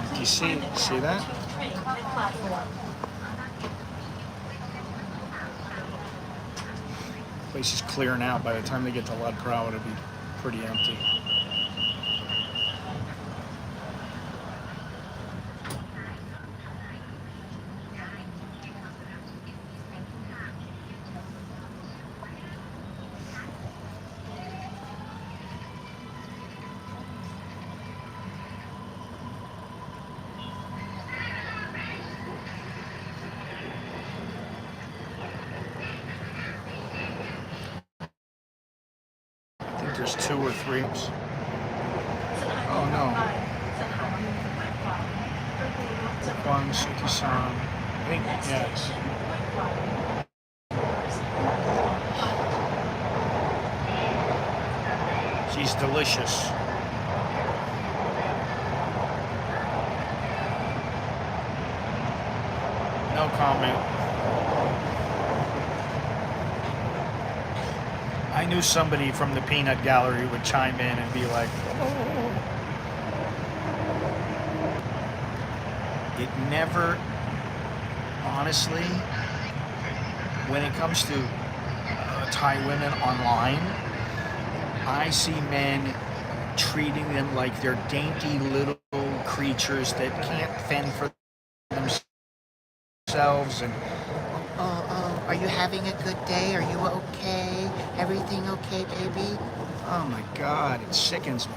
MTC, see that? Train and platform. Place is clearing out. By the time they get to Lud Prao, it'll be pretty empty. There's 2 or 3. Oh no. Kwang Suki-san. I think, yeah. She's delicious. No comment. I knew somebody from the peanut gallery would chime in and be like, oh. It never, honestly, when it comes to Thai women online, I see men treating them like they're dainty little creatures that can't fend for themselves. And are you having a good day? Are you okay? Everything okay, baby? Oh my God, it sickens me.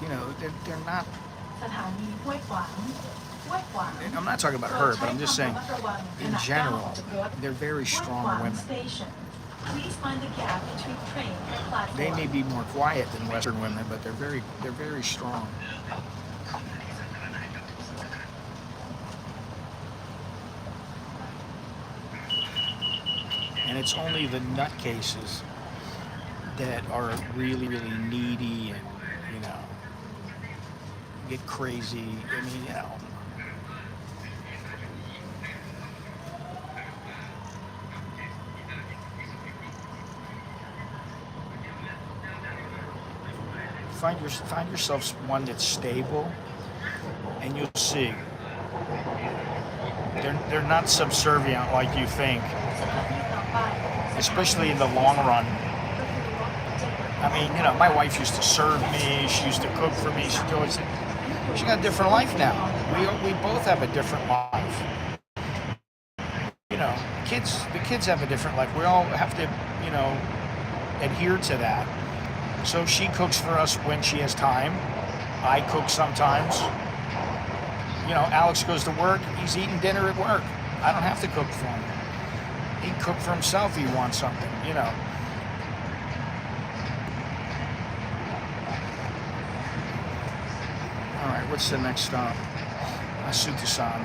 You know, they're not... I'm not talking about her, but I'm just saying, in general, they're very strong women. They may be more quiet than Western women, but they're very strong. And it's only the nutcases that are really, really needy and, you know, get crazy. I mean, you know. Find yourself one that's stable, and you'll see. They're not subservient like you think. Especially in the long run. I mean, you know, my wife used to serve me, she used to cook for me, she got a different life now. We both have a different life. You know, the kids have a different life. We all have to, you know, adhere to that. So she cooks for us when she has time. I cook sometimes. you know, Alex goes to work, he's eating dinner at work. I don't have to cook for him. He can cook for himself if he wants something, you know. All right, what's the next stop? Asuta-san.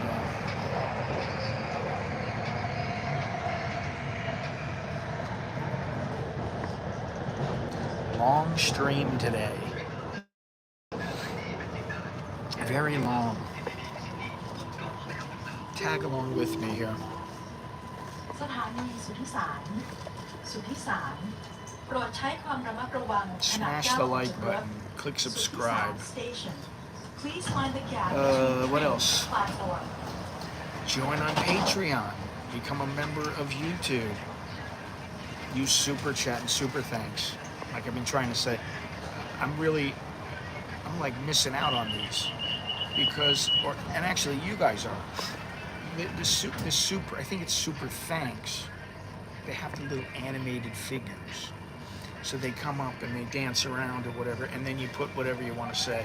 Long stream today. Very long. Tag along with me here. สถานีสุทธิสารโปรดใช้ความระมัดระวังขณะ Smash ก้าว the ออก like จากรถ button. Click subscribe. Station. Please mind the gap What between else? platform. Join on Patreon. Become a member of YouTube. Use super chat and super thanks. Like I've been trying to say, I'm like missing out on these because, and actually you guys are. The super, I think it's super thanks. They have the little animated figures. So they come up and they dance around or whatever, and then you put whatever you want to say.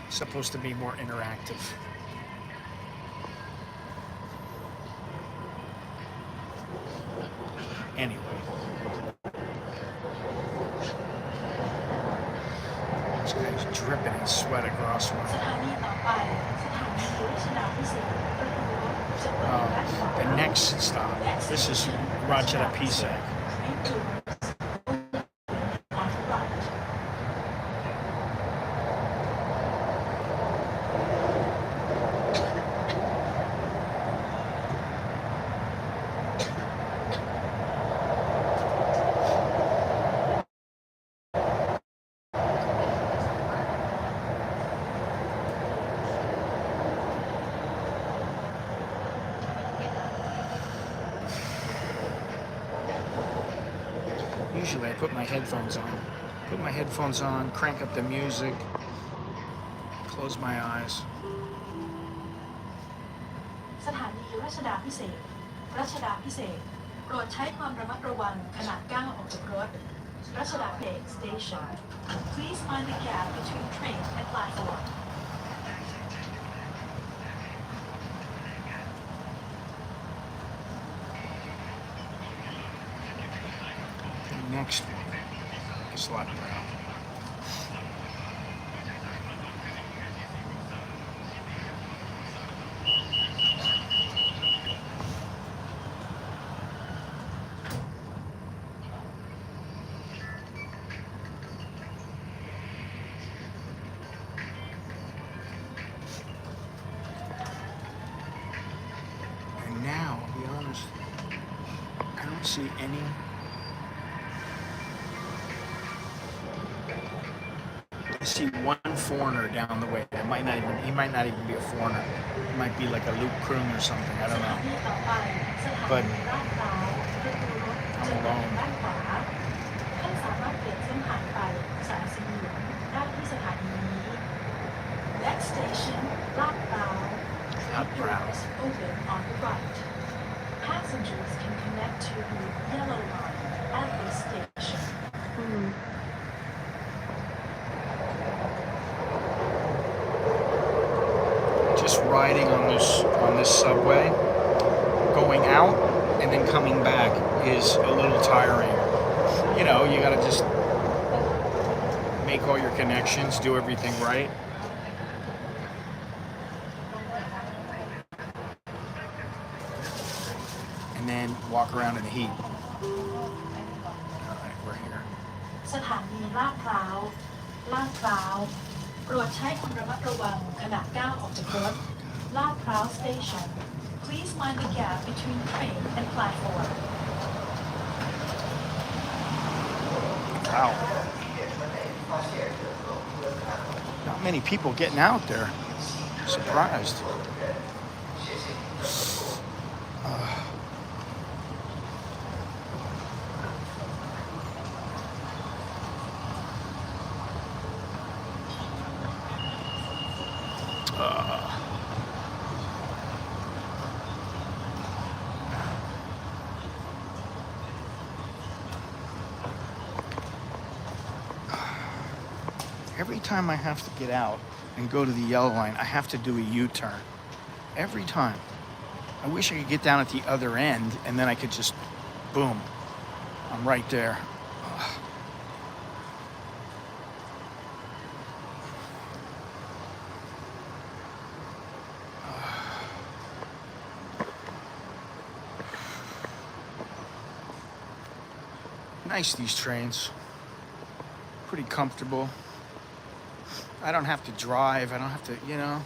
It's supposed to be more interactive. Anyway. This guy's dripping in sweat across me. สถานีต่อไปสถานีรัชดาพิเศษประตูรถจะเปิดด้านขวา The next stop. This is Rajada Pisak. Train doors open on the right. Usually I put my headphones on. Put my headphones on, crank up the music, close my eyes. สถานีรัชดาพิเศษโปรดใช้ความระมัดระวังขณะก้าวออกจากรถรัชดาพิเศษ Station. Please mind the gap between train and platform. The next one is Lot Brown. And now, I'll be honest, I don't see any I see one foreigner down the way. He might not even be a foreigner. He might be like a Luke Kroon or something. I don't know. But I'm alone. ท่านสามารถเปลี่ยนเส้นทางไปสายสีเหลืองได้ที่สถานีนี้ Next station ลาดพร้าว Doors open on the right. Passengers can connect to the yellow line at this station. Just riding on this subway, going out and then coming back is a little tiring. You know, you gotta just make all your connections, do everything right. And then walk around in the heat. All right, we're here. สถานีลาดพร้าวโปรดใช้ความระมัดระวังขณะก้าวออกจากรถลาดพร้าว Station. Please mind the gap between train and platform. Wow. Not many people getting out there. Surprised. Every time I have to get out and go to the yellow line, I have to do a U-turn. Every time. I wish I could get down at the other end and then I could just, boom, I'm right there. Ugh. Nice, these trains. Pretty comfortable. I don't have to drive. I don't have to, you know.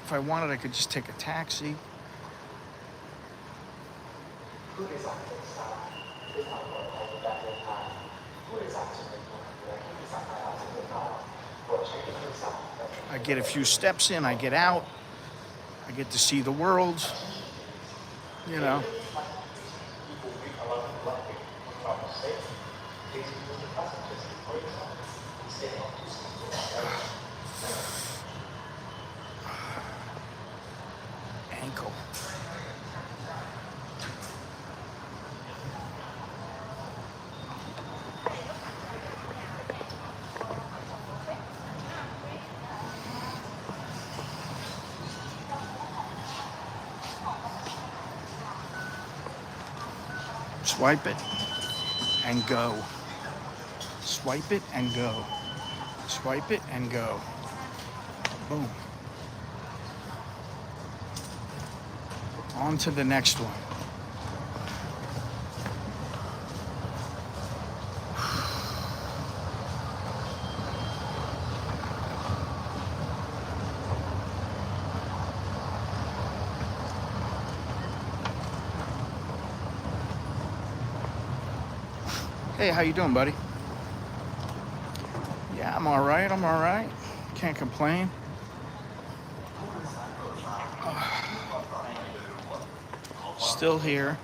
If I wanted, I could just take a taxi. I get a few steps in, I get out, I get to see the world, you know. Ankle. Swipe it and go. Swipe it and go. Swipe it and go. Boom. On to the next one. Hey, how you doing, buddy? Yeah, I'm all right. I'm all right. Can't complain. Still here.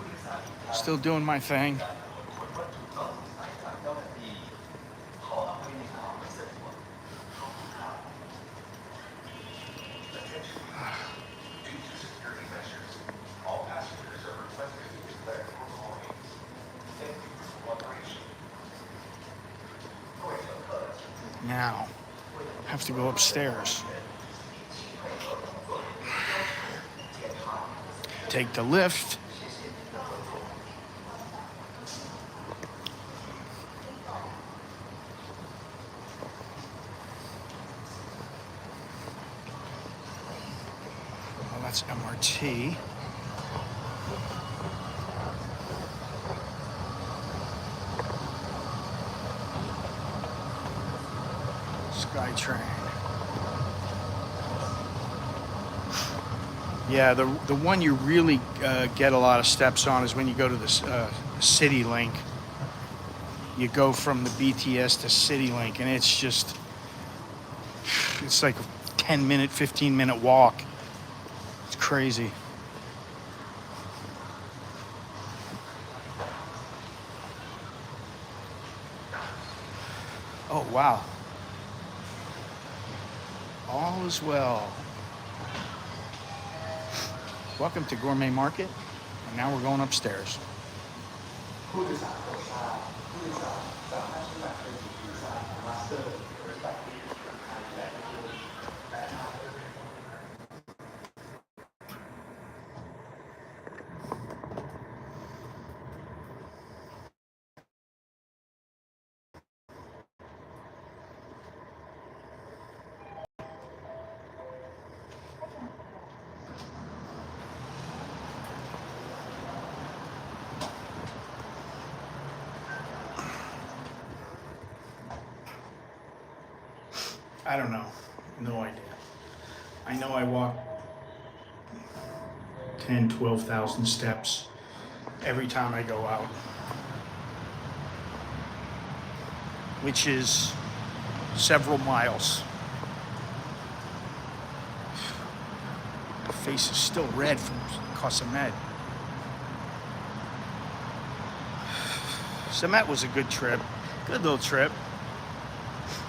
Still doing my thing. Now, I have to go upstairs. Take the lift. Well, that's MRT. SkyTrain. Yeah, the one you really get a lot of steps on is when you go to the City Link. You go from the BTS to City Link, and it's like a 10-minute, 15-minute walk. It's crazy. Oh, wow. All is well. Welcome to Gourmet Market, and now we're going upstairs. I don't know. No idea. I know I walk 10, 12,000 steps every time I go out, which is several miles. My face is still red from CASHAPP. CASHAPP was a good trip. Good little trip.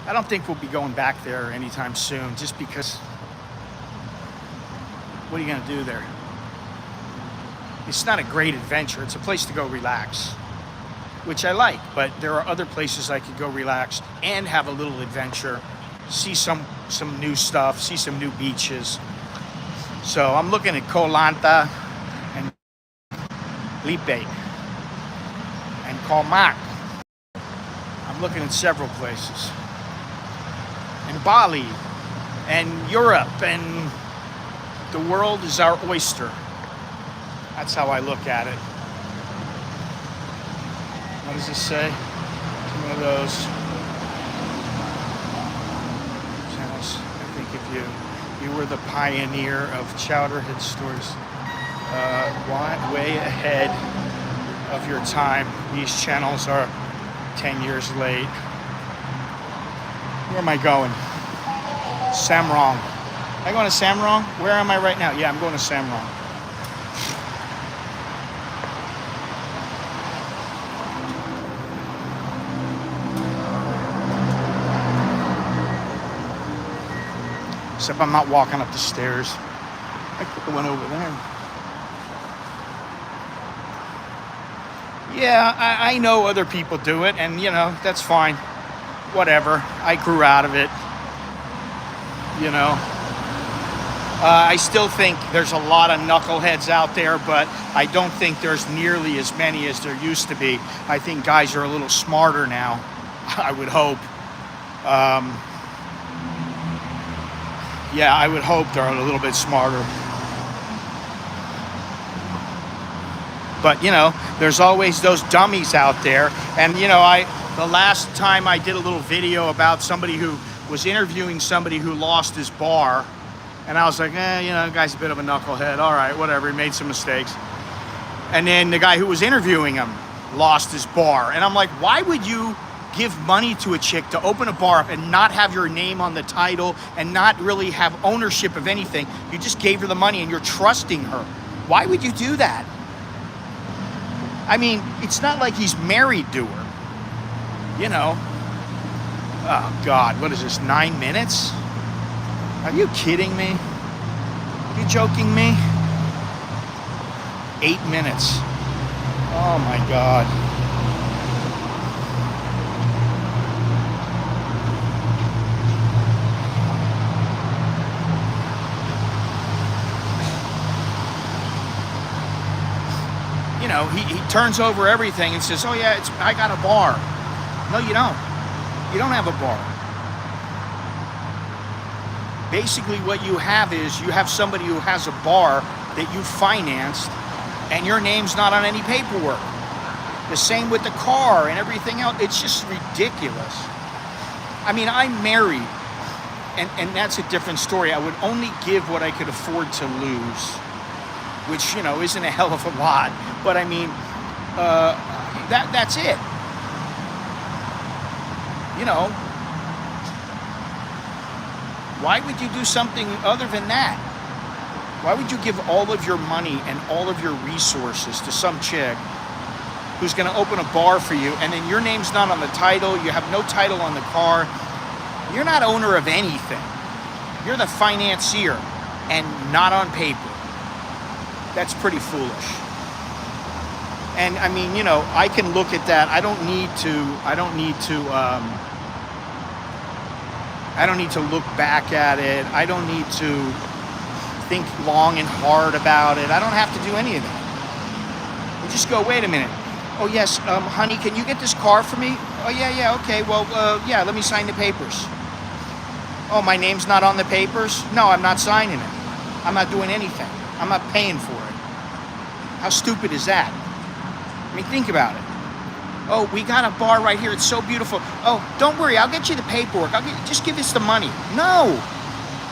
I don't think we'll be going back there anytime soon, just because what are you going to do there? It's not a great adventure. It's a place to go relax. which I like, but there are other places I could go relax and have a little adventure, see some new stuff, see some new beaches. So I'm looking at Koh Lanta and Lipe and Koh Mak. I'm looking at several places. And Bali and Europe, and the world is our oyster. That's how I look at it. What does this say? One of those channels. I think if you were the pioneer of chowderhead stores, way ahead of your time. These channels are 10 years late. Where am I going? Samrong. Am I going to Samrong? Where am I right now? Yeah, I'm going to Samrong. Except I'm not walking up the stairs. I put the one over there. Yeah, I know other people do it, and that's fine. Whatever. I grew out of it. I still think there's a lot of knuckleheads out there, but I don't think there's nearly as many as there used to be. I think guys are a little smarter now, I would hope. Yeah, I would hope they're a little bit smarter. But, there's always those dummies out there. And, the last time I did a little video about somebody who was interviewing somebody who lost his bar. And I was like, the guy's a bit of a knucklehead. All right, whatever, he made some mistakes. And then the guy who was interviewing him lost his bar. And I'm like, why would you give money to a chick to open a bar up and not have your name on the title and not really have ownership of anything? You just gave her the money and you're trusting her. Why would you do that? I mean, it's not like he's married to her. Oh God, what is this, 9 minutes? Are you kidding me? Are you joking me? 8 minutes. Oh my God. He turns over everything and says, oh yeah, I got a bar. No, you don't. You don't have a bar. Basically what you have is you have somebody who has a bar that you financed and your name's not on any paperwork. The same with the car and everything else. It's just ridiculous. I mean, I'm married and that's a different story. I would only give what I could afford to lose, which, isn't a hell of a lot. But I mean, that's it. Why would you do something other than that? Why would you give all of your money and all of your resources to some chick who's going to open a bar for you, and then your name's not on the title, you have no title on the car, you're not owner of anything. You're the financier and not on paper. That's pretty foolish. And I mean, I can look at that. I don't need to look back at it. I don't need to think long and hard about it. I don't have to do any of that. You just go, wait a minute. Oh yes, honey, can you get this car for me? Oh yeah, okay. Well, yeah, let me sign the papers. Oh, my name's not on the papers? No, I'm not signing it. I'm not doing anything. I'm not paying for it. How stupid is that? I mean, think about it. Oh, we got a bar right here. It's so beautiful. Oh, don't worry. I'll get you the paperwork. Just give us the money. No,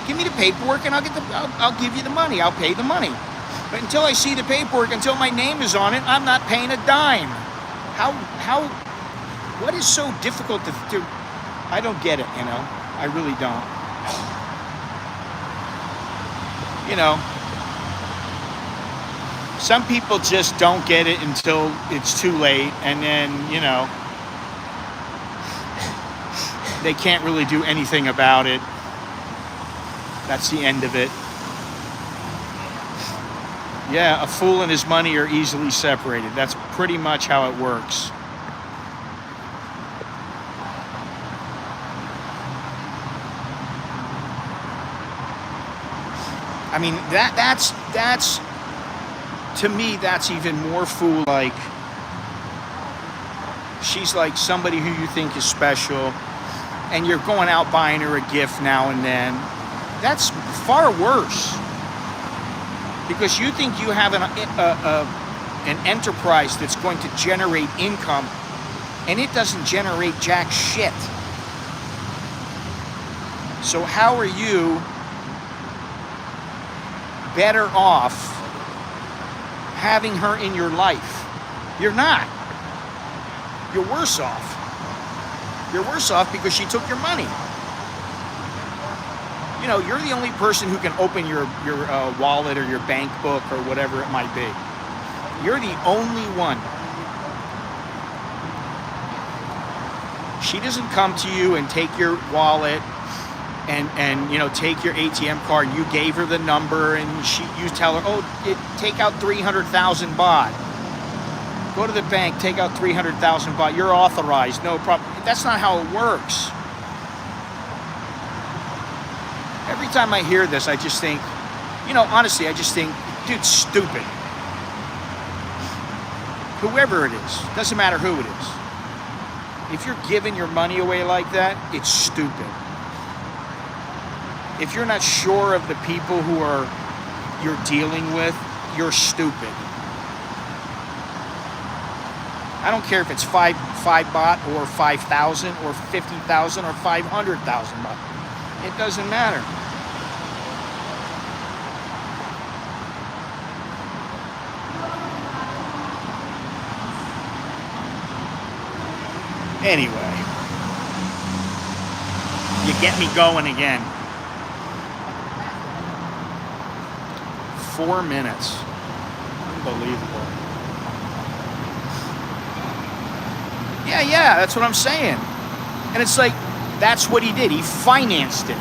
give me the paperwork and I'll give you the money. I'll pay the money. But until I see the paperwork, until my name is on it, I'm not paying a dime. What is so difficult to do? I don't get it. I really don't. Some people just don't get it until it's too late, and then, they can't really do anything about it. That's the end of it. Yeah, a fool and his money are easily separated. That's pretty much how it works. I mean, that's to me, that's even more fool. Like, she's like somebody who you think is special, and you're going out buying her a gift now and then. That's far worse, because you think you have an enterprise that's going to generate income, and it doesn't generate jack shit. So how are you better off having her in your life? You're not. You're worse off. You're worse off because she took your money. You know, you're the only person who can open your wallet or your bank book or whatever it might be. You're the only one. She doesn't come to you and take your wallet and you know, take your ATM card. You gave her the number, and you tell her, oh, take out 300,000 baht. Go to the bank, take out 300,000 baht. You're authorized, no problem. That's not how it works. Every time I hear this, I just think, you know, honestly, I just think, dude, stupid. Whoever it is, doesn't matter who it is. If you're giving your money away like that, it's stupid. If you're not sure of the people you're dealing with, you're stupid. I don't care if it's 5 baht or 5,000 or 50,000 or 500,000 baht. It doesn't matter. Anyway, you get me going again. 4 minutes. Unbelievable. Yeah, that's what I'm saying. And it's like, that's what he did. He financed it.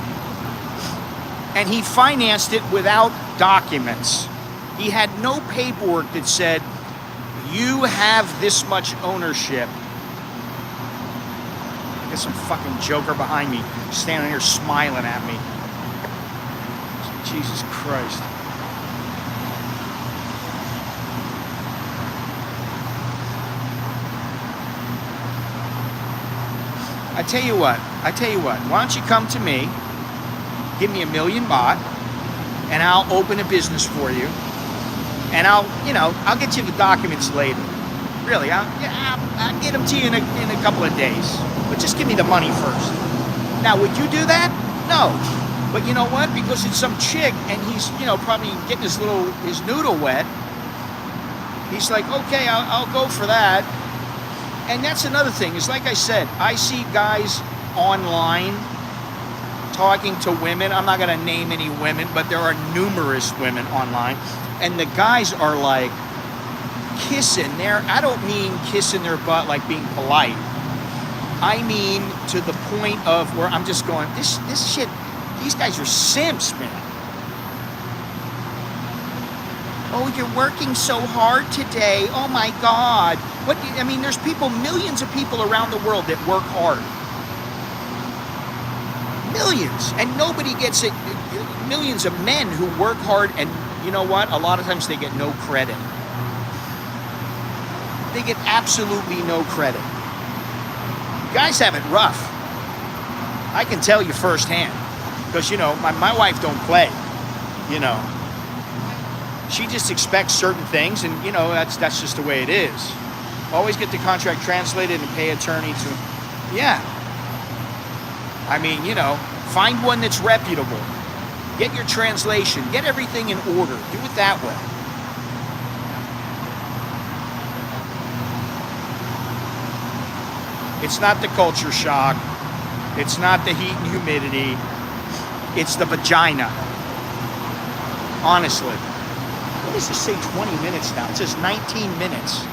And he financed it without documents. He had no paperwork that said, you have this much ownership. There's some fucking joker behind me, standing here smiling at me. Jesus Christ. I tell you what, why don't you come to me, give me 1 million baht, and I'll open a business for you, and I'll get you the documents later. Really, I'll get them to you in a couple of days, but just give me the money first. Now, would you do that? No. But you know what? Because it's some chick, and he's, probably getting his noodle wet, he's like, okay, I'll go for that. And that's another thing, is like I said, I see guys online talking to women. I'm not going to name any women, but there are numerous women online. And the guys are like kissing I don't mean kissing their butt like being polite. I mean to the point of where I'm just going, this shit, these guys are simps, man. Oh, you're working so hard today. Oh my God. There's millions of people around the world that work hard. Millions. And nobody gets it. Millions of men who work hard, and you know what? A lot of times they get no credit. They get absolutely no credit. Guys have it rough. I can tell you firsthand. Because, my wife don't play. She just expects certain things, and that's just the way it is. Always get the contract translated and pay attorney to. Yeah. Find one that's reputable. Get your translation. Get everything in order. Do it that way. It's not the culture shock. It's not the heat and humidity. It's the vagina. Honestly. What does this say 20 minutes now? It says 19 minutes.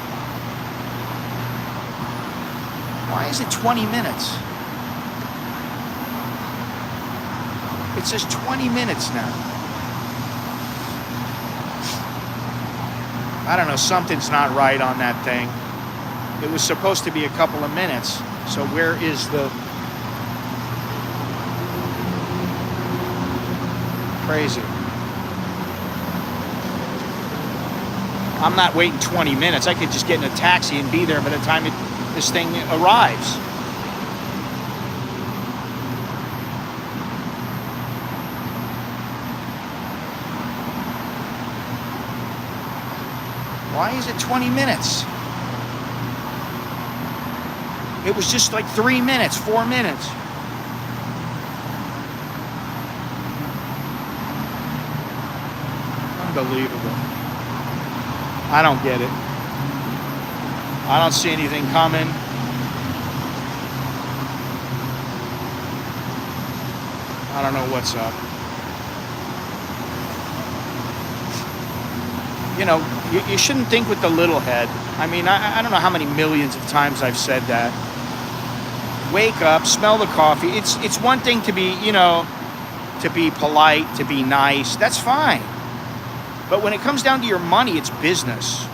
Why is it 20 minutes? It says 20 minutes now. I don't know, something's not right on that thing. It was supposed to be a couple of minutes. So where is the... Crazy. I'm not waiting 20 minutes. I could just get in a taxi and be there by the time this thing arrives. Why is it 20 minutes? It was just like 3 minutes, 4 minutes. Unbelievable. I don't get it. I don't see anything coming. I don't know what's up. You know, you shouldn't think with the little head. I mean, I don't know how many millions of times I've said that. Wake up, smell the coffee. It's one thing to be, you know, to be polite, to be nice. That's fine. But when it comes down to your money, it's business.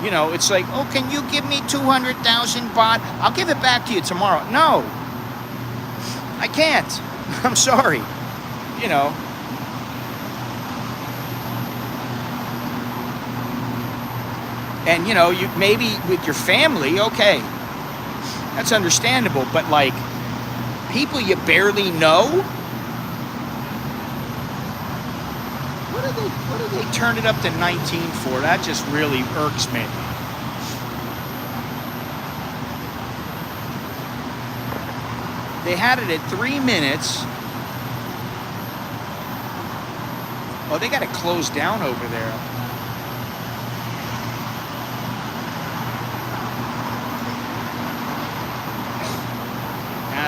You know, it's like, oh, can you give me 200,000 baht? I'll give it back to you tomorrow. No, I can't. I'm sorry. You know. And, you know, you maybe with your family, okay, that's understandable. But, like, people you barely know, what do they turn it up to 19 for? That just really irks me. They had it at 3 minutes. Oh, they got it closed down over there.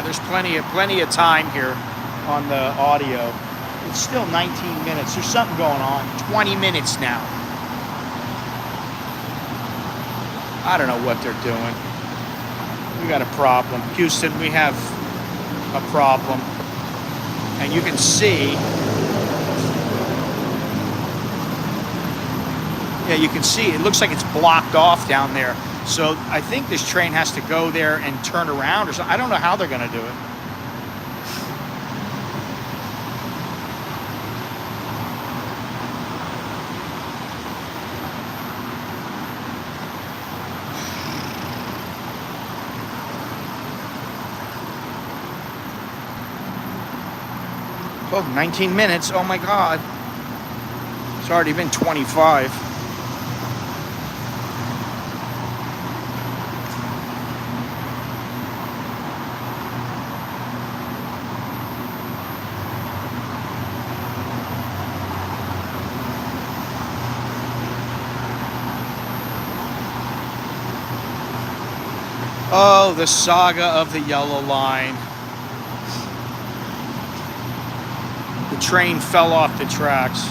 There's plenty of time here on the audio. It's still 19 minutes. There's something going on. 20 minutes now. I don't know what they're doing. We got a problem. Houston, we have a problem. And you can see, yeah, you can see it looks like it's blocked off down there. So I think this train has to go there and turn around or something. I don't know how they're going to do it. Oh, 19 minutes. Oh my God. It's already been 25. Oh, the saga of the yellow line. The train fell off the tracks.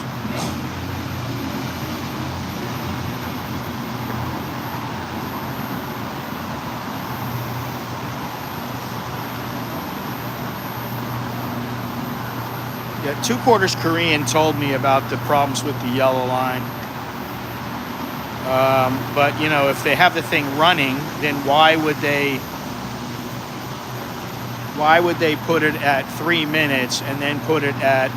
Yeah, 2/4 Korean told me about the problems with the yellow line. But, you know, if they have the thing running, then why would they put it at 3 minutes and then put it at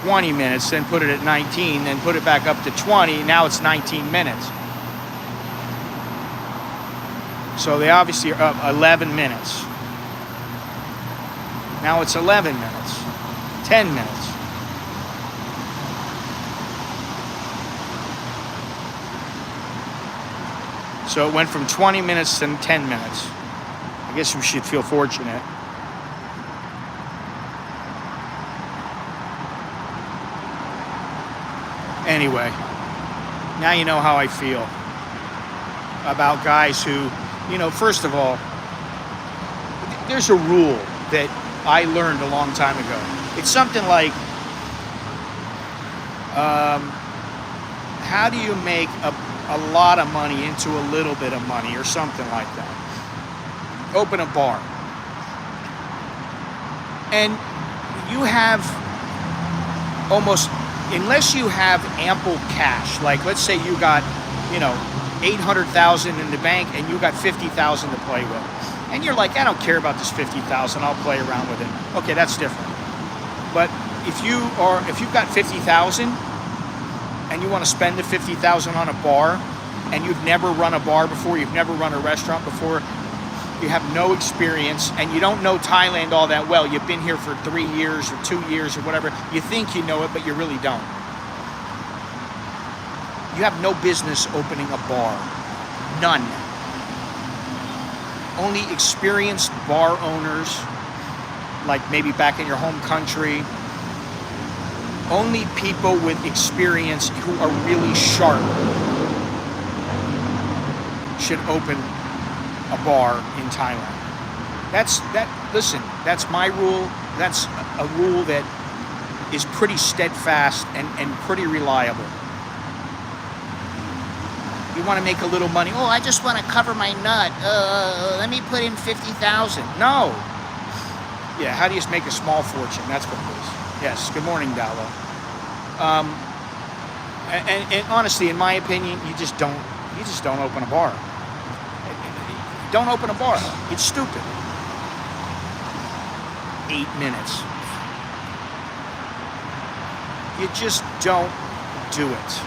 20 minutes, then put it at 19, then put it back up to 20, now it's 19 minutes. So they obviously are up 11 minutes. Now it's 11 minutes, 10 minutes. So it went from 20 minutes to 10 minutes. I guess we should feel fortunate. Anyway, now you know how I feel about guys who, you know, first of all, there's a rule that I learned a long time ago. It's something like, how do you make a lot of money into a little bit of money or something like that? Open a bar. And you have almost, unless you have ample cash, like let's say you got, you know, 800,000 in the bank and you got 50,000 to play with. And you're like, I don't care about this 50,000, I'll play around with it. Okay, that's different. But if you've got 50,000 and you want to spend the $50,000 on a bar, and you've never run a bar before, you've never run a restaurant before, you have no experience, and you don't know Thailand all that well. You've been here for 3 years or 2 years or whatever. You think you know it, but you really don't. You have no business opening a bar. None. Only experienced bar owners, like maybe back in your home country. Only people with experience who are really sharp should open a bar in Thailand. Listen, that's my rule. That's a rule that is pretty steadfast and pretty reliable. You want to make a little money. Oh, I just want to cover my nut. Let me put in 50,000. No. Yeah, how do you make a small fortune? That's what it is. Yes, good morning, Dalo. And honestly, in my opinion, you just don't open a bar. Don't open a bar. It's stupid. 8 minutes. You just don't do it.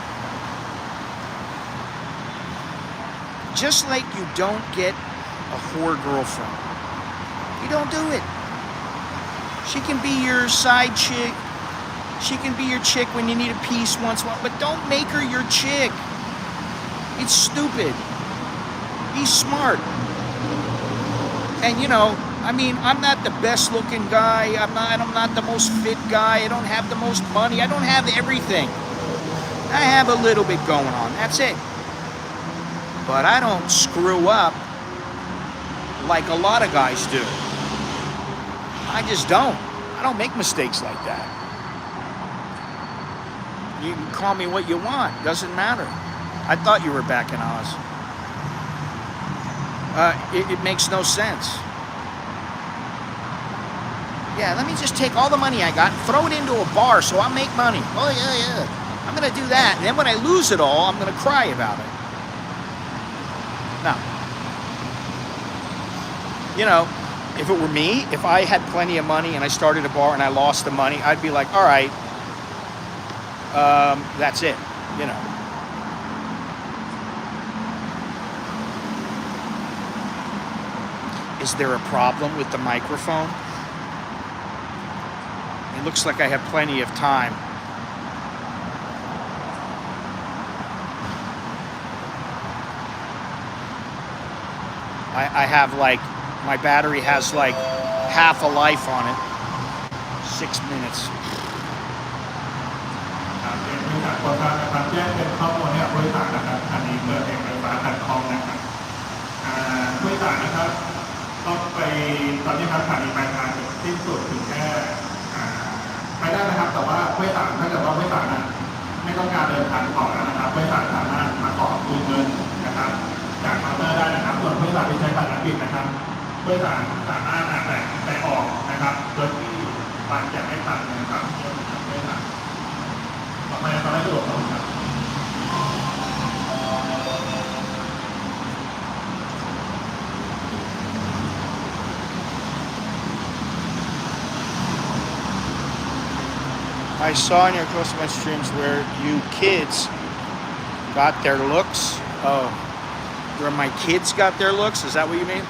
Just like you don't get a whore girlfriend. You don't do it. She can be your side chick. She can be your chick when you need a piece once in a while, but don't make her your chick. It's stupid. Be smart. And you know, I mean, I'm not the best looking guy. I'm not the most fit guy. I don't have the most money. I don't have everything. I have a little bit going on. That's it. But I don't screw up like a lot of guys do. I just don't. I don't make mistakes like that. You can call me what you want. Doesn't matter. I thought you were back in Oz. It makes no sense. Yeah, let me just take all the money I got and throw it into a bar so I'll make money. Oh, yeah. I'm going to do that. And then when I lose it all, I'm going to cry about it. No. You know, if it were me, if I had plenty of money and I started a bar and I lost the money, I'd be like, all right, that's it, you know. Is there a problem with the microphone? It looks like I have plenty of time. I have like, my battery has like half a life on it. 6 minutes. แจ้งเป็นข้อมูลให้กับบริษัทนะครับอันนี้เกิดเหตุไฟฟ้าขัดข้องนะครับบริษัทนะครับต้องไปตอนนี้ครับสถานีปลายทางสิ้นสุดถึงแค่ไปได้นะครับแต่ว่าบริษัทถ้าเกิดว่าบริษัทนั้นไม่ต้องการเดินทางต่อแล้วนะครับบริษัทสามารถมาขอคืนเงินนะครับจากเคาน์เตอร์ได้นะครับส่วนบริษัทที่ใช้บัตรเครดิตนะครับบริษัทสามารถแต่ออกนะครับโดยที่บัตรจะไม่ตัดเงินครับบริษัทต่อไปเราได้สะดวกครับ I saw in your close to my streams where you kids got their looks. Oh, where my kids got their looks? Is that what you mean?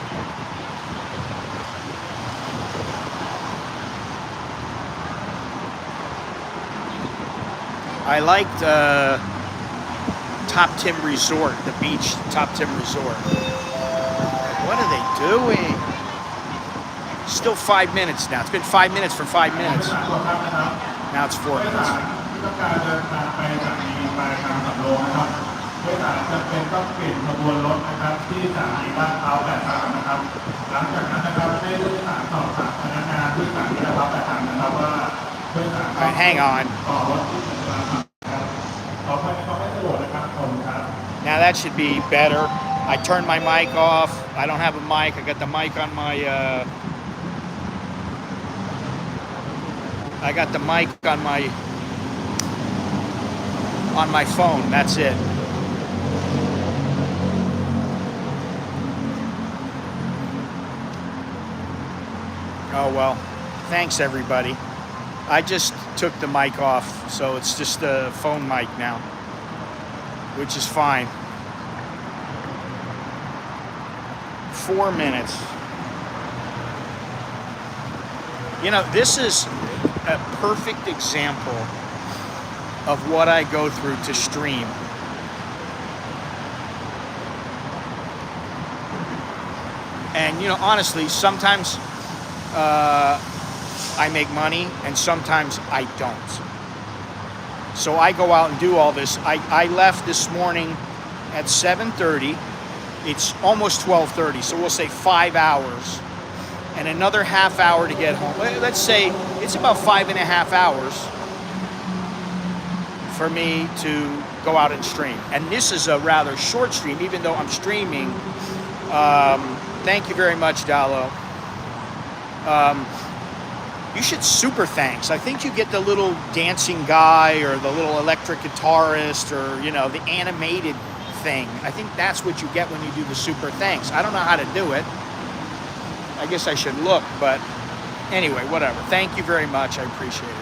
I liked Top Tim Resort, the beach Top Tim Resort. What are they doing? Still 5 minutes now. It's been 5 minutes for 5 minutes. Now it's 4 minutes. All right, hang on. Now that should be better. I turned my mic off. I don't have a mic. I got the mic on my I got the mic on my phone. That's it. Oh well. Thanks everybody. I just took the mic off, so it's just a phone mic now. which is fine. 4 minutes. You know, this is a perfect example of what I go through to stream. And, you know, honestly, sometimes I make money and sometimes I don't. So I go out and do all this. I left this morning at 7:30. It's almost 12:30, so we'll say 5 hours and another half hour to get home. Let's say it's about 5.5 hours for me to go out and stream. And this is a rather short stream, even though I'm streaming. Thank you very much, Dallo. You should super thanks. I think you get the little dancing guy or the little electric guitarist or, you know, the animated thing. I think that's what you get when you do the super thanks. I don't know how to do it. I guess I should look, but anyway, whatever. Thank you very much. I appreciate it.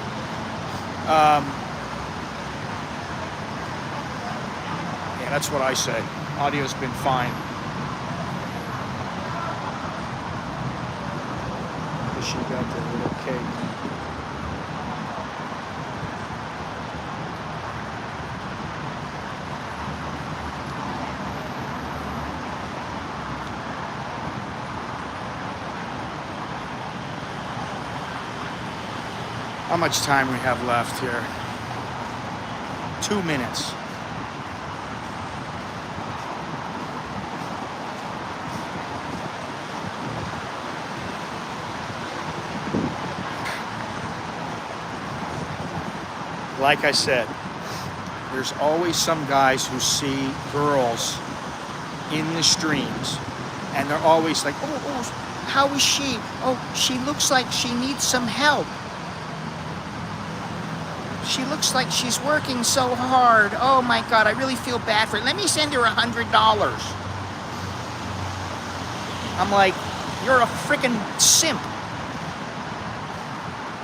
Yeah, that's what I say. Audio's been fine. She got the little cake. How much time we have left here? 2 minutes. Like I said, there's always some guys who see girls in the streams and they're always like, oh, how is she? Oh, she looks like she needs some help. She looks like she's working so hard. Oh my God, I really feel bad for her. Let me send her $100. I'm like, you're a freaking simp.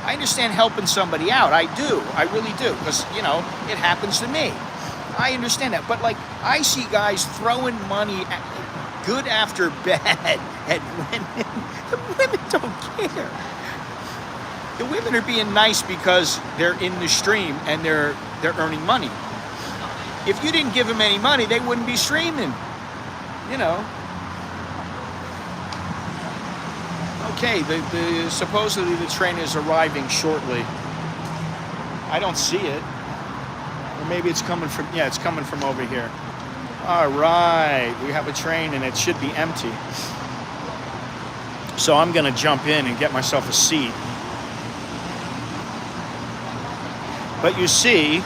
I understand helping somebody out. I do. I really do. Because, you know, it happens to me. I understand that. But, like, I see guys throwing money good after bad at women. The women don't care. The women are being nice because they're in the stream and they're earning money. If you didn't give them any money, they wouldn't be streaming. You know. Okay, supposedly the train is arriving shortly. I don't see it. Or maybe it's coming from, yeah, it's coming from over here. All right, we have a train and it should be empty. So I'm gonna jump in and get myself a seat. But you see,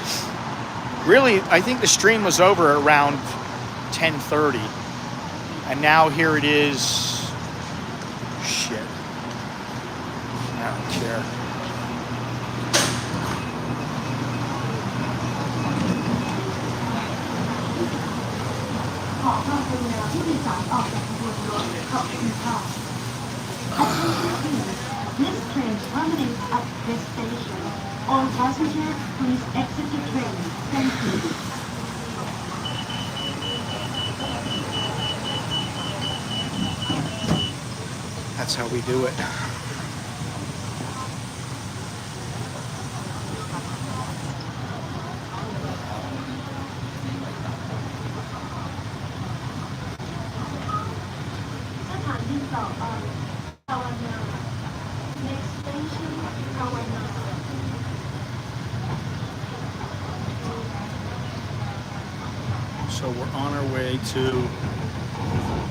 really, I think the stream was over around 10:30. And now here it is. Shit. I don't care. This train terminates at this station. All passengers, please exit the train. Thank you. That's how we do it. So we're on our way to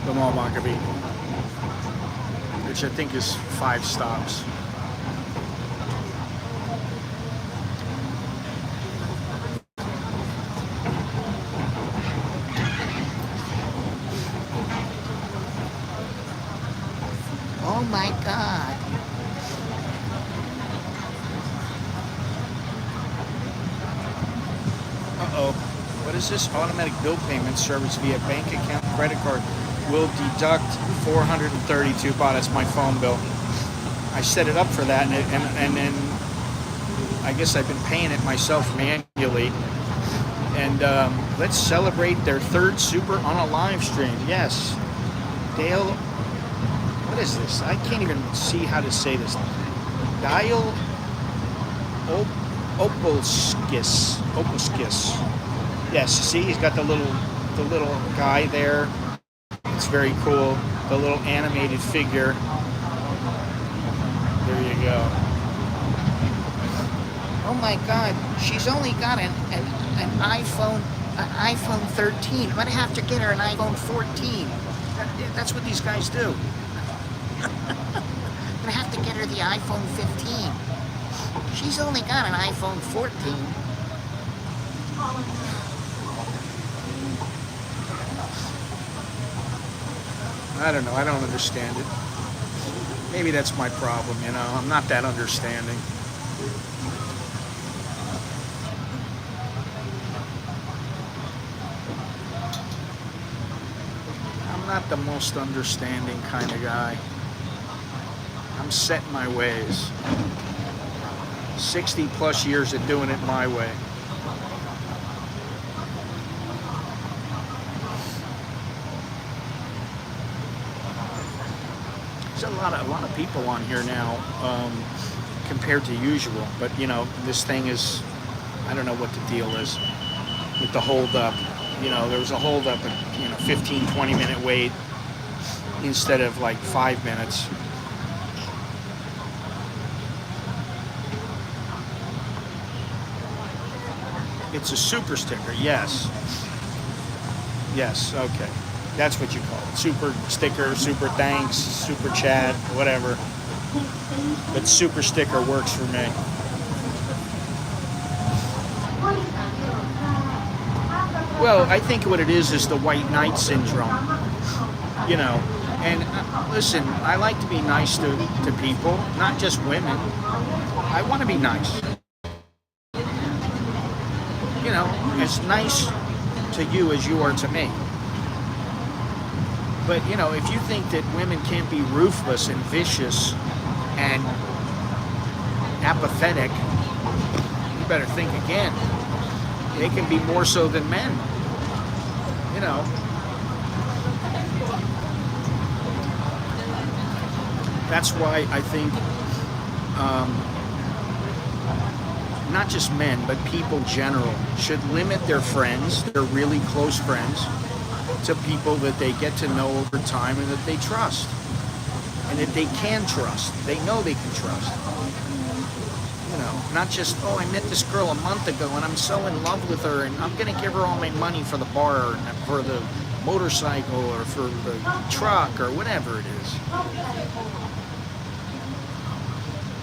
the Mall Makabi, which I think is 5 stops. Oh my God. Uh-oh. What is this? Automatic bill payment service via bank account credit card will deduct 432 baht. That's my phone bill. I set it up for that, and then I guess I've been paying it myself manually. And let's celebrate their third super on a live stream. Yes. Dale, what is this? I can't even see how to say this. Dial Opalskis. Yes, see, he's got the little guy there. It's very cool. The little animated figure. There you go. Oh my God, she's only got an iPhone 13. I'm gonna have to get her an iPhone 14. That's what these guys do. I'm gonna have to get her the iPhone 15. She's only got an iPhone 14. I don't know, I don't understand it. Maybe that's my problem, you know, I'm not that understanding. I'm not the most understanding kind of guy. I'm set in my ways. 60 plus years of doing it my way. There's a lot of people on here now compared to usual, but you know, this thing is, I don't know what the deal is with the hold up. You know, there was a hold up, 15-20 minute wait instead of like 5 minutes. It's a super sticker, yes. Yes, okay. That's what you call it. Super sticker, super thanks, super chat, whatever. But super sticker works for me. Well, I think what it is the white knight syndrome. You know, and listen, I like to be nice to people, not just women. I want to be nice. You know, as nice to you as you are to me. But, you know, if you think that women can't be ruthless and vicious and apathetic, you better think again. They can be more so than men. You know. That's why I think not just men, but people general should limit their friends, their really close friends, to people that they get to know over time and that they trust. And that they can trust. They know they can trust. You know, not just, oh, I met this girl a month ago and I'm so in love with her and I'm going to give her all my money for the bar or for the motorcycle or for the truck or whatever it is.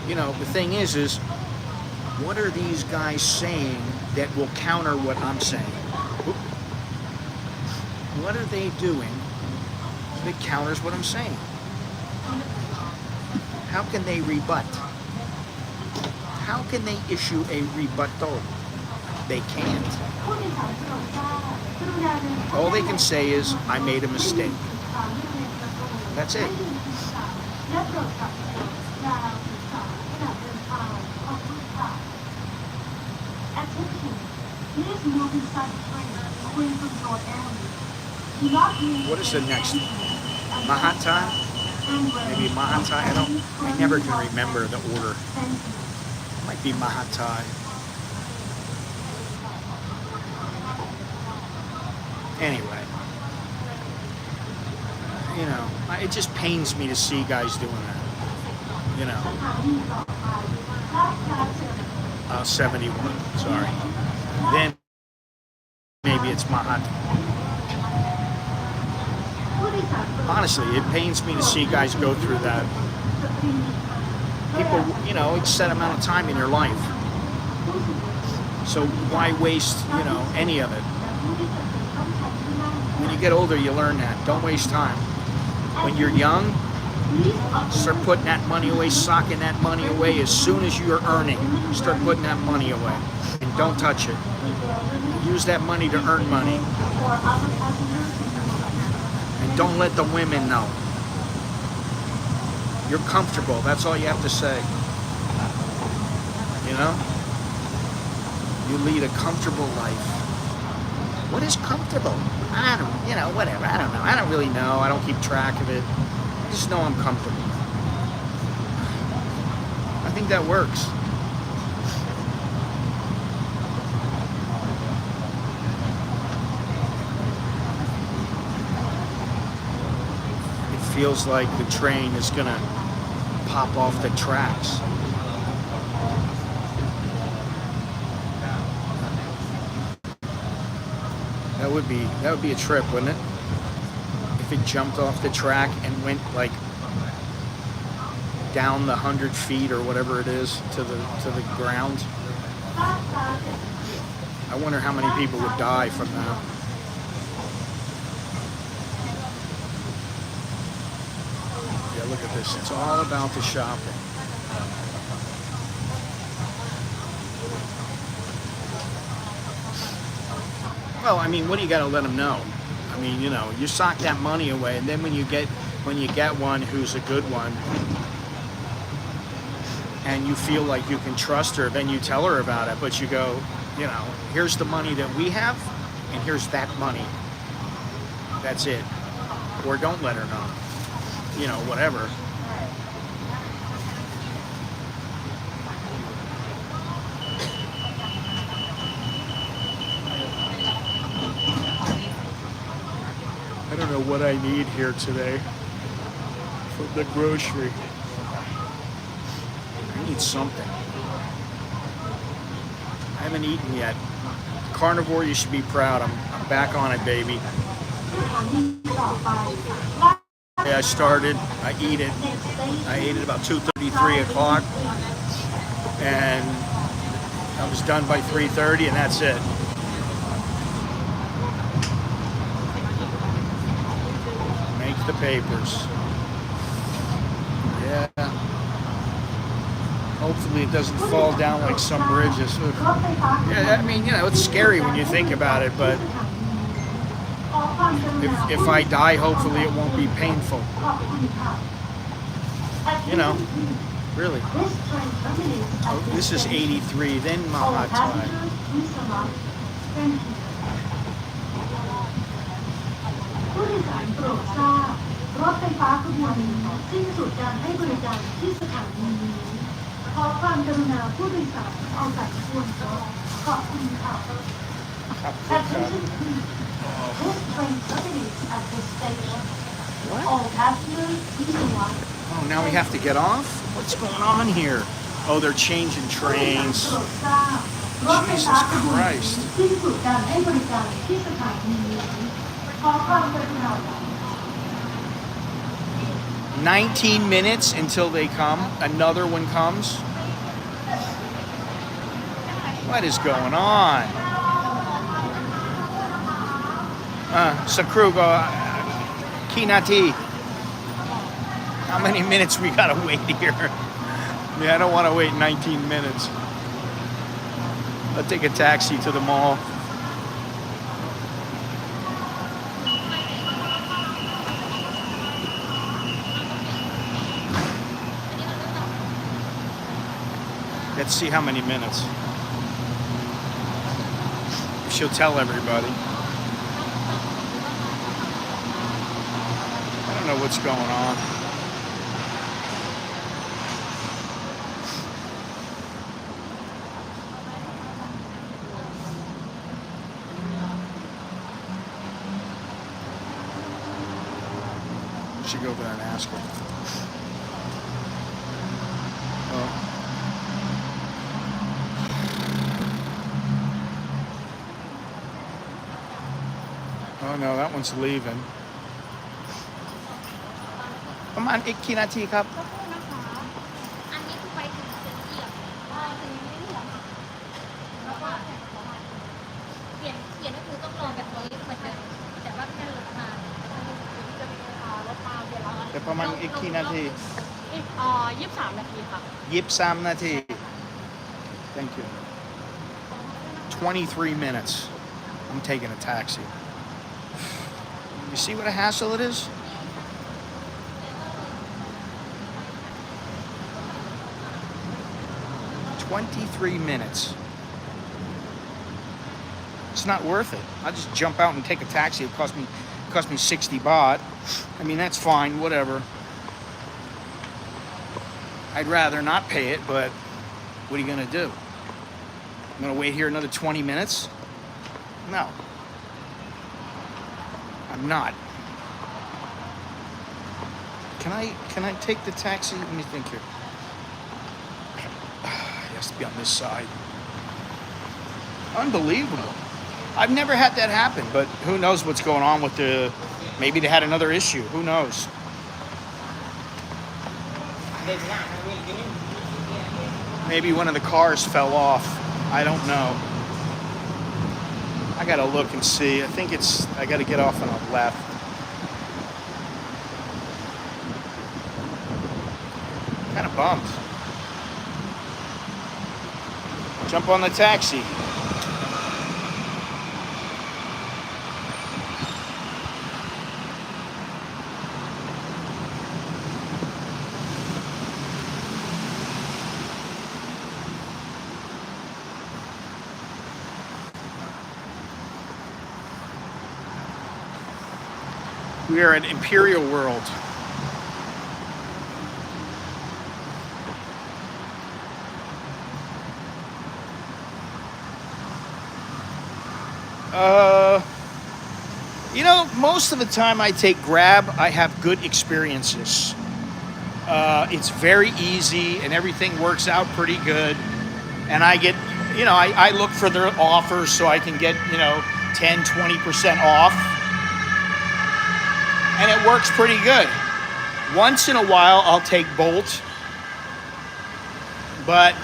You know, the thing is what are these guys saying that will counter what I'm saying? What are they doing that counters what I'm saying? How can they rebut? How can they issue a rebuttal? They can't. All they can say is, I made a mistake. That's it. What is the next? Mahatai? Maybe Mahatai? I never can remember the order. Might be Mahatai. Anyway. You know, it just pains me to see guys doing that. You know. 71, sorry. Then maybe it's Mahatai. Honestly, it pains me to see guys go through that. People, you know, it's a set amount of time in your life. So why waste, you know, any of it? When you get older, you learn that. Don't waste time. When you're young, start putting that money away, socking that money away as soon as you're earning. Start putting that money away. And don't touch it. Use that money to earn money. And don't let the women know. You're comfortable. That's all you have to say. You know? You lead a comfortable life. What is comfortable? I don't, you know, whatever. I don't know. I don't really know. I don't keep track of it. I just know I'm comfortable. I think that works. It feels like the train is gonna pop off the tracks. That would be a trip, wouldn't it? If it jumped off the track and went like down the 100 feet or whatever it is to the ground. I wonder how many people would die from that. Yeah, look at this. It's all about the shopping. Well, I mean, what do you got to let them know? I mean, you know, you sock that money away, and then when you get one who's a good one, and you feel like you can trust her, then you tell her about it. But you go, you know, here's the money that we have, and here's that money. That's it. Or don't let her know. You know, whatever. I don't know what I need here today from the grocery. I need something. I haven't eaten yet. Carnivore, you should be proud. I'm back on it, baby. Yeah, I started. I ate it about 2:30, 3 o'clock. And I was done by 3:30, and that's it. The papers. Yeah. Hopefully it doesn't fall down like some bridges. Yeah, I mean, you know, it's scary when you think about it, but if I die, hopefully it won't be painful. You know, really. Oh, this is 83, then Mahatai. ผู้โดยสารโปรดทราบรถไฟฟ้าขบวนนี้สิ้นสุดการให้บริการที่สถานีนี้ขอความกรุณาผู้โดยสารเอาใจช่วยขอบคุณค่ะ Attention please. This train terminates at this station. All passengers please arrive. Oh, now we have to get off? What's going on here? Oh, they're changing trains. Jesus Christ. สิ้นสุดการให้บริการที่สถานีนี้ 19 minutes until they come. Another one comes. What is going on? Sakruga, Kinati. How many minutes we gotta wait here? Yeah, I don't want to wait 19 minutes. I'll take a taxi to the mall. Let's see how many minutes. She'll tell everybody. I don't know what's going on. We should go over there and ask her. Oh no, that one's leaving. ประมาณอีกกี่นาทีครับ อันนี้คือไปถึงเสียบถึงไม่เหลือแล้วก็เปลี่ยนก็คือต้องรอแบบนี้เหมือนเดิมแต่ว่าแค่ลดมาจะมีลดมาเดี๋ยวเรา แต่ประมาณอีกกี่นาที 23 นาทีค่ะ 23 นาที Thank you. 23 minutes. I'm taking a taxi. You see what a hassle it is? $23 minutes. It's not worth it. I'll just jump out and take a taxi. It cost me 60 baht. I mean, that's fine, whatever. I'd rather not pay it, but what are you gonna do? I'm gonna wait here another 20 minutes? No. I'm not. Can I take the taxi? Let me think here. It has to be on this side. Unbelievable. I've never had that happen, but who knows what's going on with the... Maybe they had another issue. Who knows? Maybe one of the cars fell off. I don't know. I gotta look and see. I think I gotta get off on the left. Kind of bummed. Jump on the taxi. We are at Imperial World. You know, most of the time I take Grab, I have good experiences. It's very easy and everything works out pretty good. And I get, you know, I look for their offers so I can get, you know, 10, 20% off. And it works pretty good. Once in a while, I'll take Bolt. But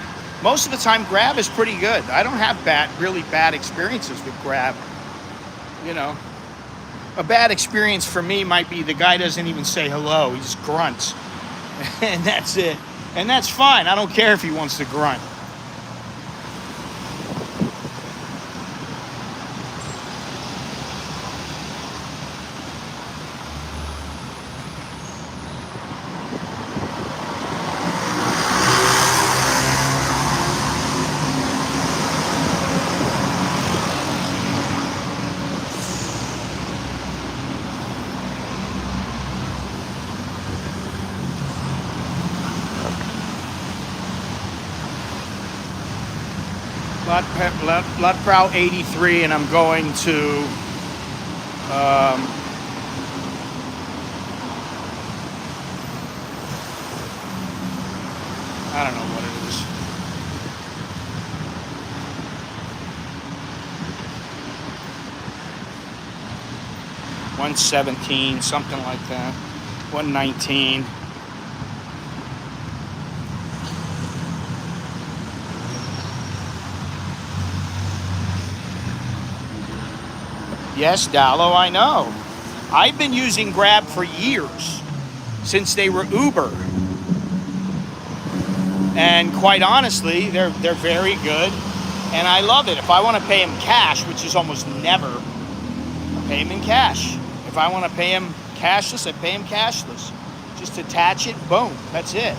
most of the time, Grab is pretty good. I don't have really bad experiences with Grab. You know, a bad experience for me might be the guy doesn't even say hello. He just grunts. And that's it. And that's fine. I don't care if he wants to grunt. Lot Prow 83, and I'm going to I don't know what it is. $117, something like that. $119. Yes, Dallo, I know. I've been using Grab for years, since they were Uber. And quite honestly, they're very good, and I love it. If I want to pay them cash, which is almost never, I pay them in cash. If I want to pay them cashless, I pay them cashless. Just attach it, boom, that's it.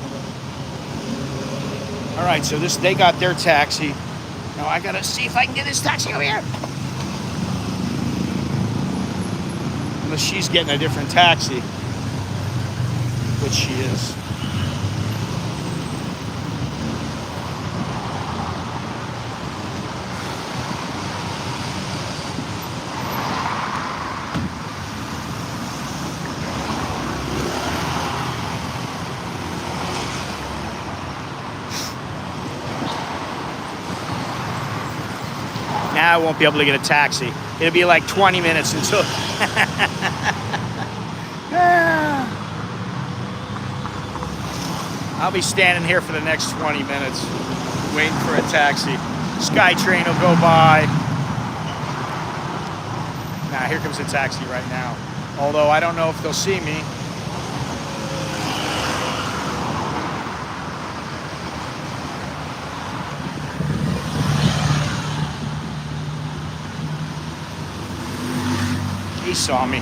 All right, so they got their taxi. Now I gotta see if I can get this taxi over here. Unless she's getting a different taxi, which she is. Now I won't be able to get a taxi. It'll be like 20 minutes until... I'll be standing here for the next 20 minutes waiting for a taxi. SkyTrain will go by. Now here comes a taxi right now. Although I don't know if they'll see me. He saw me.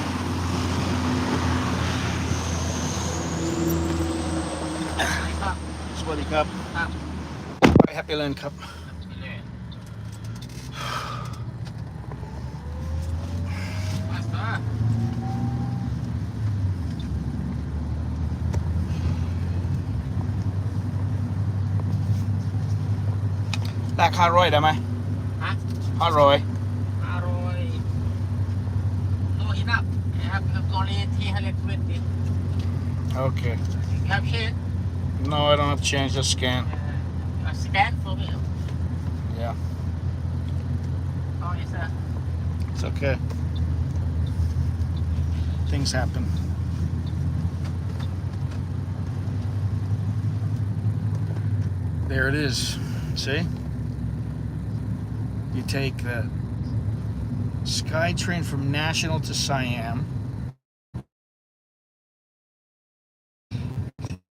Sweaty cup. Happy Land Cup. แตก500ได้ไหม ฮะ 500 500 no enough I have only 320 Okay. you have change No, I don't have change. Just scan. scan for me Yeah, how is that it's okay. Things happen. There it is. See? You take the SkyTrain from National to Siam.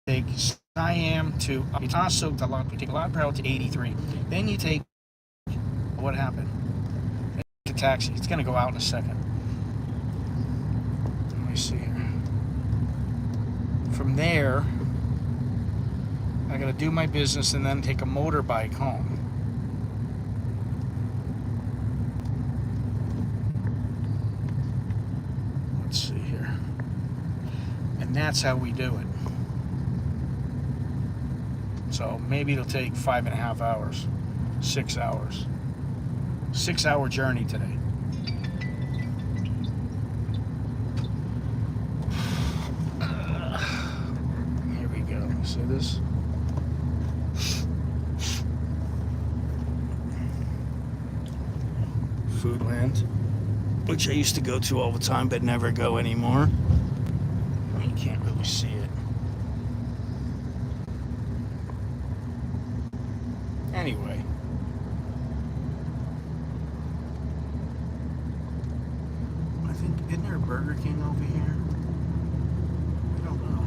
Take Siam to Itaso to Lot. You take Lot to 83. Then you take what happened? The taxi. It's gonna go out in a second. Let me see here. From there, I gotta do my business and then take a motorbike home. Let's see here. And that's how we do it. So maybe it'll take 5.5 hours, 6 hours. 6-hour journey today. Here we go. See this? Foodland, which I used to go to all the time but never go anymore. You can't really see it. Anyway. I think, isn't there a Burger King over here? I don't know.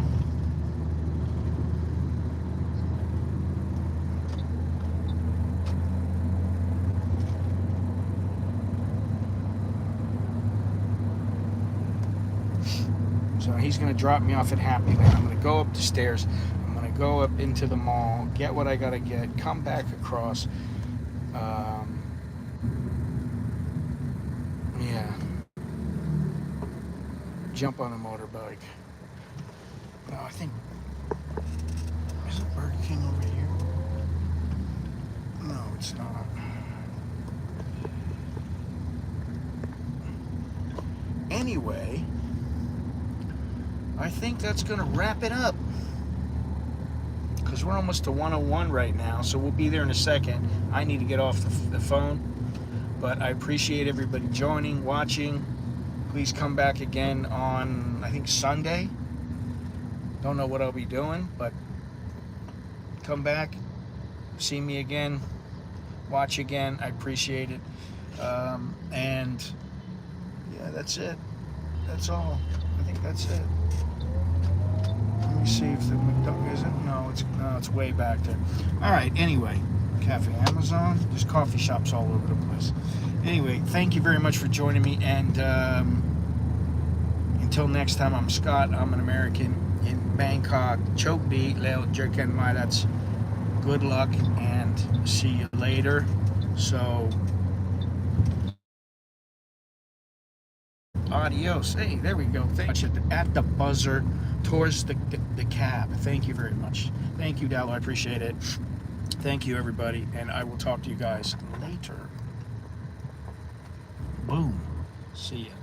So he's going to drop me off at Happyland. I'm going to go up the stairs. I'm going to go up into the mall, get what I got to get, come back across. Yeah. Jump on a motorbike. No, I think... Is it Burger King over here? No, it's not. Anyway... I think that's going to wrap it up. Because we're almost to 101 right now, so we'll be there in a second. I need to get off the phone. But I appreciate everybody joining, watching. Please come back again on, I think, Sunday. Don't know what I'll be doing, but come back, see me again, watch again. I appreciate it. And, yeah, that's it. That's all. I think that's it. Let me see if the McDonald's isn't. No, it's way back there. All right. Anyway, Cafe Amazon. There's coffee shops all over the place. Anyway, thank you very much for joining me. And until next time, I'm Scott. I'm an American in Bangkok. Chok di leo jerken mai. That's good luck and see you later. So. Adios. Hey, there we go. Thank you. At the buzzer towards the cab. Thank you very much. Thank you, Dallo. I appreciate it. Thank you, everybody. And I will talk to you guys later. Boom. See ya.